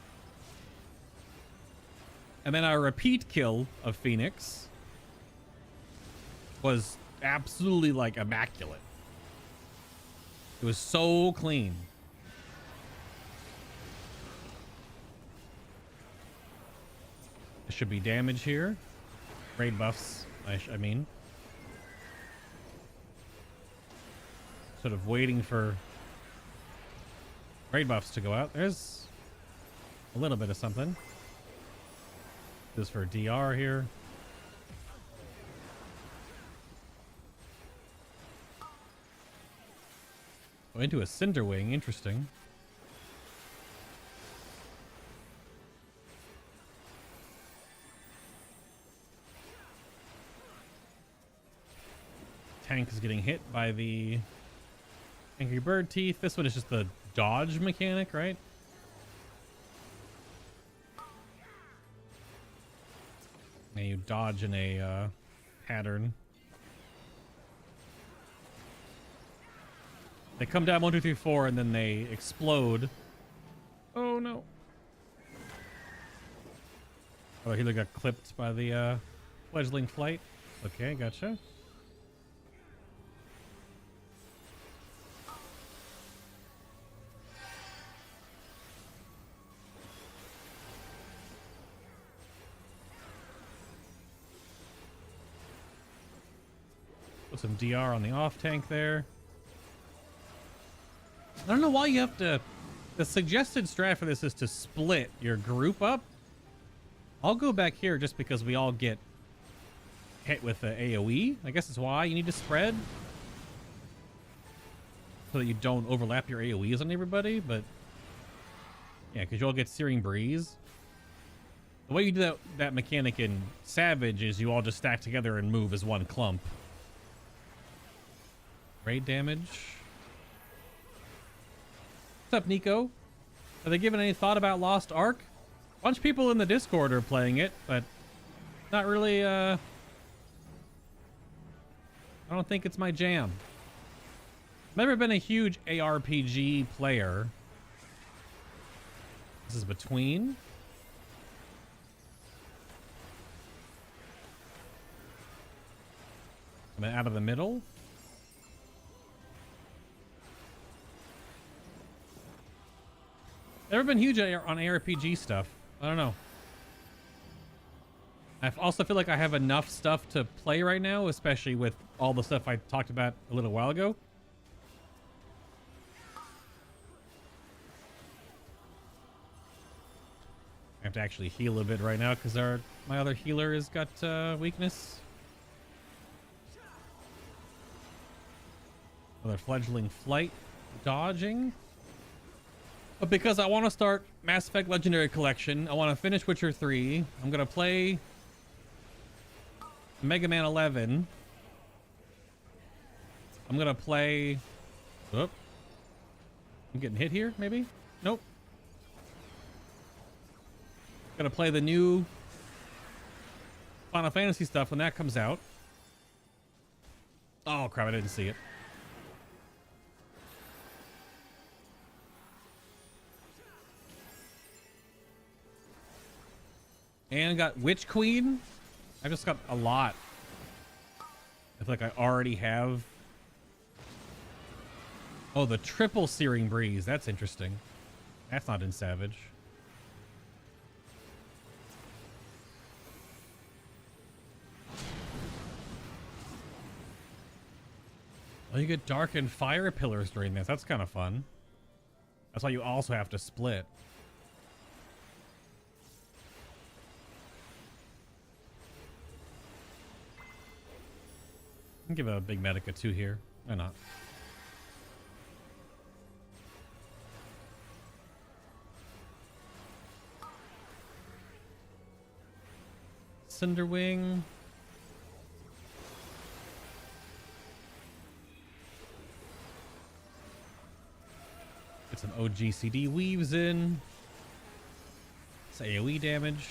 And then our repeat kill of Phoenix was absolutely like immaculate. It was so clean. There should be damage here. Raid buffs, I mean. Sort of waiting for raid buffs to go out. There's a little bit of something. This is for DR here. Oh, into a Cinder Wing, interesting. Tank is getting hit by the Angry Bird Teeth. This one is just the dodge mechanic, right? And you dodge in a pattern. They come down 1, 2, 3, 4, and then they explode. Oh no! Oh, he got clipped by the fledgling flight. Okay, gotcha. Put some DR on the off tank there. I don't know why you have to... The suggested strat for this is to split your group up. I'll go back here just because we all get hit with the AoE. I guess that's why you need to spread. So that you don't overlap your AoEs on everybody, but... Yeah, because you all get Searing Breeze. The way you do that mechanic in Savage is you all just stack together and move as one clump. Raid damage. What's up, Nico? Are they giving any thought about Lost Ark? A bunch of people in the Discord are playing it, but not really, I don't think it's my jam. Never been a huge ARPG player. This is between. I'm out of the middle. Never been huge on ARPG stuff. I don't know. I also feel like I have enough stuff to play right now, especially with all the stuff I talked about a little while ago. I have to actually heal a bit right now because my other healer has got weakness. Another fledgling flight dodging. But because I want to start Mass Effect Legendary Collection, I want to finish Witcher 3. I'm going to play Mega Man 11. I'm going to play... Oh. I'm getting hit here, maybe? Nope. Going to play the new Final Fantasy stuff when that comes out. Oh, crap, I didn't see it. And got Witch Queen. I just got a lot. I feel like I already have. Oh, the triple Searing Breeze. That's interesting. That's not in Savage. Oh, you get Dark and Fire Pillars during this. That's kind of fun. That's why you also have to split. I'll give a big Medica 2 here. Why not? Cinderwing. Get some OGCD weaves in. It's AoE damage.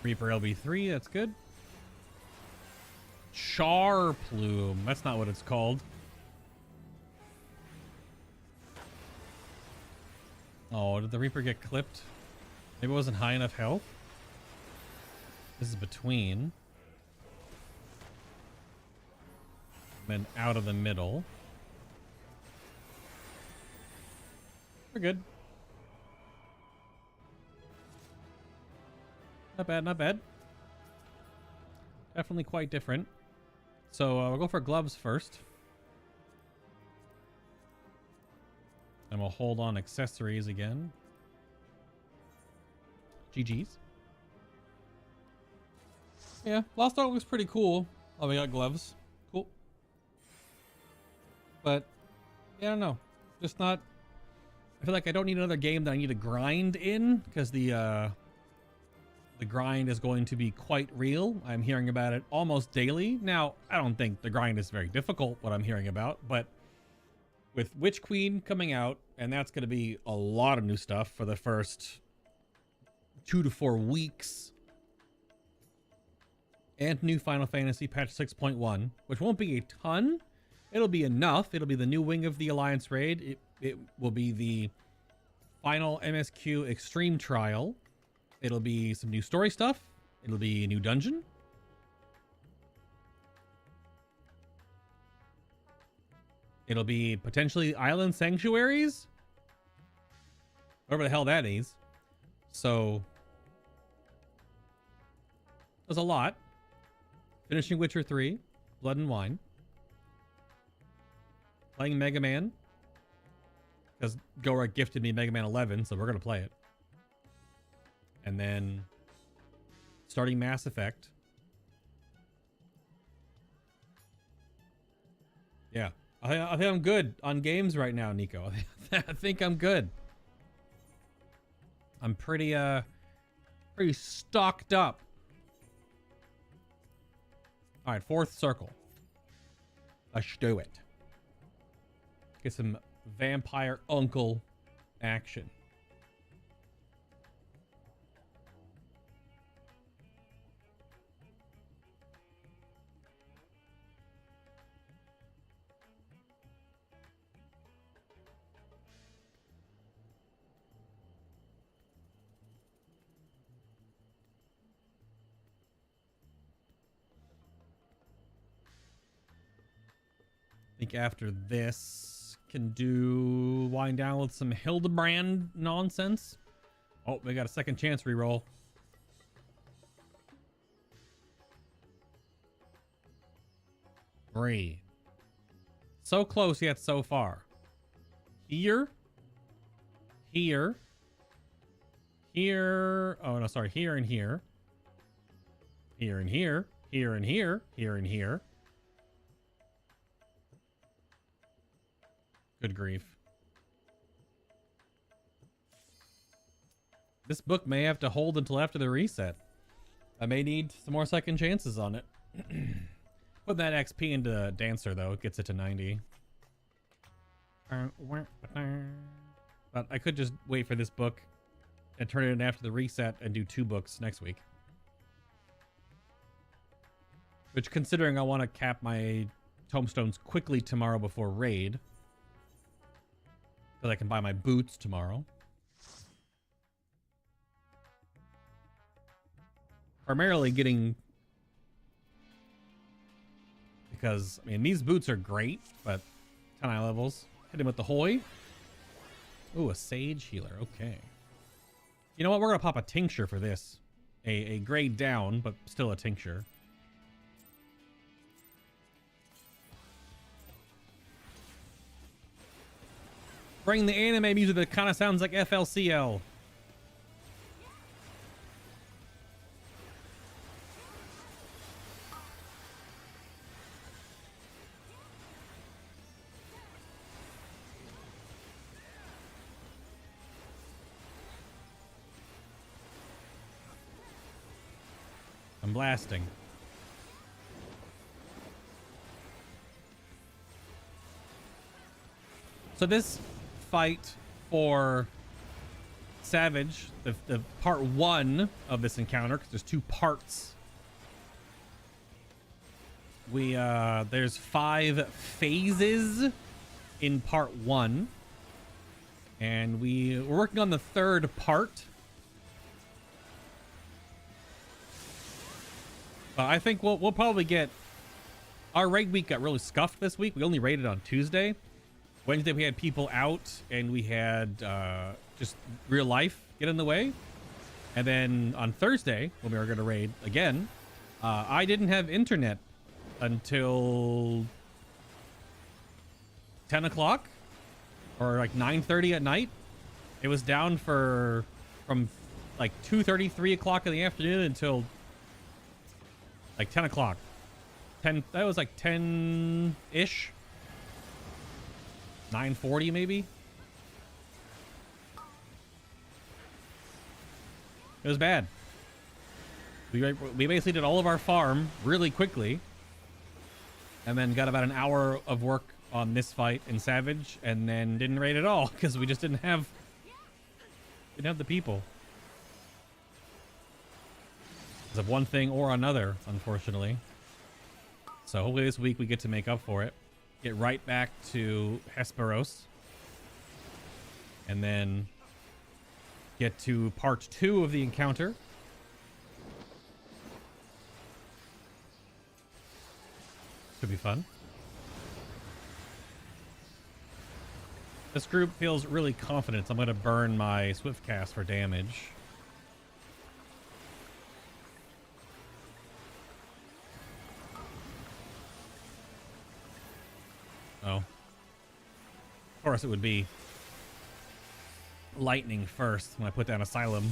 Reaper LB3, that's good. Char Plume, that's not what it's called. Oh, did the Reaper get clipped? Maybe it wasn't high enough health? This is between. Then out of the middle. We're good. Not bad, not bad. Definitely quite different. So we'll go for gloves first. And we'll hold on accessories again. GG's. Yeah, Lost Ark looks pretty cool. Oh, we got gloves. Cool. But, yeah, I don't know. Just not... I feel like I don't need another game that I need to grind in, because the grind is going to be quite real. I'm hearing about it almost daily. Now, I don't think the grind is very difficult, what I'm hearing about, but with Witch Queen coming out, and that's going to be a lot of new stuff for the first 2 to 4 weeks, and new Final Fantasy patch 6.1, which won't be a ton. It'll be enough. It'll be the new wing of the Alliance raid. It will be the final MSQ Extreme Trial. It'll be some new story stuff. It'll be a new dungeon. It'll be potentially island sanctuaries. Whatever the hell that is. So, there's a lot. Finishing Witcher 3, Blood and Wine. Playing Mega Man. Because Gora gifted me Mega Man 11, so we're going to play it. And then starting Mass Effect. Yeah. I think I'm good on games right now, Nico. I think I'm good. I'm pretty stocked up. All right, 4th circle. Let's do it. Get some vampire uncle action. I think after this, can do wind down with some Hildibrand nonsense. Oh, we got a second chance reroll. Three. So close yet so far. Here. Here. Here. Oh, no, sorry. Here and here. Here and here. Here and here. Here and here. Good grief. This book may have to hold until after the reset. I may need some more second chances on it. Put that XP into Dancer, though. It gets it to 90. But I could just wait for this book and turn it in after the reset and do 2 books next week. Which, considering I want to cap my tomestones quickly tomorrow before raid, so I can buy my boots tomorrow. Primarily getting... Because, I mean, these boots are great, but 10 eye levels. Hit him with the Hoy. Ooh, a Sage Healer. Okay. You know what? We're going to pop a Tincture for this. A grade down, but still a Tincture. Bring the anime music that kind of sounds like FLCL. I'm blasting. So this fight for Savage, the part 1 of this encounter, because there's 2 parts. There's 5 phases in part 1. And we're working on the third part. I think we'll probably get... Our raid week got really scuffed this week. We only raided on Tuesday. Wednesday we had people out, and we had just real life get in the way. And then on Thursday, when we were going to raid again, I didn't have internet until 10 o'clock or like 9:30 at night. It was down from like 2:30, 3 o'clock in the afternoon until like 10 o'clock. That was like 10-ish. 9:40 maybe. It was bad. We basically did all of our farm really quickly, and then got about an hour of work on this fight in Savage, and then didn't raid at all because we just didn't have the people. Because of one thing or another, unfortunately. So hopefully this week we get to make up for it. Get right back to Hesperos. And then get to part 2 of the encounter. Should be fun. This group feels really confident. I'm going to burn my Swift Cast for damage. Oh. Of course it would be lightning first when I put down Asylum.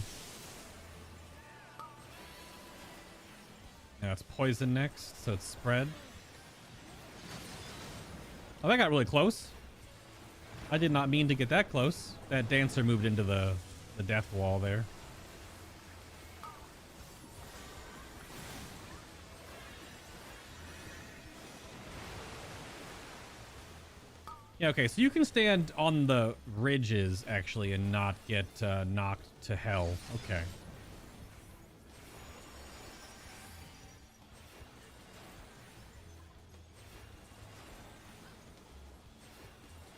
Now it's poison next, so it's spread. Oh, that got really close. I did not mean to get that close. That dancer moved into the death wall there. Yeah, okay, so you can stand on the ridges, actually, and not get knocked to hell. Okay.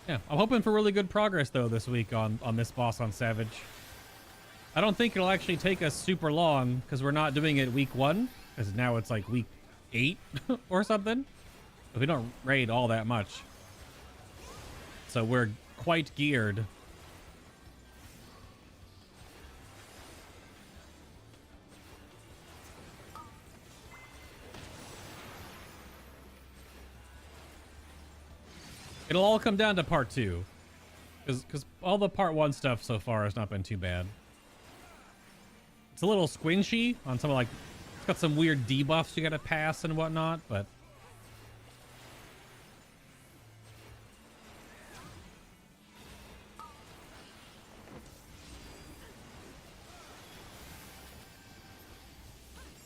Yeah, I'm hoping for really good progress, though, this week on this boss on Savage. I don't think it'll actually take us super long, because we're not doing it week 1, because now it's like week 8 or something. But we don't raid all that much. So we're quite geared. It'll all come down to part 2. Because all the part 1 stuff so far has not been too bad. It's a little squinchy on some of like... It's got some weird debuffs you gotta pass and whatnot, but...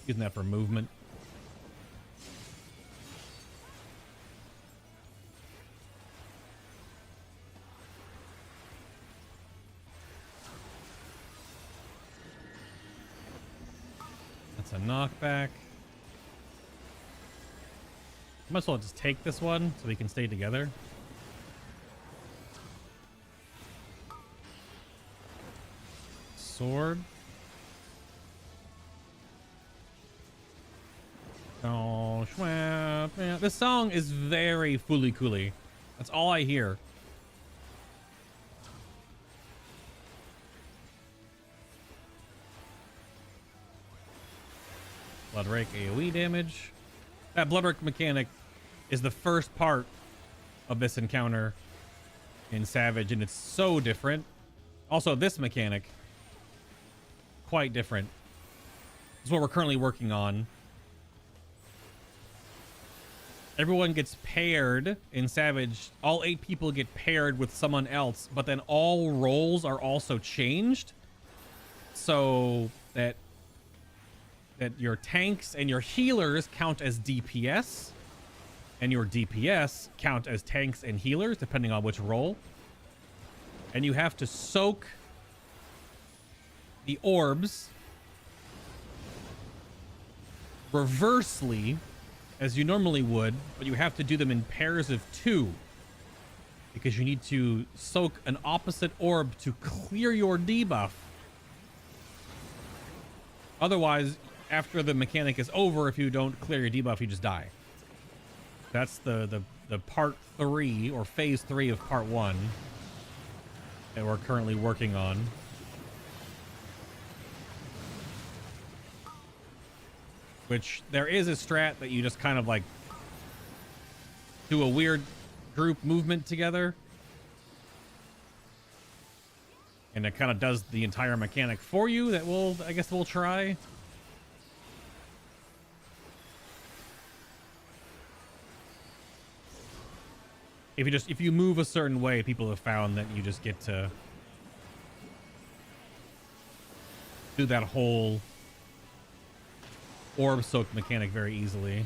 Using that for movement. That's a knockback. Might as well just take this one so we can stay together. Sword. Oh, schwap. Yeah, this song is very Fooly Cooly. That's all I hear. Bloodrake AoE damage. That Bloodrake mechanic is the first part of this encounter in Savage, and it's so different. Also, this mechanic, quite different. This is what we're currently working on. Everyone gets paired in Savage. All 8 people get paired with someone else, but then all roles are also changed so that your tanks and your healers count as DPS, and your DPS count as tanks and healers, depending on which role. And you have to soak the orbs reversely as you normally would, but you have to do them in pairs of 2. because you need to soak an opposite orb to clear your debuff. Otherwise, after the mechanic is over, if you don't clear your debuff, you just die. That's the part 3 or phase 3 of part 1 that we're currently working on. Which there is a strat that you just kind of like do a weird group movement together. And it kind of does the entire mechanic for you that I guess we'll try. If you move a certain way, people have found that you just get to do that whole orb soak mechanic very easily.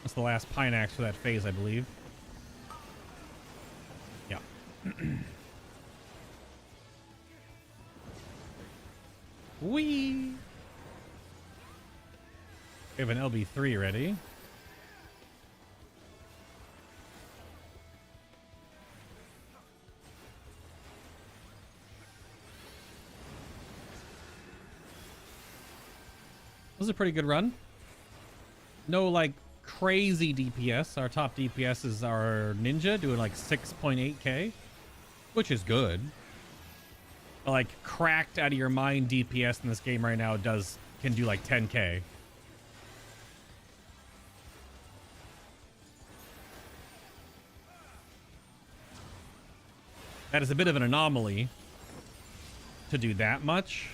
That's the last Pine Axe for that phase, I believe. Yeah. Whee! We have an LB3 ready. This is a pretty good run. No, like, crazy DPS. Our top DPS is our ninja doing like 6.8k, which is good. But, like, cracked out of your mind DPS in this game right now can do like 10k. That is a bit of an anomaly to do that much.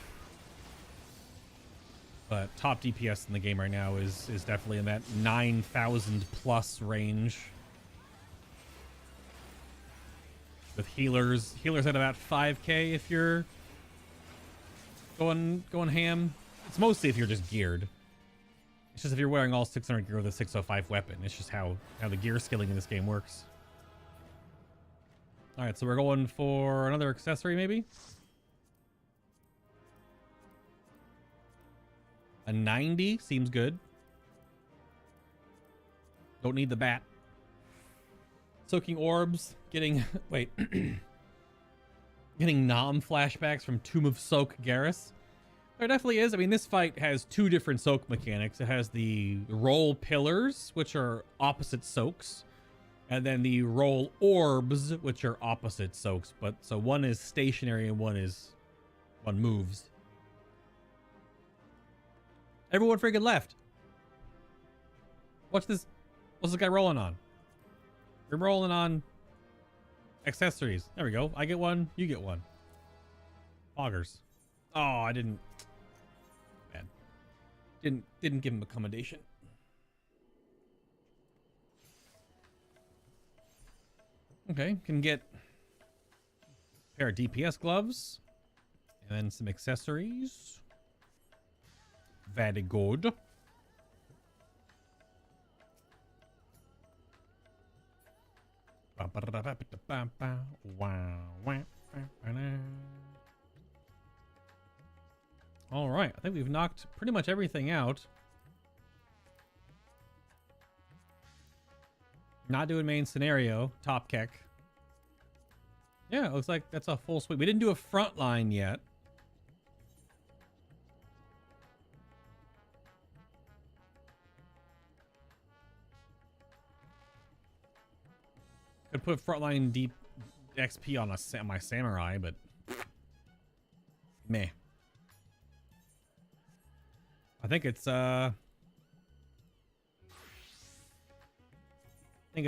But top DPS in the game right now is definitely in that 9,000 plus range. With healers at about 5k if you're going ham. It's mostly if you're just geared. It's just if you're wearing all 600 gear with a 605 weapon. It's just how the gear skilling in this game works. All right, so we're going for another accessory maybe. A 90 seems good. Don't need the bat. Soaking orbs, getting wait, getting Nom flashbacks from Tomb of Soak Garrus. There definitely is. I mean, this fight has two different soak mechanics. It has the roll pillars, which are opposite soaks, and then the roll orbs, which are opposite soaks. But so one is stationary and one moves. Everyone freaking left. Watch this. What's this guy rolling on? We're rolling on accessories. There we go. I get one. You get one. Augers. Oh, I didn't. Bad. Didn't give him accommodation. Okay, can get a pair of DPS gloves and then some accessories. Very good. All right, I think we've knocked pretty much everything out. Not doing main scenario, top kick. Yeah, it looks like that's a full sweep. We didn't do a front line yet. Could put frontline deep XP on my samurai, but meh. I think it's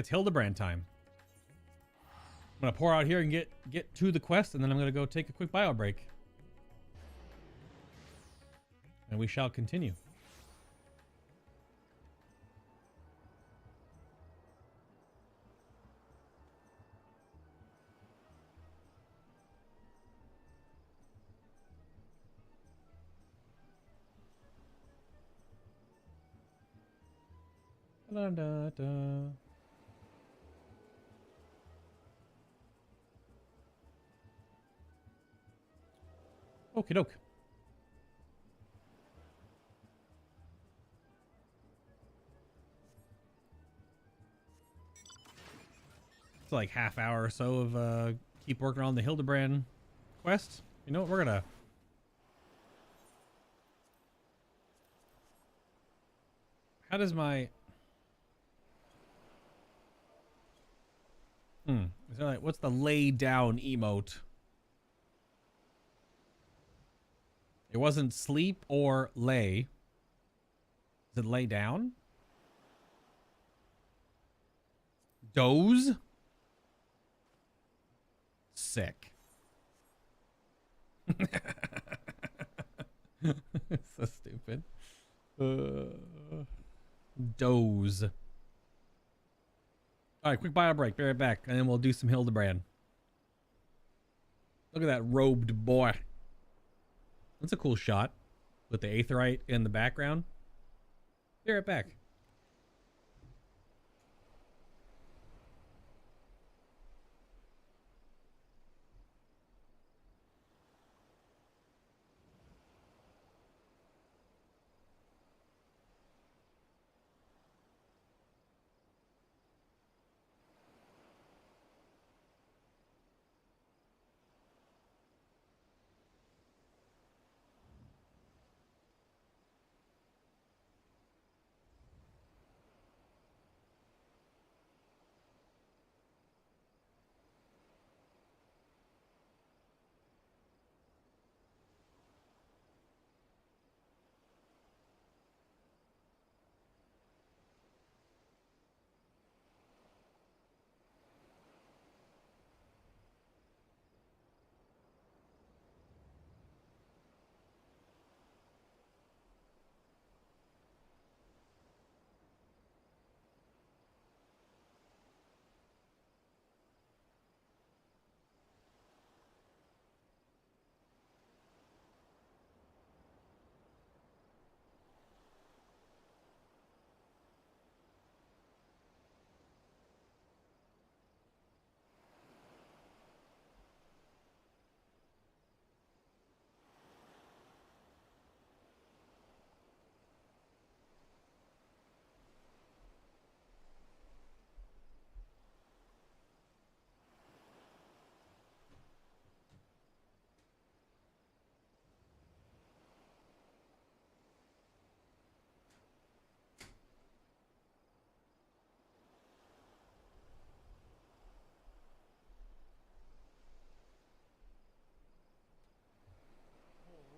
Hildibrand time. I'm gonna pour out here and get to the quest, and then I'm gonna go take a quick bio break, and we shall continue. Da, da, da. Okie doke. It's like half hour or so of keep working on the Hildibrand quest. You know what? We're gonna. How does my? Is there like, what's the lay down emote? It wasn't sleep or lay. Is it lay down? Doze? Sick. So stupid. Doze. All right, quick bio break. Be right back, and then we'll do some Hildibrand. Look at that robed boy. That's a cool shot with the aetheryte in the background. Be right back.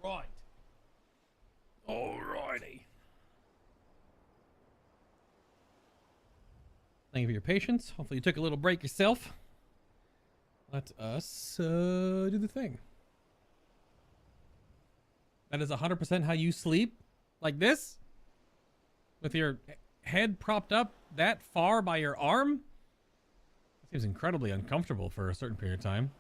Right. Alrighty. Thank you for your patience. Hopefully you took a little break yourself. Let us do the thing. That is 100% how you sleep? Like this? With your head propped up that far by your arm? That seems incredibly uncomfortable for a certain period of time.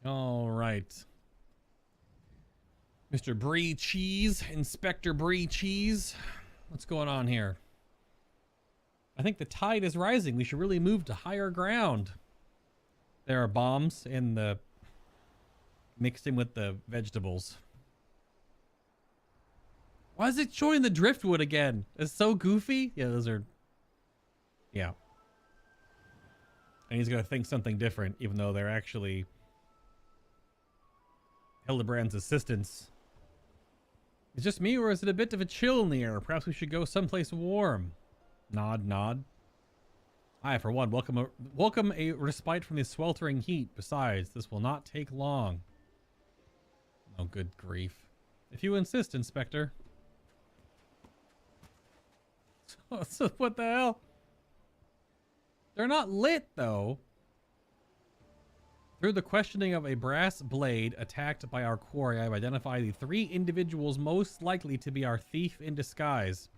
All right. Mr. Brie Cheese, Inspector Brie Cheese. What's going on here? I think the tide is rising. We should really move to higher ground. There are bombs in the... mixed in with the vegetables. Why is it showing the driftwood again? It's so goofy. Yeah, those are... yeah. And he's going to think something different, even though they're actually... Hildibrand's assistants. Is it just me, or is it a bit of a chill in the air? Perhaps we should go someplace warm. Nod, nod. I, for one, welcome a respite from the sweltering heat. Besides, this will not take long. Oh, good grief. If you insist, Inspector. So what the hell? They're not lit, though. Through the questioning of a brass blade attacked by our quarry, I have identified the 3 individuals most likely to be our thief in disguise.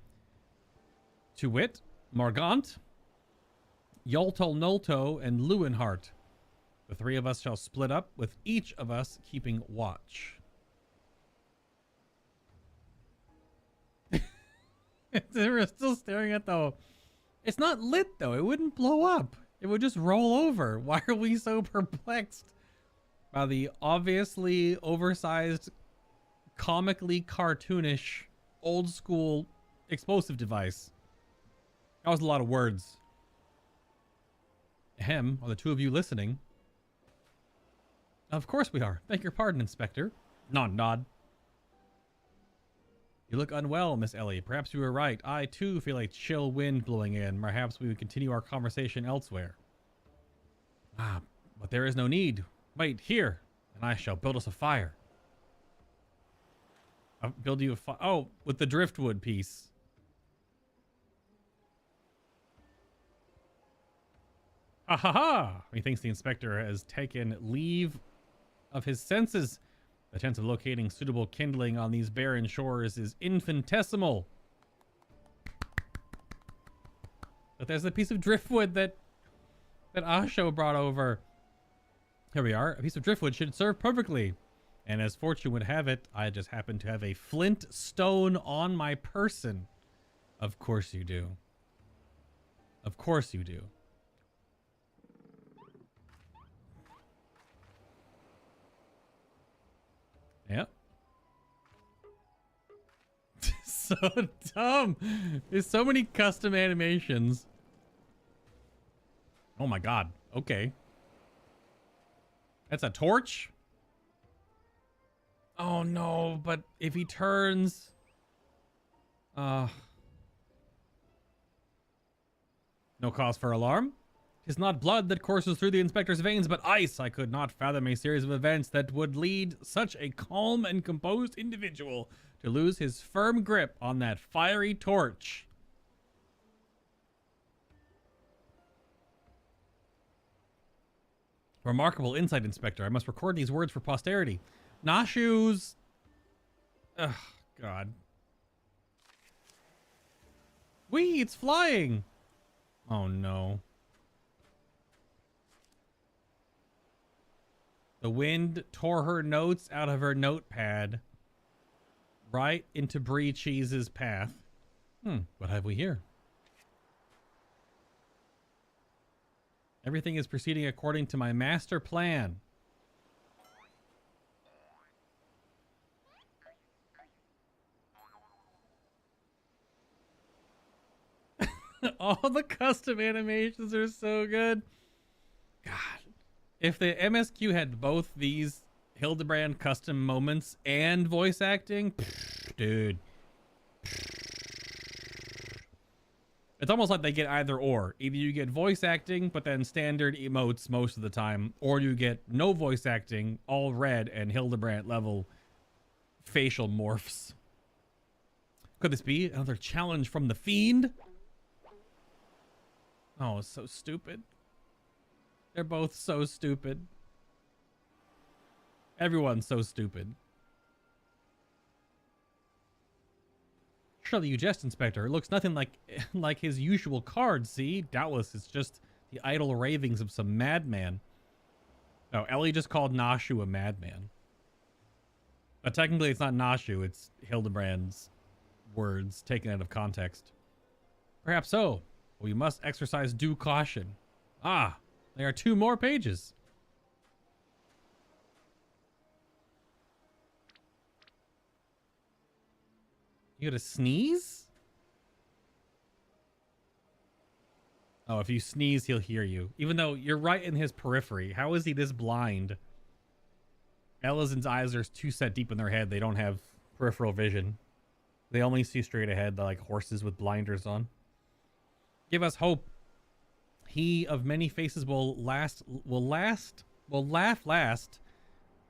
To wit, Morgant, Yolto Nolto, and Lewinhart. The 3 of us shall split up, with each of us keeping watch. They're still staring at the... It's not lit, though. It wouldn't blow up. It would just roll over. Why are we so perplexed by the obviously oversized, comically cartoonish, old school explosive device. That was a lot of words. Ahem, are the two of you listening? Of course we are. Beg your pardon, Inspector. Nod, nod. You look unwell, Miss Ellie. Perhaps you were right. I, too, feel a chill wind blowing in. Perhaps we would continue our conversation elsewhere. Ah, but there is no need. Wait, here, and I shall build us a fire. I'll build you a fire. Oh, with the driftwood piece. Ha ha ha! He thinks the inspector has taken leave of his senses. The chance of locating suitable kindling on these barren shores is infinitesimal. But there's a piece of driftwood that Asho brought over. Here we are. A piece of driftwood should serve perfectly. And as fortune would have it, I just happen to have a flint stone on my person. Of course you do. Of course you do. Yep. So dumb. There's so many custom animations. Oh my god. Okay. That's a torch? Oh no, but if he turns... No cause for alarm. 'Tis not blood that courses through the inspector's veins, but ice. I could not fathom a series of events that would lead such a calm and composed individual to lose his firm grip on that fiery torch. Remarkable insight, Inspector. I must record these words for posterity. Nashu's... Ugh, God. Whee, it's flying! Oh, no. The wind tore her notes out of her notepad. Right into Brie Cheese's path. What have we here? Everything is proceeding according to my master plan. All the custom animations are so good. God. If the MSQ had both these Hildibrand custom moments and voice acting, dude. It's almost like they get either or. Either you get voice acting, but then standard emotes most of the time, or you get no voice acting, all red, and Hildibrand level facial morphs. Could this be another challenge from the Fiend? Oh, it's so stupid. They're both so stupid. Everyone's so stupid. Surely you jest, Inspector. It looks nothing like his usual cards, see? Doubtless it's just the idle ravings of some madman. No, Ellie just called Nashu a madman. But technically it's not Nashu, it's Hildibrand's words taken out of context. Perhaps so. We must exercise due caution. Ah, there are 2 more pages. You gotta sneeze? Oh, if you sneeze, he'll hear you. Even though you're right in his periphery. How is he this blind? Elazin's eyes are too set deep in their head. They don't have peripheral vision. They only see straight ahead, like horses with blinders on. Give us hope. He of many faces will laugh last.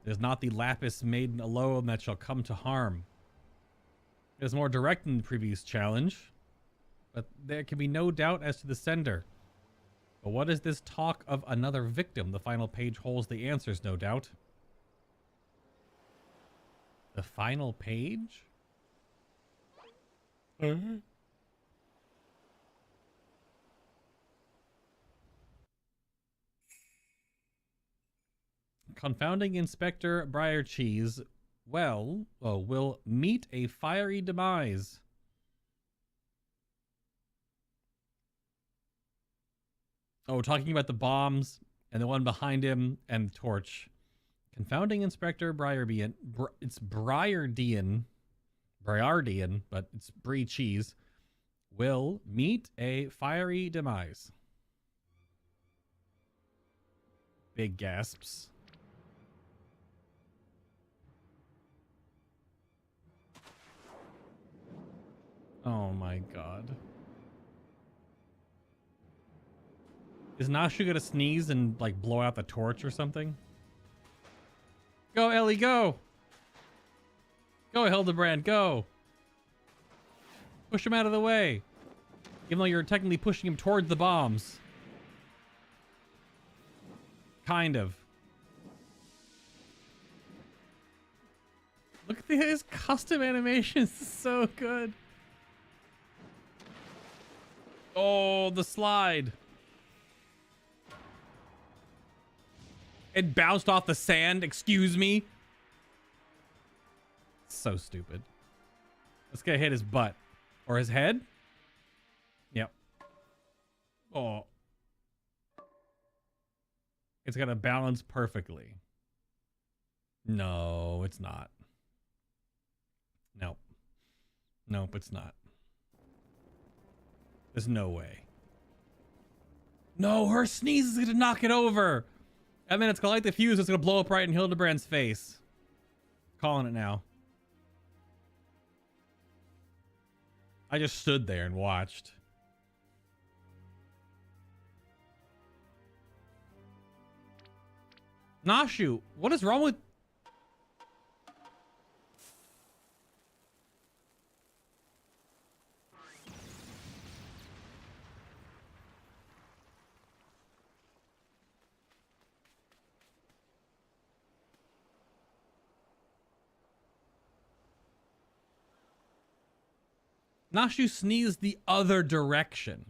It is not the lapis maiden alone that shall come to harm. It is more direct than the previous challenge, but there can be no doubt as to the sender. But what is this talk of another victim? The final page holds the answers, no doubt. The final page? Confounding Inspector Briarcheese will meet a fiery demise. Oh, talking about the bombs and the one behind him and the torch. Confounding Inspector Briardian. It's Briardian, but it's Brie Cheese. will meet a fiery demise. Big gasps. Oh my god. Is Nashu gonna sneeze and like blow out the torch or something? Go, Ellie, go! Go, Hildibrand, go! Push him out of the way. Even though you're technically pushing him towards the bombs. Kind of. Look at his custom animations. This is so good. Oh, the slide. It bounced off the sand. Excuse me. So stupid. This guy hit his butt. Or his head? Yep. Oh. It's got to balance perfectly. No, it's not. Nope. Nope, it's not. There's no way. No, her sneeze is going to knock it over. And then it's going to light the fuse. It's going to blow up right in Hildibrand's face. Calling it now. I just stood there and watched. Nashu, what is wrong with... Nashu sneezed the other direction.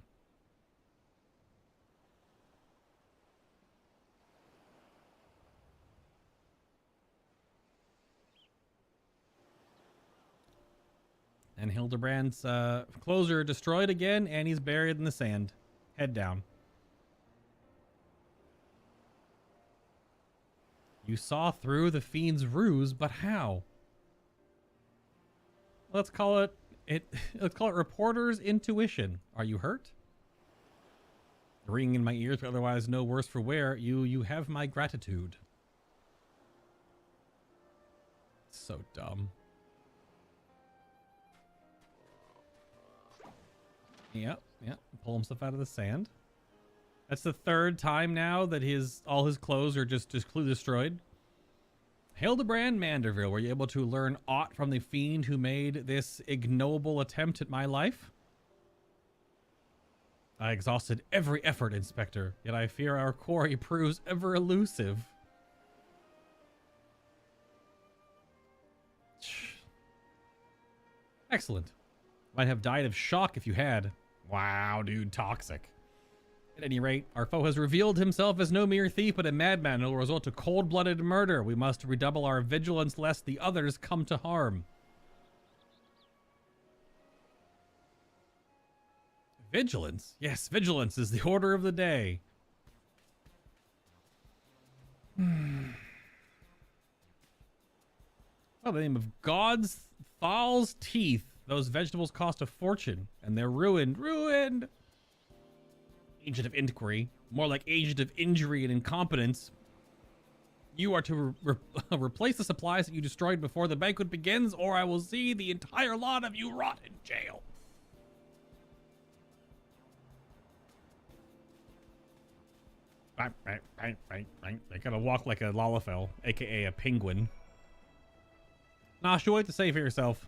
And Hildibrand's clothes are destroyed again, and he's buried in the sand. Head down. You saw through the fiend's ruse, but how? Let's call it reporter's intuition. Are you hurt? Ringing in my ears, but otherwise no worse for wear. You have my gratitude. So dumb. Yep. Pull himself out of the sand. That's the third time now that all his clothes are just completely destroyed. Hildibrand Manderville, were you able to learn aught from the fiend who made this ignoble attempt at my life? I exhausted every effort, Inspector, yet I fear our quarry proves ever elusive. Excellent. Might have died of shock if you had. Wow, dude, toxic. At any rate, our foe has revealed himself as no mere thief, but a madman who will result to cold-blooded murder. We must redouble our vigilance lest the others come to harm. Vigilance? Yes, vigilance is the order of the day. Well, the name of God's Thal's teeth. Those vegetables cost a fortune, and they're ruined. Ruined! Agent of inquiry. More like agent of injury and incompetence. You are to replace the supplies that you destroyed before the banquet begins, or I will see the entire lot of you rot in jail. I gotta walk like a Lalafell, aka a penguin. Nosh, you wait to say for yourself.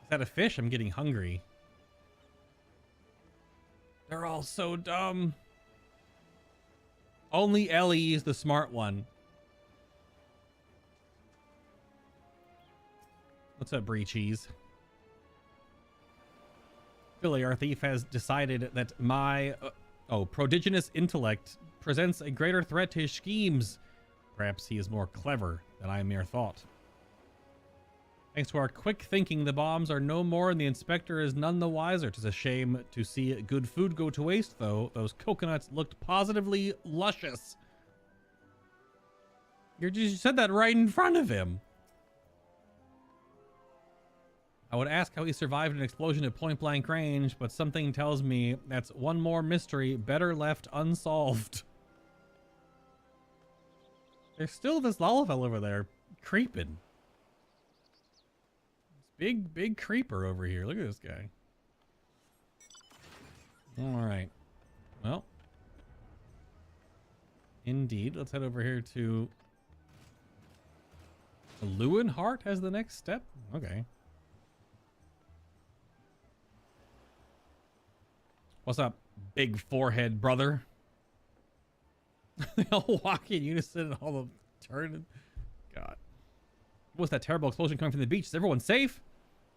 Is that a fish? I'm getting hungry. They're all so dumb. Only Ellie is the smart one. What's up, Brie Cheese? Philly, our thief has decided that my prodigious intellect presents a greater threat to his schemes. Perhaps he is more clever than I mere thought. Thanks to our quick thinking, the bombs are no more and the inspector is none the wiser. 'Tis a shame to see good food go to waste, though. Those coconuts looked positively luscious. You said that right in front of him. I would ask how he survived an explosion at point blank range, but something tells me that's one more mystery better left unsolved. There's still this Lalafell over there creeping. This big creeper over here. Look at this guy. All right. Well, indeed. Let's head over here to Lewinhart as the next step. Okay. What's up, big forehead brother? They all walk in unison and all the turn. God. What was that terrible explosion coming from the beach? Is everyone safe?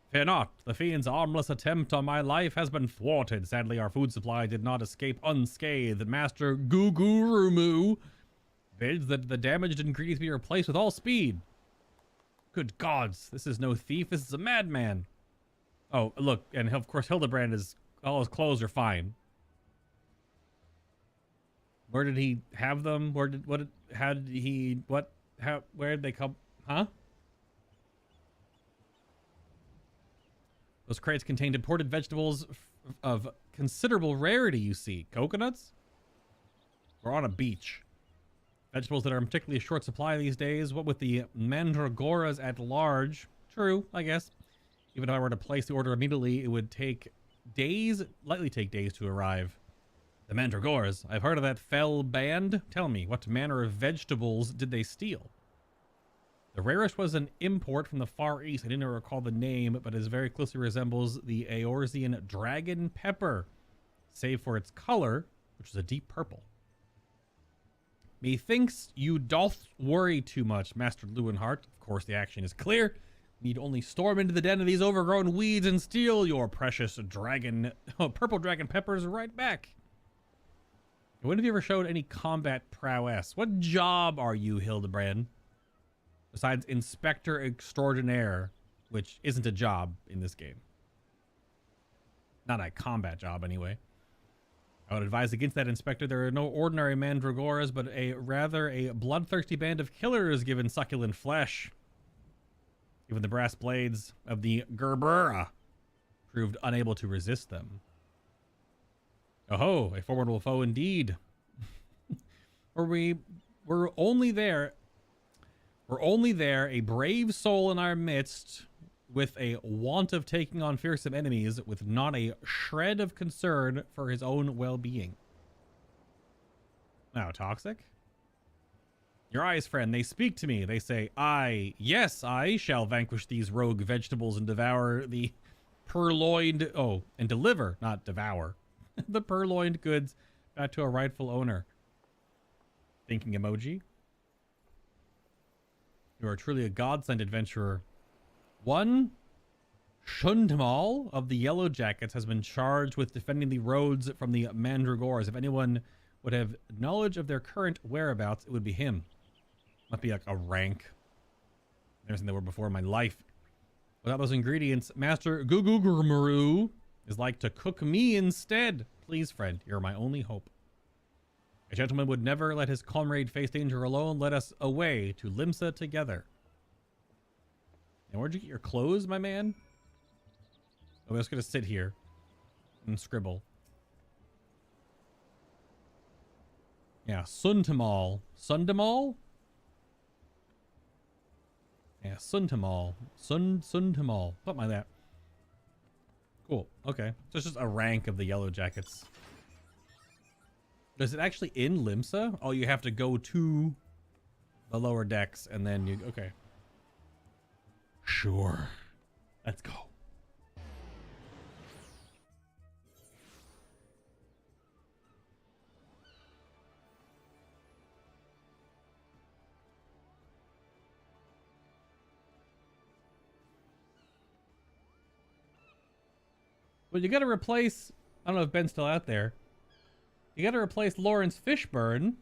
Fear not. The fiend's armless attempt on my life has been thwarted. Sadly, our food supply did not escape unscathed. Master Gugurumu bids that the damaged ingredients be replaced with all speed. Good gods, this is no thief. This is a madman. Oh, look, and of course Hildibrand is... all his clothes are fine. Where did he have them? Where did where did they come? Huh? Those crates contained imported vegetables of considerable rarity, you see. Coconuts? We're on a beach. Vegetables that are in particularly short supply these days. What with the mandragoras at large? True, I guess. Even if I were to place the order immediately, it would take days, likely take days to arrive. The mandragoras. I've heard of that fell band. Tell me, what manner of vegetables did they steal? The rarest was an import from the Far East. I didn't recall the name, but it very closely resembles the Eorzean dragon pepper, save for its color, which is a deep purple. Methinks you doth worry too much, Master Lewinhart. Of course, the action is clear. Need only storm into the den of these overgrown weeds and steal your precious purple dragon peppers right back. When have you ever showed any combat prowess? What job are you, Hildibrand? Besides Inspector Extraordinaire, which isn't a job in this game. Not a combat job, anyway. I would advise against that, Inspector. There are no ordinary mandragoras, but rather a bloodthirsty band of killers given succulent flesh. Even the brass blades of the Gerbera proved unable to resist them. Oh, a formidable foe indeed. We're only there, a brave soul in our midst with a want of taking on fearsome enemies with not a shred of concern for his own well-being. Now, toxic? Your eyes, friend, they speak to me. They say, yes, I shall vanquish these rogue vegetables and devour the purloined, and deliver, not devour, the purloined goods back to a rightful owner. Thinking emoji. You are truly a godsend adventurer. One Shundmal of the Yellow Jackets has been charged with defending the roads from the Mandragoras. If anyone would have knowledge of their current whereabouts, it would be him. Might be like a rank. Never seen they were before in my life. Without those ingredients, Master Gugugurmuru is like to cook me instead. Please, friend, you're my only hope. A gentleman would never let his comrade face danger alone. Let us away to Limsa together. And where'd you get your clothes, my man? I'm just gonna sit here and scribble. Yeah, Suntamal. Sundamal? Yeah, Suntamal. Suntamal. Something like that. Cool. Okay. So it's just a rank of the Yellow Jackets. Is it actually in Limsa? Oh, you have to go to the lower decks and then you... Okay. Sure. Let's go. Well, you gotta replace... I don't know if Ben's still out there. You gotta replace Lawrence Fishburne. You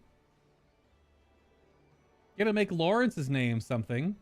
gotta make Lawrence's name something.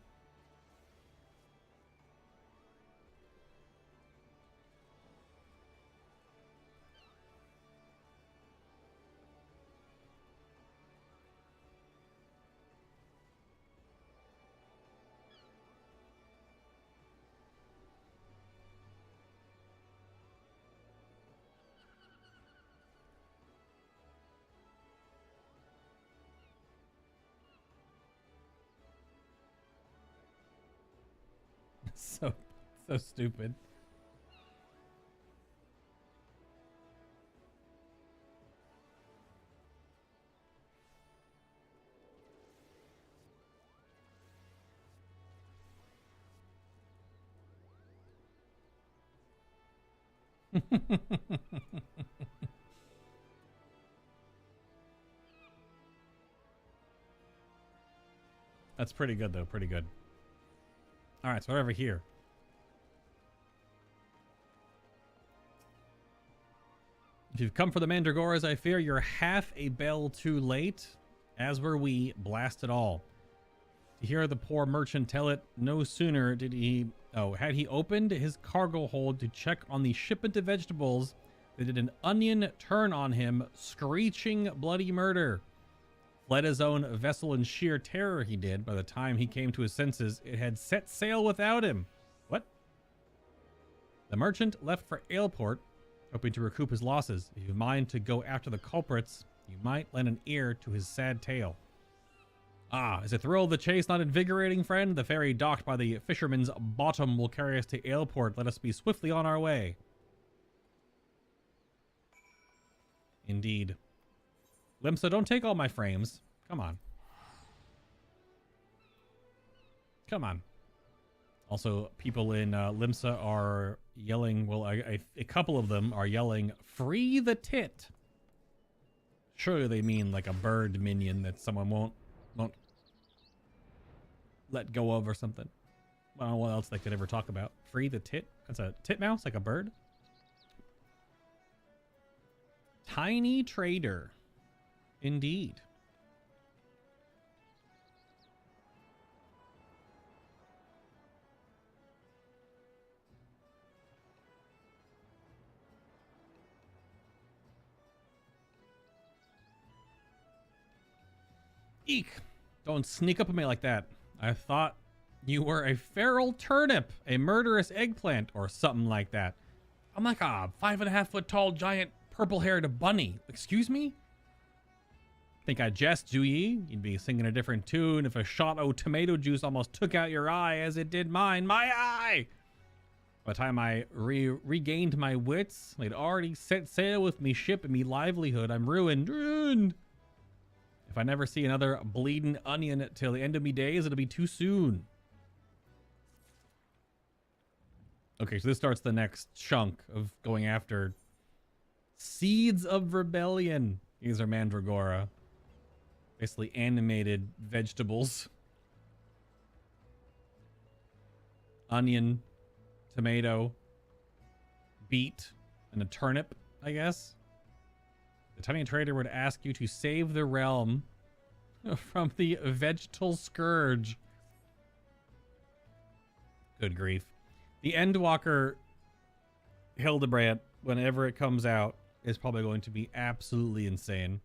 So stupid. That's pretty good, though. Pretty good. All right, so we're over here. If you've come for the Mandragoras, I fear you're half a bell too late. As were we, blast it all. To hear the poor merchant tell it, no sooner did he... Oh, had he opened his cargo hold to check on the shipment of vegetables, they did an onion turn on him, screeching bloody murder. Fled his own vessel in sheer terror he did. By the time he came to his senses, it had set sail without him. What? The merchant left for Aleport, hoping to recoup his losses. If you mind to go after the culprits, you might lend an ear to his sad tale. Ah, is the thrill of the chase not invigorating, friend? The ferry docked by the fisherman's bottom will carry us to Aleport. Let us be swiftly on our way. Indeed. Limsa, don't take all my frames. Come on. Come on. Also, people in Limsa are yelling, well, a couple of them are yelling, free the tit. Surely they mean like a bird minion that someone won't let go of or something. I don't know what else they could ever talk about. Free the tit? That's a titmouse, like a bird? Tiny trader. Indeed. Eek! Don't sneak up on me like that. I thought you were a feral turnip, a murderous eggplant, or something like that. I'm like a 5.5 foot tall giant purple-haired bunny. Excuse me? Think I jest, do ye? You'd be singing a different tune if a shot o' tomato juice almost took out your eye as it did mine. My eye! By the time I regained my wits, they'd already set sail with me ship and me livelihood. I'm ruined. If I never see another bleeding onion till the end of me days, it'll be too soon. Okay, so this starts the next chunk of going after Seeds of Rebellion. These are Mandragora. Basically animated vegetables. Onion, tomato, beet, and a turnip, I guess. The tiny trader would ask you to save the realm from the vegetal scourge. Good grief. The Endwalker Hildibrand, whenever it comes out, is probably going to be absolutely insane.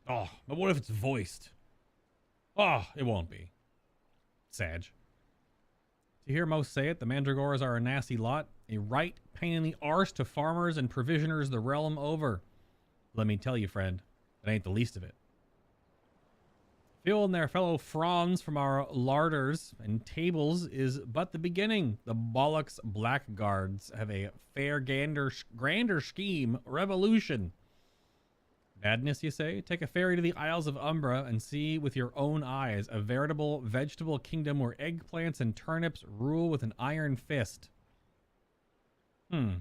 Oh, but what if it's voiced? Oh, it won't be. Sag. To hear most say it, the Mandragoras are a nasty lot. A right pain in the arse to farmers and provisioners the realm over. Let me tell you, friend, that ain't the least of it. Fueling their fellow fronds from our larders and tables is but the beginning. The bollocks blackguards have a fair grander scheme revolution. Madness, you say? Take a ferry to the Isles of Umbra and see with your own eyes a veritable vegetable kingdom where eggplants and turnips rule with an iron fist.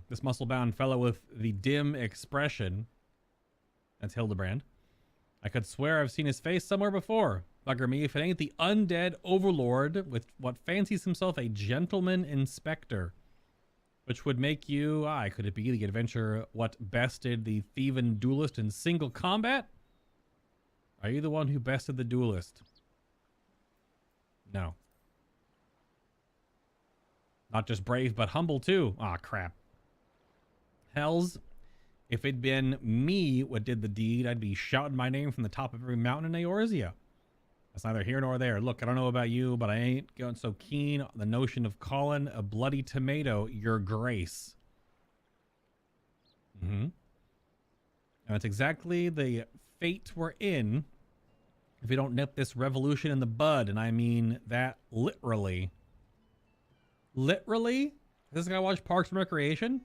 This muscle-bound fellow with the dim expression. That's Hildibrand. I could swear I've seen his face somewhere before. Bugger me if it ain't the undead overlord with what fancies himself a gentleman inspector. Which would make you, could it be the adventure what bested the thieving duelist in single combat? Are you the one who bested the duelist? No. Not just brave, but humble too. Ah, crap. Hells, if it'd been me what did the deed, I'd be shouting my name from the top of every mountain in Eorzea. That's neither here nor there. Look, I don't know about you, but I ain't going so keen on the notion of calling a bloody tomato your grace. And that's exactly the fate we're in if we don't nip this revolution in the bud, and I mean that literally. Literally? This guy watch Parks and Recreation?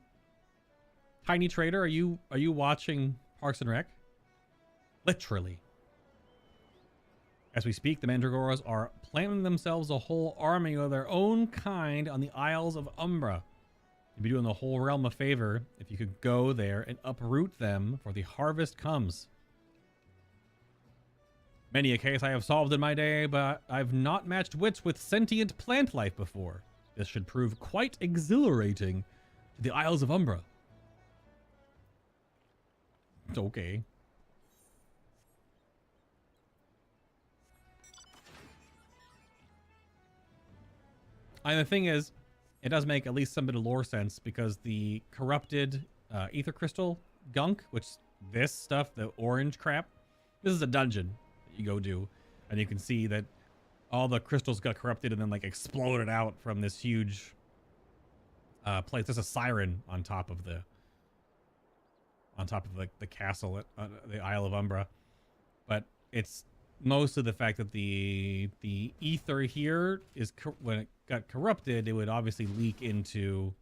Tiny Trader, are you watching Parks and Rec? Literally. As we speak, the Mandragoras are planting themselves a whole army of their own kind on the Isles of Umbra. You'd be doing the whole realm a favor if you could go there and uproot them, for the harvest comes. Many a case I have solved in my day, but I've not matched wits with sentient plant life before. This should prove quite exhilarating to the Isles of Umbra. It's okay. And the thing is, it does make at least some bit of lore sense, because the corrupted ether crystal gunk, which this stuff, the orange crap, this is a dungeon that you go do, and you can see that all the crystals got corrupted and then like exploded out from this huge place. There's a siren on top of the castle at the Isle of Umbra, but it's most of the fact that the ether here is when it got corrupted, it would obviously leak into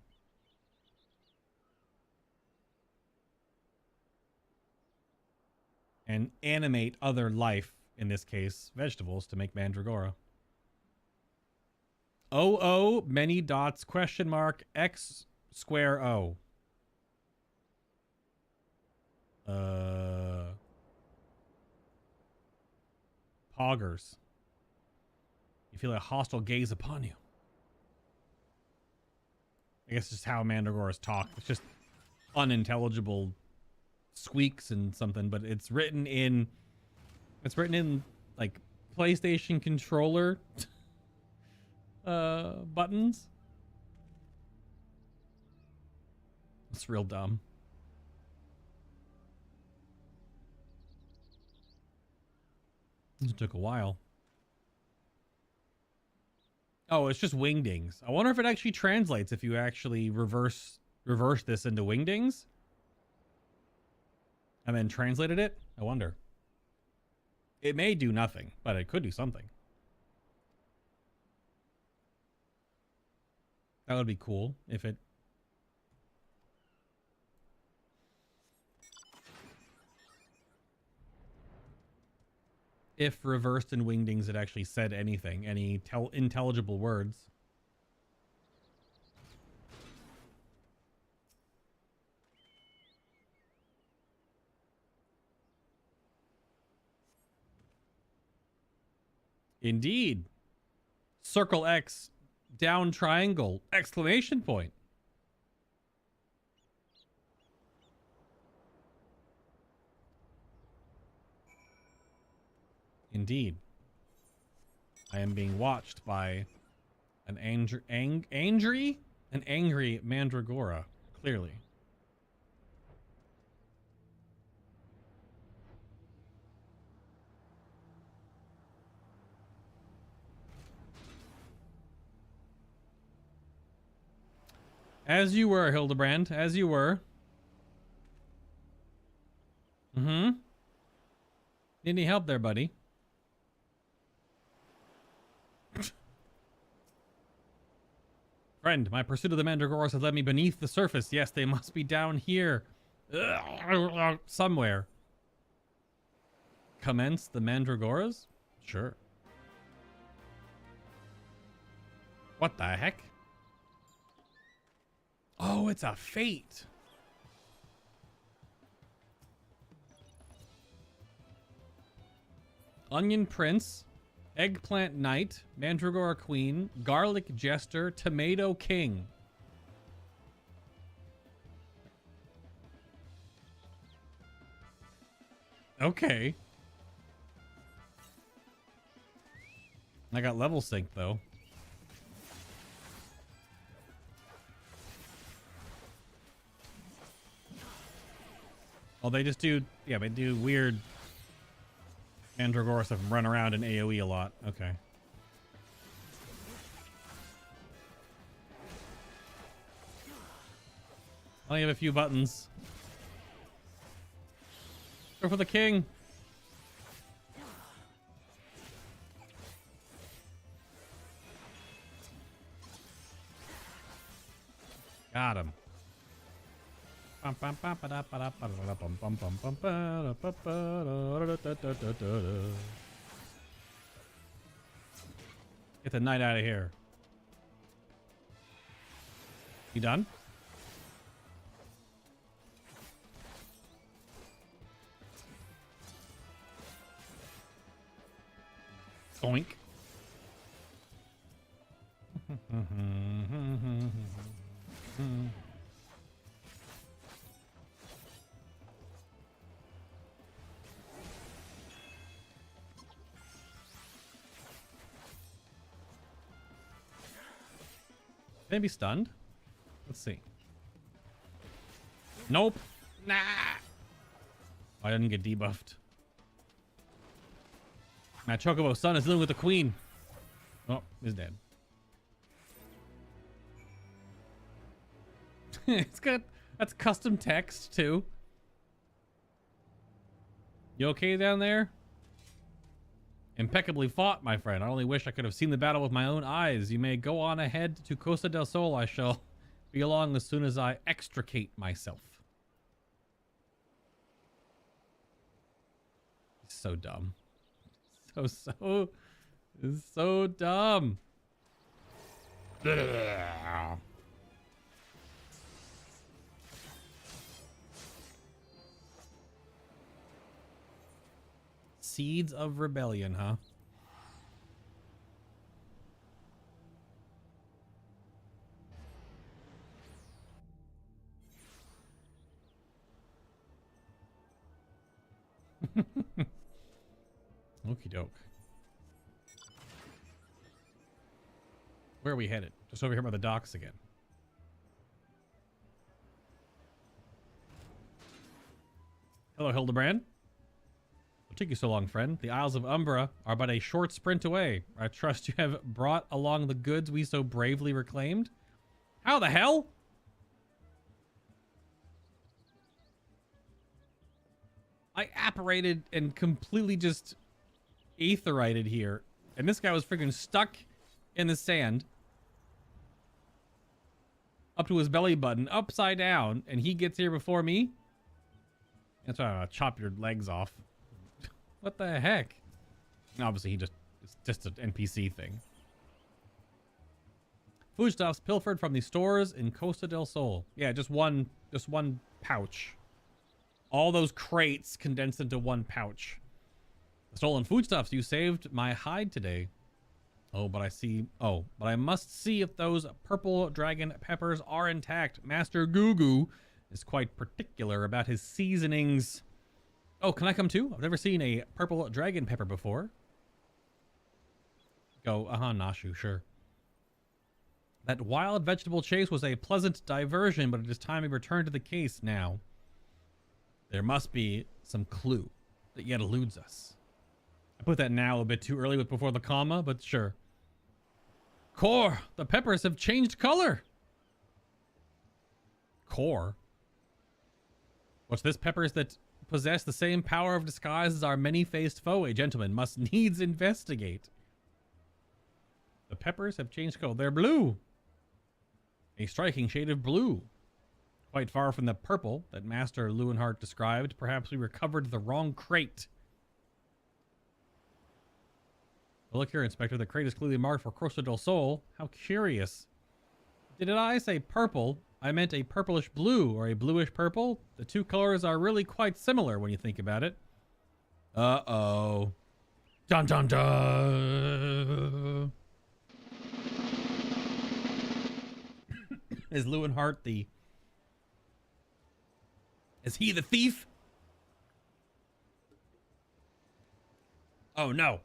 and animate other life, in this case vegetables, to make Mandragora. O many dots question mark X square O. Poggers. You feel a hostile gaze upon you. I guess just how Mandragoras talk. It's just unintelligible squeaks and something, but it's written in like PlayStation controller buttons. It's real dumb. It took a while. Oh, it's just wingdings. I wonder if it actually translates if you actually reverse this into wingdings and then translated it. I wonder. It may do nothing, but it could do something. That would be cool if it... If reversed in wingdings, it actually said anything, any intelligible words. Indeed. Circle X, down triangle, exclamation point. Indeed. I am being watched by an angry Mandragora, clearly. As you were, Hildibrand, as you were. Mm-hmm. Need any help there, buddy? Friend, my pursuit of the Mandragoras has led me beneath the surface. Yes, they must be down here. Somewhere. Commence the Mandragoras? Sure. What the heck? Oh, it's a fate. Onion Prince, Eggplant Knight, Mandragora Queen, Garlic Jester, Tomato King. Okay. I got level sync though. Oh, they just do, yeah, they do weird Mandragora stuff and run around in AoE a lot. Okay. I only have a few buttons. Go for the king. Got him. Get the knight out of here. You done? Oink. Maybe stunned. Let's see. Nope. Nah. I didn't get debuffed. My Chocobo son is dealing with the queen. Oh, he's dead. It's got that's custom text too. You okay down there? Impeccably fought, my friend. I only wish I could have seen the battle with my own eyes. You may go on ahead to Costa del Sol. I shall be along as soon as I extricate myself. So dumb. So dumb. Seeds of rebellion, huh? Okie doke. Where are we headed? Just over here by the docks again. Hello, Hildibrand. What took you so long, friend? The Isles of Umbra are but a short sprint away. I trust you have brought along the goods we so bravely reclaimed. How the hell? I apparated and completely just aetherited here. And this guy was freaking stuck in the sand. Up to his belly button, upside down. And he gets here before me. That's why I'll chop your legs off. What the heck? Obviously, it's just an NPC thing. Foodstuffs pilfered from the stores in Costa del Sol. Yeah, just one pouch. All those crates condensed into one pouch. The stolen foodstuffs. You saved my hide today. But I must see if those purple dragon peppers are intact. Master Gugu is quite particular about his seasonings. Oh, can I come too? I've never seen a purple dragon pepper before. Go, Nashu, sure. That wild vegetable chase was a pleasant diversion, but it is time we return to the case now. There must be some clue that yet eludes us. I put that now a bit too early with before the comma, but sure. Core, the peppers have changed color. Core? What's this? Peppers that possess the same power of disguise as our many-faced foe. A gentleman must needs investigate. The peppers have changed color. They're blue. A striking shade of blue. Quite far from the purple that Master Lewenhart described. Perhaps we recovered the wrong crate. Well, look here, Inspector. The crate is clearly marked for Costa del Sol. How curious. Did I say purple? I meant a purplish blue or a bluish purple. The two colors are really quite similar when you think about it. Uh-oh. Dun dun dun. Is Lewenhart the... Is he the thief? Oh, no.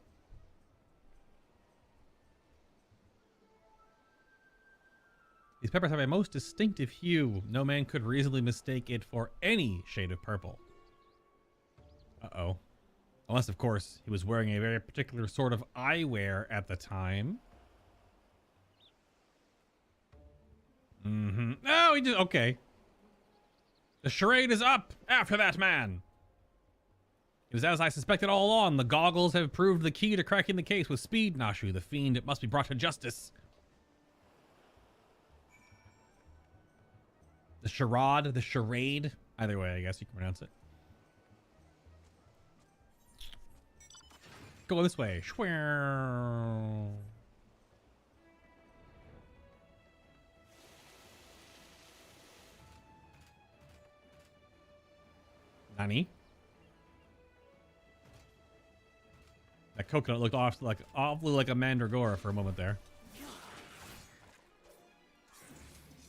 These peppers have a most distinctive hue. No man could reasonably mistake it for any shade of purple. Uh-oh. Unless, of course, he was wearing a very particular sort of eyewear at the time. Mm-hmm. Oh, he just... Okay. The charade is up after that man. It was as I suspected all along. The goggles have proved the key to cracking the case with speed. Nashu, the fiend, it must be brought to justice. charade, the charade. Either way, I guess you can pronounce it. Go this way. Shware. Nani? That coconut looked awfully like a mandragora for a moment there.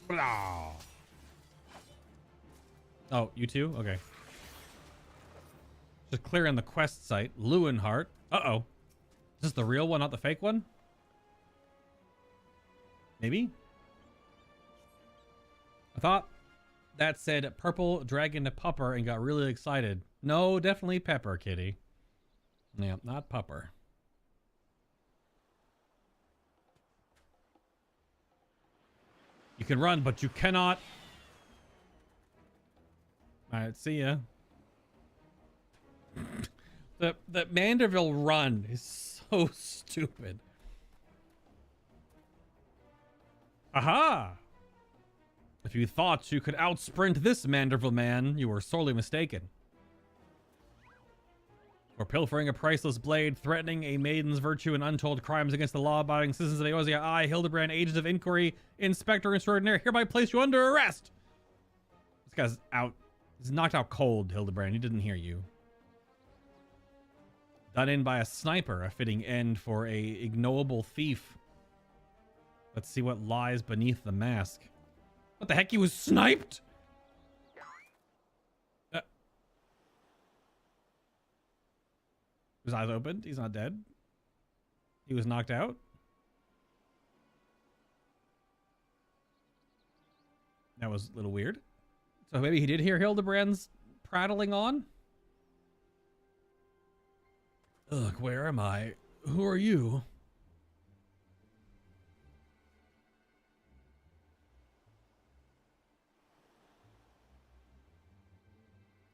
Blah. Oh, you too? Okay. Just clearing the quest site. Lewinhart. Uh-oh. Is this the real one, not the fake one? Maybe? I thought that said purple dragon to pupper and got really excited. No, definitely pepper, kitty. Yeah, not pupper. You can run, but you cannot. Alright, see ya. The Manderville run is so stupid. Aha! If you thought you could outsprint this Manderville man, you were sorely mistaken. For pilfering a priceless blade, threatening a maiden's virtue, and untold crimes against the law-abiding citizens of Eorzea, I, Hildibrand, Agent of Inquiry, Inspector Extraordinary, hereby place you under arrest! This guy's out. He's knocked out cold, Hildibrand. He didn't hear you. Done in by a sniper, a fitting end for a ignoble thief. Let's see what lies beneath the mask. What the heck? He was sniped? His eyes opened. He's not dead. He was knocked out. That was a little weird. So maybe he did hear Hildibrand's prattling on? Ugh, where am I? Who are you?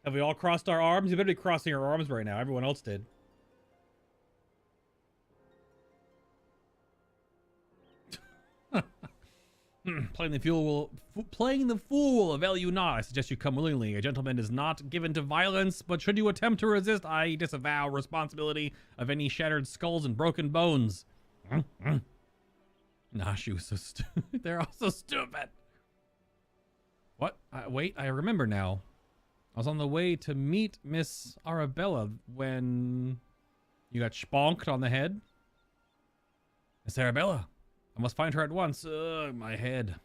Have we all crossed our arms? You better be crossing your arms right now. Everyone else did. Playing the fool will avail you not. I suggest you come willingly. A gentleman is not given to violence, but should you attempt to resist, I disavow responsibility of any shattered skulls and broken bones. Nah, she was so stupid. They're all so stupid. What? Wait, I remember now. I was on the way to meet Miss Arabella when you got sponked on the head. Miss Arabella. I must find her at once. Ugh, my head.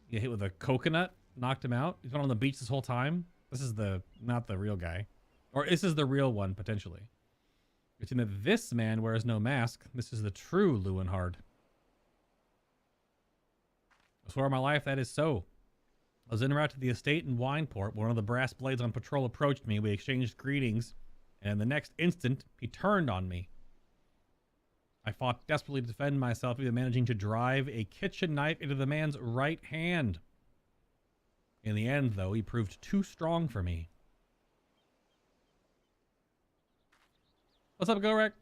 You hit with a coconut, knocked him out. He's been on the beach this whole time. This is not the real guy. Or this is the real one, potentially. You're saying that this man wears no mask. This is the true Lewinhard. I swear on my life that is so. I was en route to the estate in Wineport. One of the brass blades on patrol approached me. We exchanged greetings. And in the next instant, he turned on me. I fought desperately to defend myself, even managing to drive a kitchen knife into the man's right hand. In the end, though, he proved too strong for me. What's up, Gorek?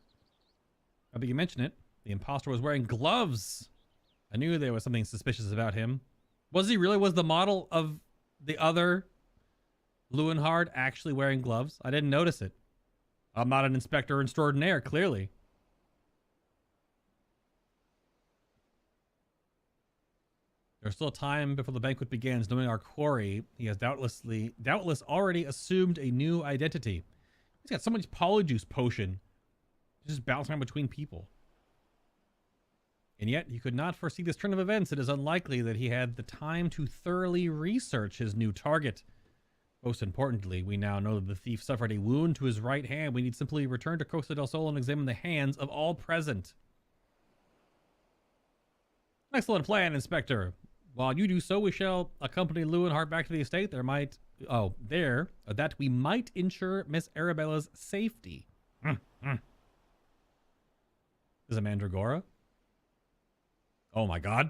I think you mentioned it. The imposter was wearing gloves. I knew there was something suspicious about him. Was he really? Was the model of the other Lewinhard actually wearing gloves? I didn't notice it. I'm not an inspector extraordinaire, clearly. There's still time before the banquet begins. Knowing our quarry, he has doubtless already assumed a new identity. He's got so much polyjuice potion. He's just bouncing around between people. And yet, he could not foresee this turn of events. It is unlikely that he had the time to thoroughly research his new target. Most importantly, we now know that the thief suffered a wound to his right hand. We need simply return to Costa del Sol and examine the hands of all present. Excellent plan, Inspector. While you do so, we shall accompany Lewinhart back to the estate. That we might ensure Miss Arabella's safety. Is a Mandragora? Oh my god.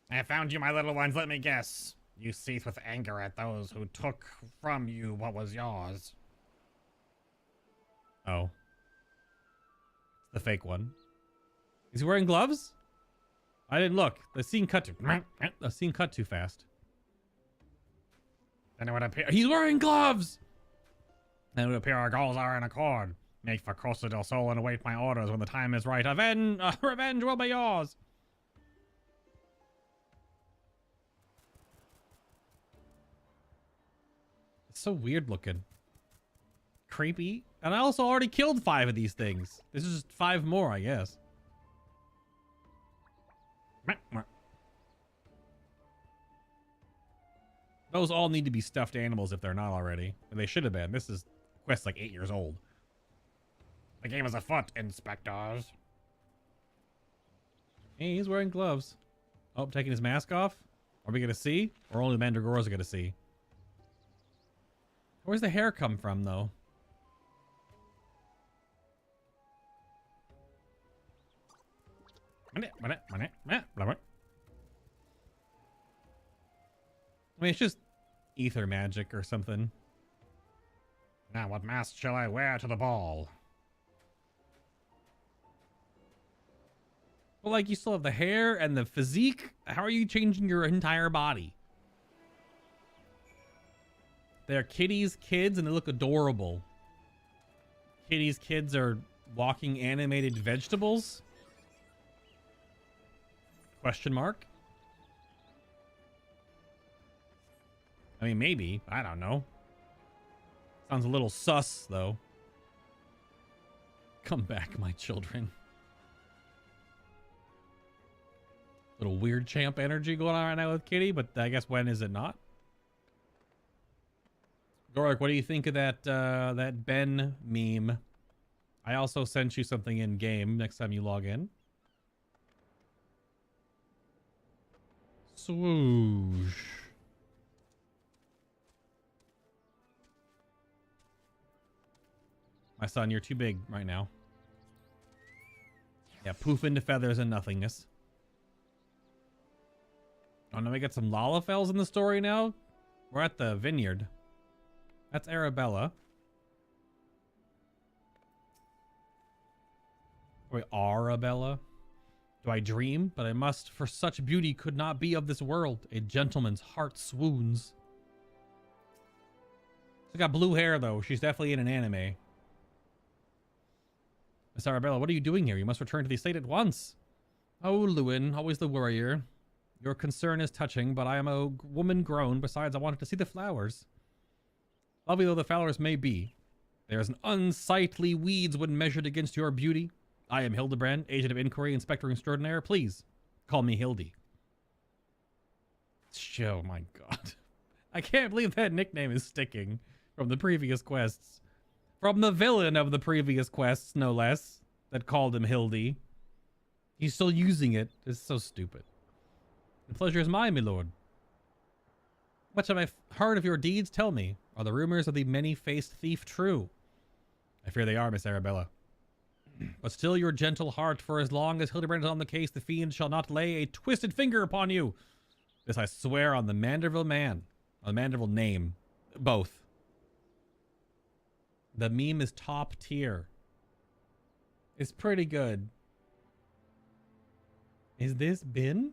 I found you, my little ones. Let me guess. You seethe with anger at those who took from you what was yours. Oh. The fake one. Is he wearing gloves? I didn't look. The scene cut too fast. Then it would appear he's wearing gloves. Then it would appear our goals are in accord. Make for Costa del Sol and await my orders when the time is right. Revenge will be yours. It's so weird looking. Creepy. And I also already killed 5 of these things. This is just 5 more, I guess. Those all need to be stuffed animals if they're not already. And they should have been. This is quest like 8 years old. The game is afoot, inspectors. Hey, he's wearing gloves. Oh, taking his mask off? Are we gonna see? Or only the Mandragoras are gonna see? Where's the hair come from, though? I mean, it's just ether magic or something. Now, what mask shall I wear to the ball? Well, like, you still have the hair and the physique. How are you changing your entire body? They're Kitty's kids, and they look adorable. Kitty's kids are walking animated vegetables? Question mark? I mean, maybe. I don't know. Sounds a little sus, though. Come back, my children. Little weird champ energy going on right now with Kitty, but I guess when is it not? Gorik, what do you think of that that Ben meme? I also sent you something in game next time you log in. Swoosh. My son, you're too big right now. Yeah, poof into feathers and nothingness. Oh, now we got some Lalafels in the story now. We're at the vineyard. That's Arabella. Wait, Arabella? Do I dream? But I must, for such beauty could not be of this world. A gentleman's heart swoons. She's got blue hair, though. She's definitely in an anime. Miss Arabella, what are you doing here? You must return to the estate at once. Oh, Lewin, always the worrier. Your concern is touching, but I am a woman grown. Besides, I wanted to see the flowers. Lovely though the flowers may be, there's an unsightly weeds when measured against your beauty. I am Hildibrand, agent of inquiry, inspector extraordinaire. Please, call me Hildy. Oh my god. I can't believe that nickname is sticking from the previous quests. From the villain of the previous quests, no less, that called him Hildy. He's still using it. It's so stupid. The pleasure is mine, my lord. Much have I heard of your deeds? Tell me. Are the rumors of the many-faced thief true? I fear they are, Miss Arabella. But still your gentle heart, for as long as Hildibrand is on the case, the fiend shall not lay a twisted finger upon you. This I swear on the Manderville man. On the Manderville name. Both. The meme is top tier. It's pretty good. Is this bin?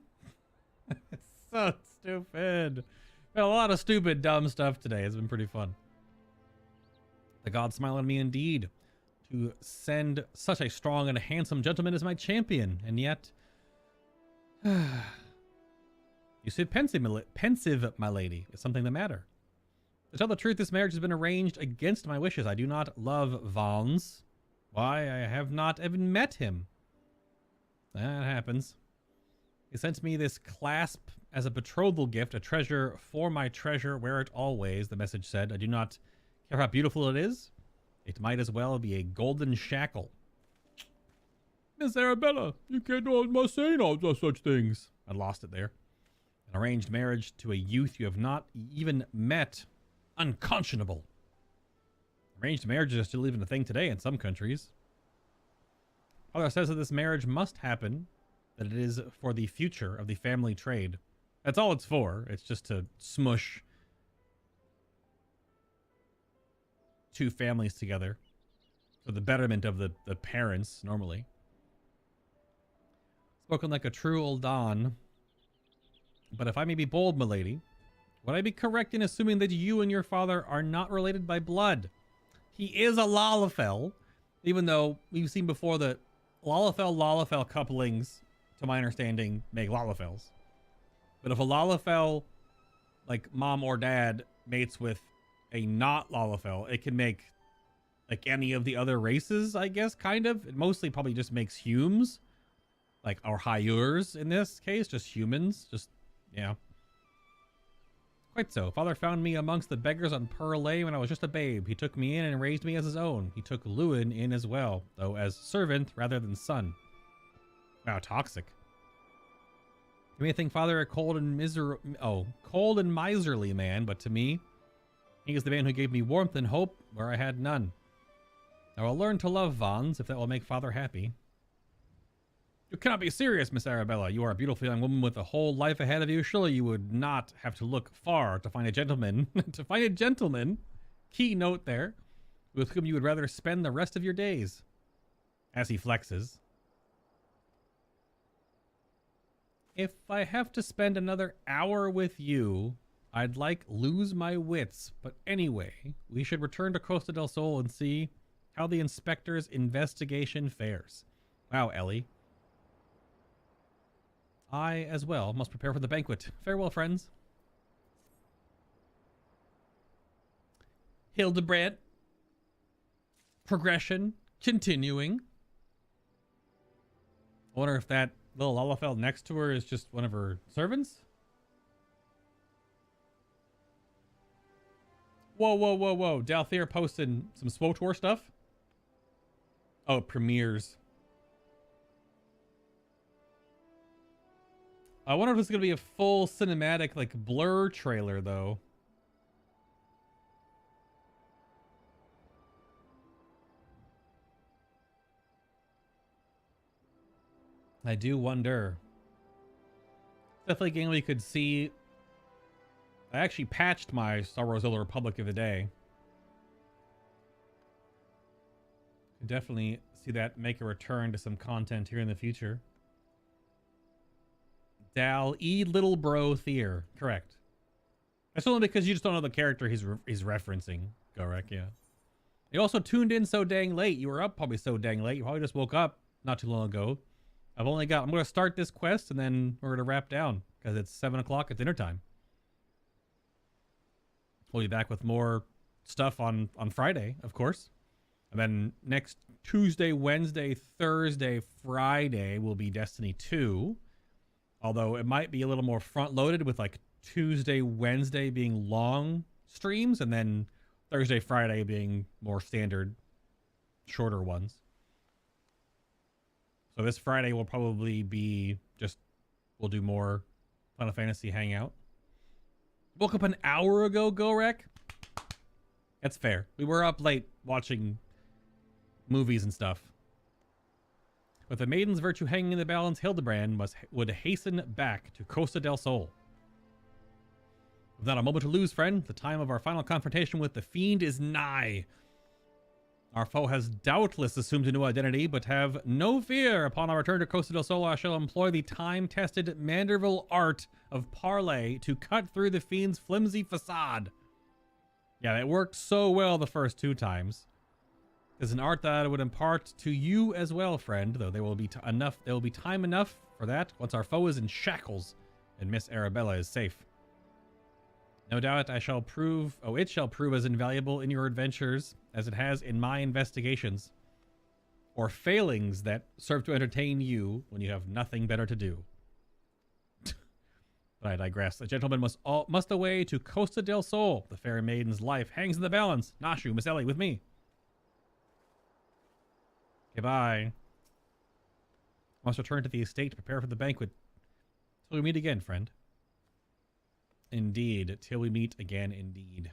It's so stupid. Been a lot of stupid, dumb stuff today. It's been pretty fun. The gods smile on me indeed. To send such a strong and handsome gentleman as my champion. And yet... you said pensive, my lady. Is something the matter? To tell the truth, this marriage has been arranged against my wishes. I do not love Vons. Why, I have not even met him. That happens. He sent me this clasp as a betrothal gift, a treasure for my treasure, wear it always, the message said. I do not care how beautiful it is. It might as well be a golden shackle. Miss Arabella, you can't almost say no such things. I lost it there. An arranged marriage to a youth you have not even met. Unconscionable. Arranged marriages are still even a thing today in some countries. Father says that this marriage must happen, that it is for the future of the family trade. That's all it's for. It's just to smush two families together so for the betterment of the parents, normally. Spoken like a true old Don. But if I may be bold, milady, would I be correct in assuming that you and your father are not related by blood? He is a Lalafell, even though we've seen before that Lalafell couplings, to my understanding, make Lalafells. But if a Lalafell, like mom or dad, mates with a not Lalafell, it can make like any of the other races, I guess, kind of. It mostly probably just makes Humes, like, or Hyurs in this case, just humans, just, yeah. Quite so. Father found me amongst the beggars on Pearl Lane when I was just a babe. He took me in and raised me as his own. He took Lewin in as well, though as servant rather than son. Wow, toxic. You may think father a cold and miserly man, but to me, he is the man who gave me warmth and hope where I had none. I will learn to love Vons if that will make father happy. You cannot be serious, Miss Arabella. You are a beautiful young woman with a whole life ahead of you. Surely you would not have to look far to find a gentleman. To find a gentleman, key note there, with whom you would rather spend the rest of your days. As he flexes. If I have to spend another hour with you, I'd like lose my wits. But anyway, we should return to Costa del Sol and see how the inspector's investigation fares. Wow, Ellie. I, as well, must prepare for the banquet. Farewell, friends. Hildibrand. Progression. Continuing. I wonder if that little Lalafell next to her is just one of her servants? Whoa, whoa, whoa, whoa. Dalthier posted some SWTOR stuff? Oh, it premieres. I wonder if it's going to be a full cinematic, like, blur trailer, though. I do wonder. Definitely a game where you could see... I actually patched my Star Wars: The Old Republic of the day. Could definitely see that make a return to some content here in the future. Dal E. Little Bro Thier. Correct. That's only because you just don't know the character he's referencing. Correct, yeah. You also tuned in so dang late. You were up probably so dang late. You probably just woke up not too long ago. I'm going to start this quest and then we're going to wrap down because it's 7 o'clock at dinner time. We'll be back with more stuff on Friday, of course. And then next Tuesday, Wednesday, Thursday, Friday will be Destiny 2. Although it might be a little more front-loaded with like Tuesday, Wednesday being long streams, and then Thursday, Friday being more standard, shorter ones. So this Friday will probably be just, we'll do more Final Fantasy Hangout. Woke up an hour ago, Gorek? That's fair. We were up late watching movies and stuff. With the maiden's virtue hanging in the balance, Hildibrand would hasten back to Costa del Sol. Without a moment to lose, friend, the time of our final confrontation with the fiend is nigh. Our foe has doubtless assumed a new identity, but have no fear. Upon our return to Costa del Sol, I shall employ the time-tested Manderville art of parley to cut through the fiend's flimsy facade. Yeah, it worked so well the first 2 times. Is an art that I would impart to you as well, friend, though there will be time enough for that once our foe is in shackles and Miss Arabella is safe. No doubt it shall prove as invaluable in your adventures as it has in my investigations, or failings that serve to entertain you when you have nothing better to do. But I digress. The gentleman must away to Costa del Sol. The fair maiden's life hangs in the balance. Nashu, Miss Ellie, with me. Goodbye. Must return to the estate to prepare for the banquet. Till we meet again, friend. Indeed. Till we meet again, indeed.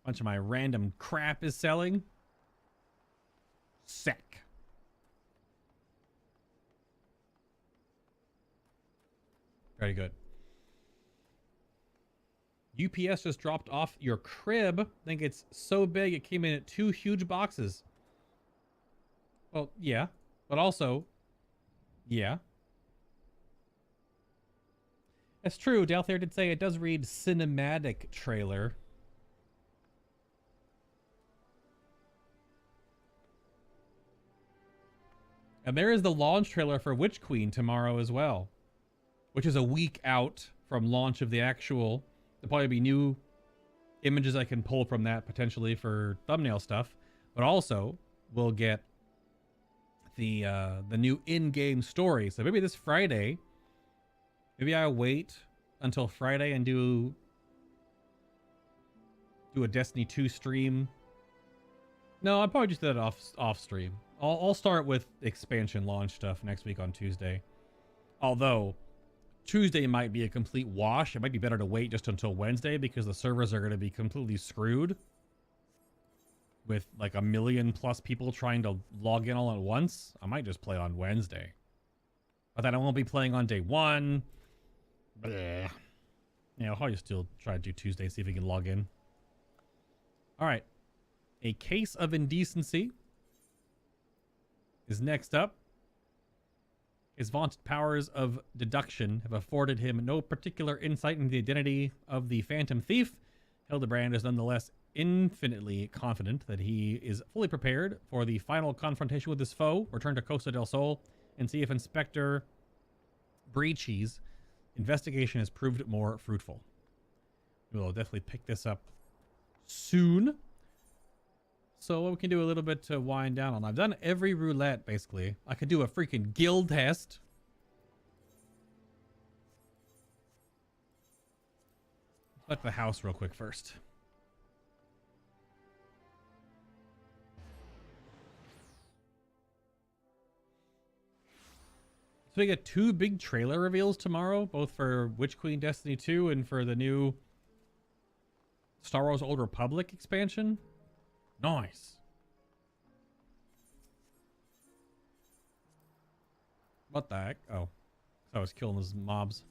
Bunch of my random crap is selling. Sick. Very good. UPS just dropped off your crib. I think it's so big it came in at 2 huge boxes. Well, yeah. But also, yeah. That's true. Dalthair did say it does read cinematic trailer. And there is the launch trailer for Witch Queen tomorrow as well, which is a week out from launch of the actual. There'll probably be new images I can pull from that potentially for thumbnail stuff, but also we'll get the new in-game story. So maybe this Friday, maybe I wait until Friday and do a Destiny 2 stream. No, I'll probably just do that off stream. I'll start with expansion launch stuff next week on Tuesday. Although Tuesday might be a complete wash. It might be better to wait just until Wednesday because the servers are going to be completely screwed with like 1 million plus people trying to log in all at once. I might just play on Wednesday. But then I won't be playing on day 1. Bleh. Yeah, I'll probably still try to do Tuesday, see if we can log in. All right. A case of indecency is next up. His vaunted powers of deduction have afforded him no particular insight into the identity of the Phantom Thief. Hildibrand is nonetheless infinitely confident that he is fully prepared for the final confrontation with his foe. Return to Costa del Sol and see if Inspector Breachy's investigation has proved more fruitful. We will definitely pick this up soon. So what we can do a little bit to wind down on. I've done every roulette, basically. I could do a freaking guild test. Let's the house real quick first. So we get 2 big trailer reveals tomorrow, both for Witch Queen Destiny 2 and for the new Star Wars Old Republic expansion. Nice. What the heck? Oh, I was killing those mobs.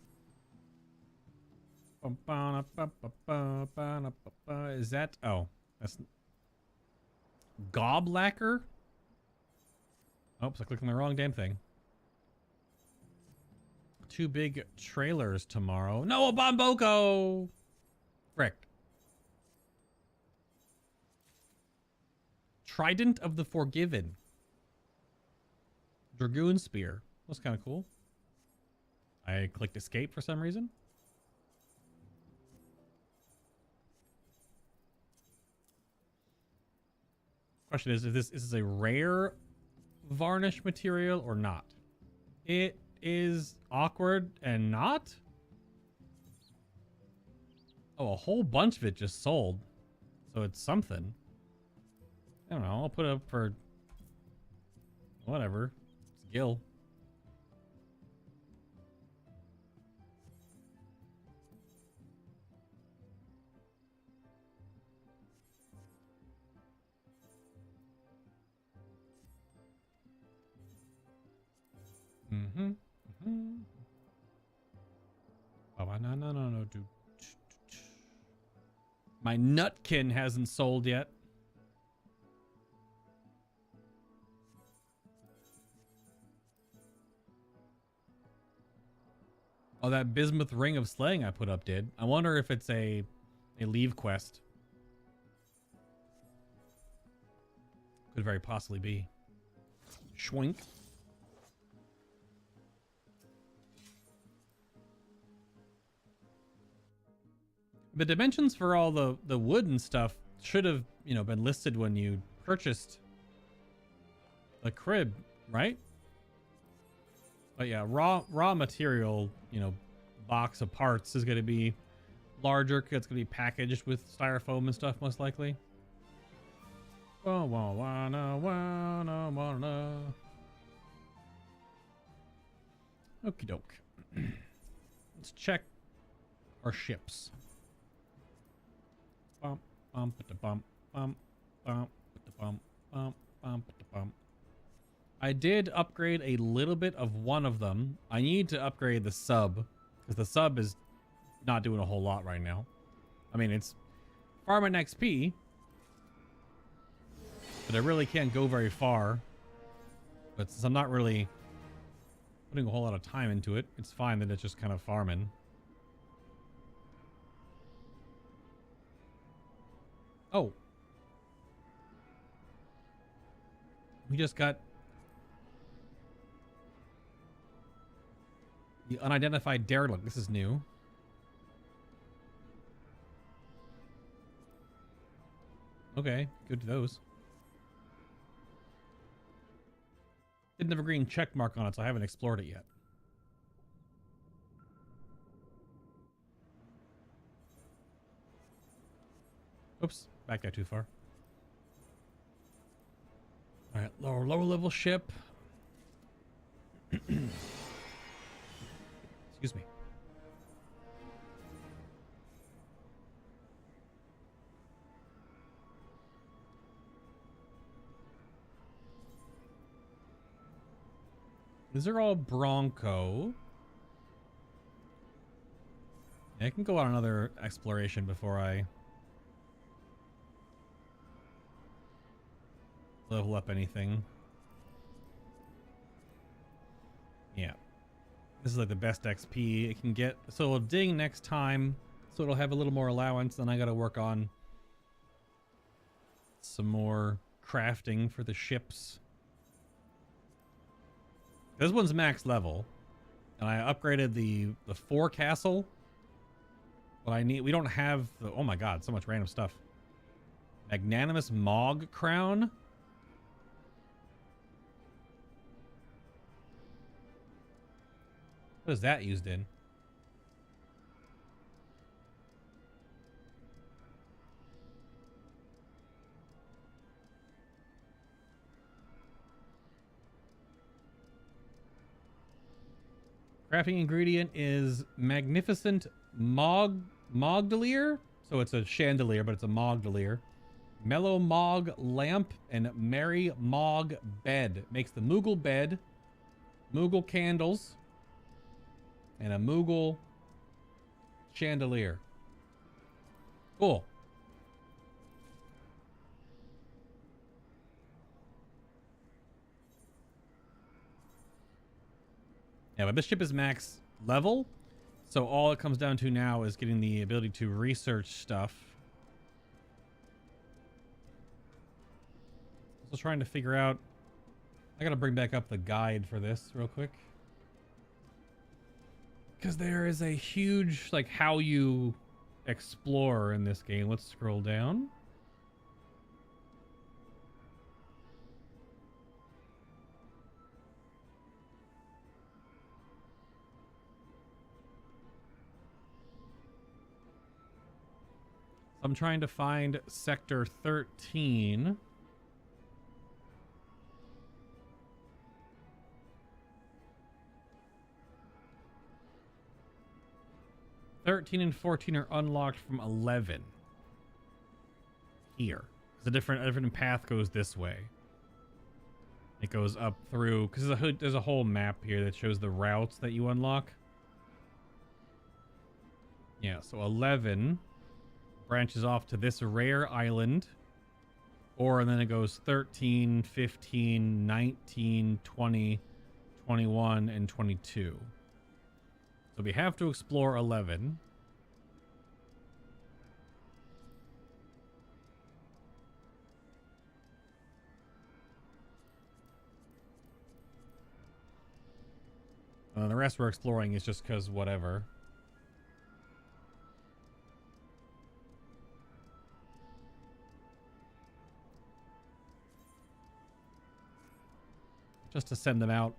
Is that? Oh, that's Goblacker. Oops, I clicked on the wrong damn thing. 2 big trailers tomorrow. No, Bomboko. Frick. Trident of the Forgiven. Dragoon Spear. That's kind of cool. I clicked escape for some reason. Question is if this is a rare varnish material or not. It is awkward and not. Oh, a whole bunch of it just sold. So it's something. I don't know. I'll put it up for whatever. It's Gil. Oh, no, dude. My Nutkin hasn't sold yet. Oh, that Bismuth Ring of Slaying I put up did. I wonder if it's a leave quest. Could very possibly be. Schwink. The dimensions for all the wood and stuff should have, you know, been listed when you purchased the crib, right? But yeah, raw material, you know, box of parts is going to be larger because it's going to be packaged with styrofoam and stuff, most likely. Oh, okie doke. Let's check our ships. Bump, bump, bump, bump, bump, bump, bump, bump, bump. I did upgrade a little bit of one of them. I need to upgrade the sub because the sub is not doing a whole lot right now. I mean, it's farming XP, but I really can't go very far. But since I'm not really putting a whole lot of time into it, it's fine that it's just kind of farming. Oh. We just got the unidentified derelict. This is new. Okay, good to those. Didn't have a green check mark on it, so I haven't explored it yet. Oops, backed out too far. All right, lower level ship. Excuse me. These are all Bronco. Yeah, I can go on another exploration before I level up anything. Yeah. This is like the best XP it can get. So it'll ding next time. So it'll have a little more allowance. Then I got to work on some more crafting for the ships. This one's max level. And I upgraded the forecastle. But we don't have the, oh my god, so much random stuff. Magnanimous Mog Crown. What is that used in? Crafting ingredient is Magnificent Mogdelier. So it's a chandelier, but it's a Mogdelier. Mellow Mog Lamp and Merry Mog Bed. Makes the Moogle bed, Moogle candles, and a Moogle chandelier. Cool. Yeah, but this ship is max level, so all it comes down to now is getting the ability to research stuff. Also trying to figure out, I gotta bring back up the guide for this real quick. Because there is a huge, like, how you explore in this game. Let's scroll down. I'm trying to find Sector 13. And 14 are unlocked from 11. Here. A different path goes this way. It goes up through, because there's a whole map here that shows the routes that you unlock. Yeah, so 11 branches off to this rare island. And then it goes 13, 15, 19, 20, 21, and 22. So we have to explore 11. The rest we're exploring is just because whatever. Just to send them out.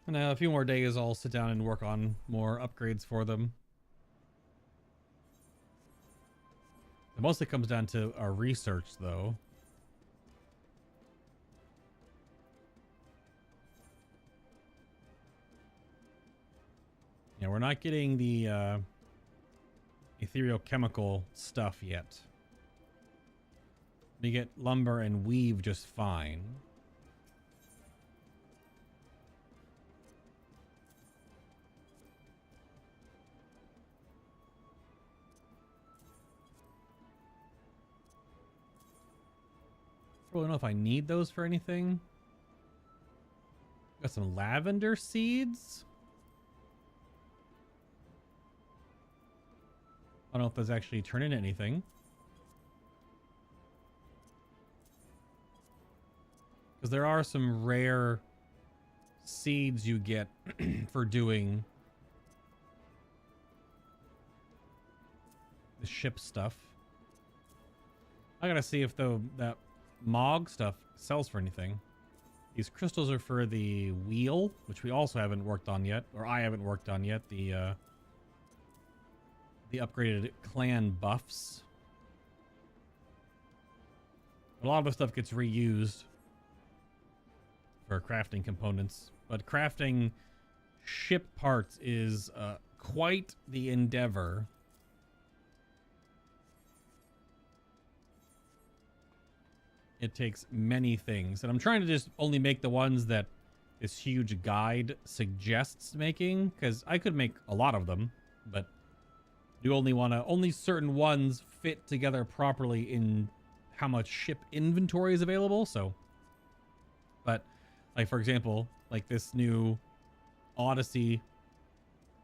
And a few more days I'll sit down and work on more upgrades for them. It mostly comes down to our research though. Yeah, we're not getting the ethereal chemical stuff yet. We get lumber and weave just fine. I don't know if I need those for anything. Got some lavender seeds. I don't know if those actually turn into anything. Because there are some rare seeds you get for doing the ship stuff. I gotta see if that Mog stuff sells for anything. These crystals are for the wheel, which we also haven't worked on yet, or I haven't worked on yet. The upgraded clan buffs. A lot of the stuff gets reused for crafting components, but crafting ship parts is quite the endeavor. It takes many things, and I'm trying to just only make the ones that this huge guide suggests making, because I could make a lot of them, but you only certain ones fit together properly in how much ship inventory is available. So, but like, for example, like this new Odyssey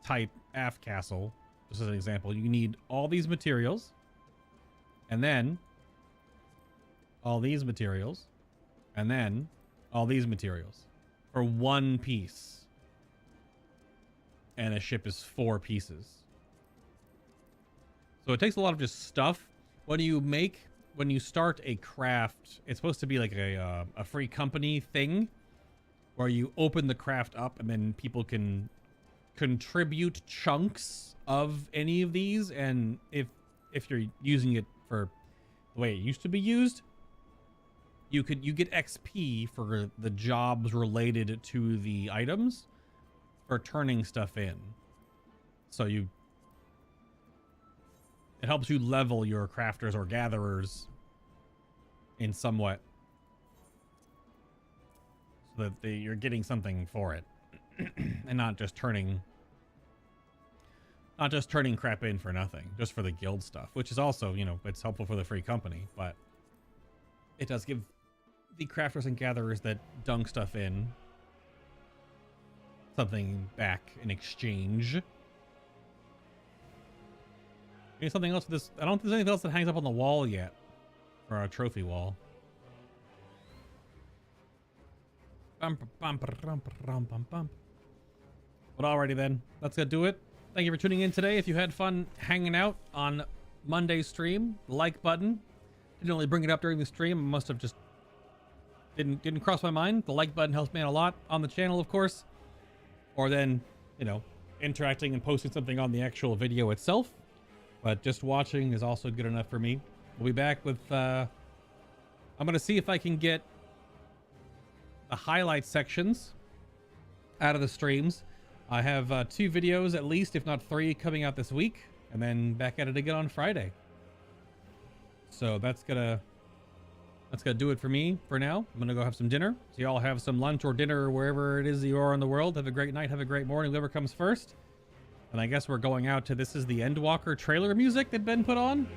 type aft castle, just as an example, you need all these materials, and then all these materials, and then all these materials for one piece. And a ship is 4 pieces. So it takes a lot of just stuff. When you start a craft, it's supposed to be like a free company thing where you open the craft up and then people can contribute chunks of any of these. And if you're using it for the way it used to be used, you get XP for the jobs related to the items for turning stuff in. So it helps you level your crafters or gatherers in somewhat, so that you're getting something for it, and not just turning crap in for nothing, just for the guild stuff, which is also, you know, it's helpful for the free company, but it does give the crafters and gatherers that dunk stuff in something back in exchange. Maybe something else with this. I don't think there's anything else that hangs up on the wall yet, or our trophy wall. But alrighty then, that's gonna do it. Thank you for tuning in today. If you had fun hanging out on Monday's stream, the like button. Didn't really bring it up during the stream. I must have just didn't cross my mind. The like button helps me out a lot on the channel, of course. Or then, you know, interacting and posting something on the actual video itself. But just watching is also good enough for me. We'll be back with, I'm going to see if I can get the highlight sections out of the streams. I have 2 videos at least, if not 3, coming out this week. And then back at it again on Friday. So that's gonna do it for me for now. I'm gonna go have some dinner. So y'all have some lunch or dinner or wherever it is you are in the world. Have a great night. Have a great morning. Whoever comes first. And I guess we're going out to, this is the Endwalker trailer music that Ben put on.